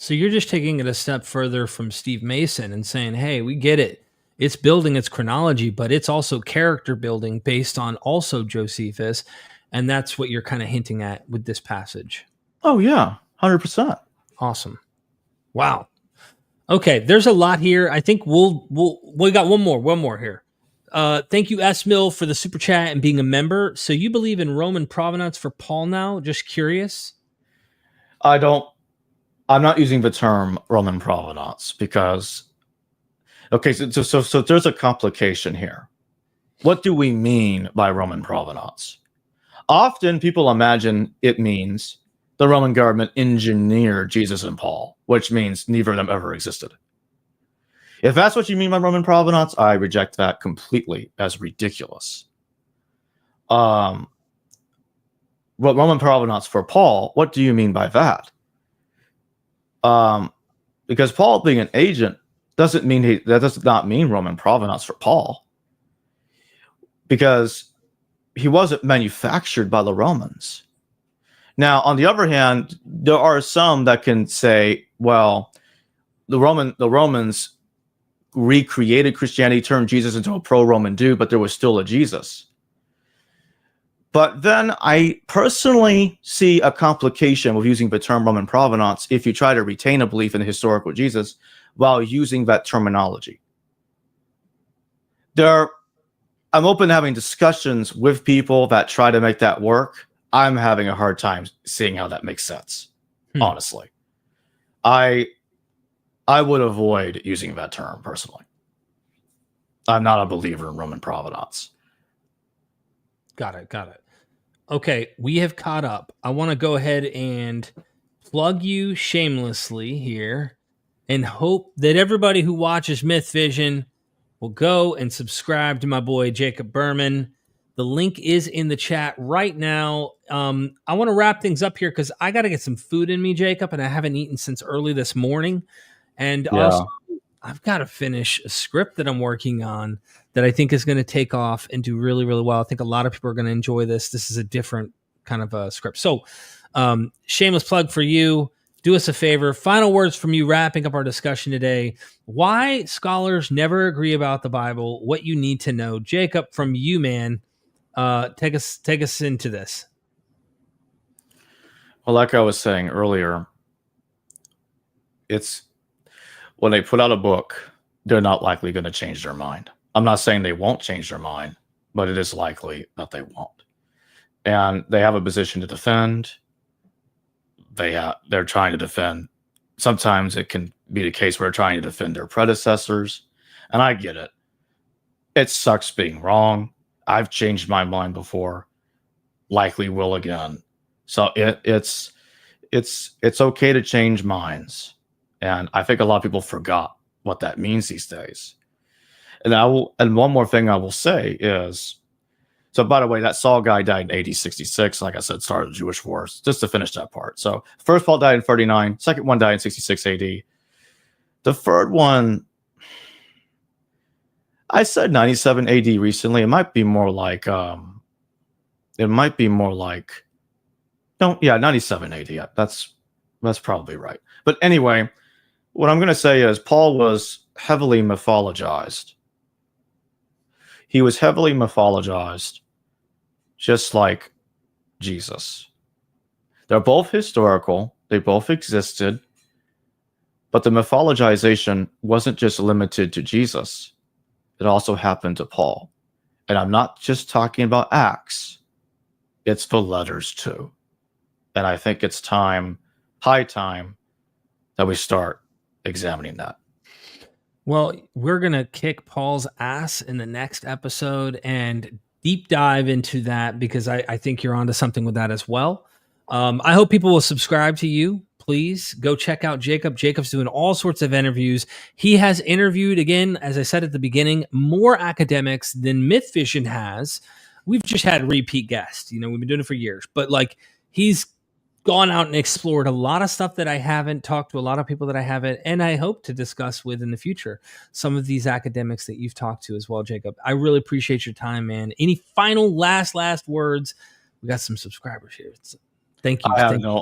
So you're just taking it a step further from Steve Mason and saying, hey, we get it. It's building its chronology, but it's also character building based on also Josephus. And that's what you're kind of hinting at with this passage. Oh, yeah. 100%. Awesome. Wow. Okay. There's a lot here. I think we got one more here. Thank you, S. Mill, for the super chat and being a member. So you believe in Roman provenance for Paul now? Just curious. I'm not using the term Roman provenance because, okay, so there's a complication here. What do we mean by Roman provenance? Often people imagine it means the Roman government engineered Jesus and Paul, which means neither of them ever existed. If that's what you mean by Roman provenance, I reject that completely as ridiculous. What Roman provenance for Paul, what do you mean by that? Because Paul being an agent does not mean Roman provenance for Paul, because he wasn't manufactured by the Romans. Now, on the other hand, there are some that can say, well, the Romans recreated Christianity, turned Jesus into a pro-Roman dude, but there was still a Jesus. But then I personally see a complication with using the term Roman provenance if you try to retain a belief in the historical Jesus while using that terminology. I'm open to having discussions with people that try to make that work. I'm having a hard time seeing how that makes sense, honestly. I would avoid using that term personally. I'm not a believer in Roman provenance. Got it. Okay, we have caught up. I want to go ahead and plug you shamelessly here and hope that everybody who watches Myth Vision will go and subscribe to my boy Jacob Berman. The link is in the chat right now. I want to wrap things up here because I got to get some food in me, Jacob, and I haven't eaten since early this morning. And also, I've got to finish a script that I'm working on that I think is going to take off and do really, really well. I think a lot of people are going to enjoy this. This is a different kind of a script. So, shameless plug for you. Do us a favor. Final words from you wrapping up our discussion today. Why scholars never agree about the Bible, what you need to know. Jacob, from you, man, take us into this. Well, like I was saying earlier, it's when they put out a book, they're not likely going to change their mind. I'm not saying they won't change their mind, but it is likely that they won't. And they have a position to defend. They're trying to defend. Sometimes it can be the case where they're trying to defend their predecessors. And I get it. It sucks being wrong. I've changed my mind before. Likely will again. So it's okay to change minds. And I think a lot of people forgot what that means these days. And one more thing I will say is So, by the way, that Saul guy died in AD 66. Like I said, started the Jewish Wars, just to finish that part. So, first Paul died in 39. Second one died in 66 AD. The third one, I said 97 AD recently. It might be more like, no, yeah, 97 AD. Yeah, that's probably right. But anyway, what I'm going to say is Paul was heavily mythologized. He was heavily mythologized, just like Jesus. They're both historical. They both existed. But the mythologization wasn't just limited to Jesus. It also happened to Paul. And I'm not just talking about Acts. It's the letters too. And I think it's high time, that we start examining that. Well, we're going to kick Paul's ass in the next episode and deep dive into that, because I think you're onto something with that as well. I hope people will subscribe to you. Please go check out Jacob. Jacob's doing all sorts of interviews. He has interviewed, again, as I said at the beginning, more academics than Myth Vision has. We've just had repeat guests. We've been doing it for years. But he's gone out and explored a lot of stuff that I haven't, talked to a lot of people that I haven't, and I hope to discuss with in the future some of these academics that you've talked to as well, Jacob. I really appreciate your time, man. Any final last words? We got some subscribers here. Thank you.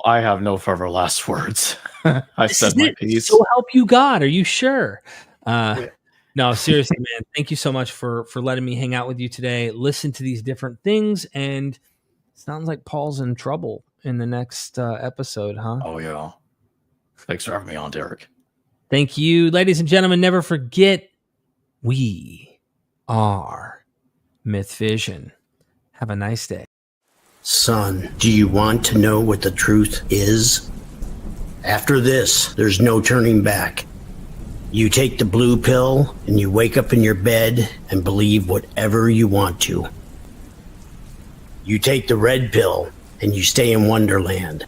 I have no further last words. I said my piece. So help you God. Are you sure? No, seriously, man. Thank you so much for letting me hang out with you today. Listen to these different things, and it sounds like Paul's in trouble in the next episode, huh? Oh, yeah. Thanks for having me on, Derek. Thank you. Ladies and gentlemen, never forget, we are Myth Vision. Have a nice day. Son, do you want to know what the truth is? After this, there's no turning back. You take the blue pill and you wake up in your bed and believe whatever you want to. You take the red pill and you stay in Wonderland,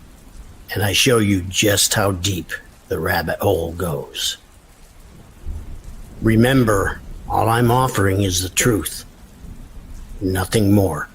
and I show you just how deep the rabbit hole goes. Remember, all I'm offering is the truth, nothing more.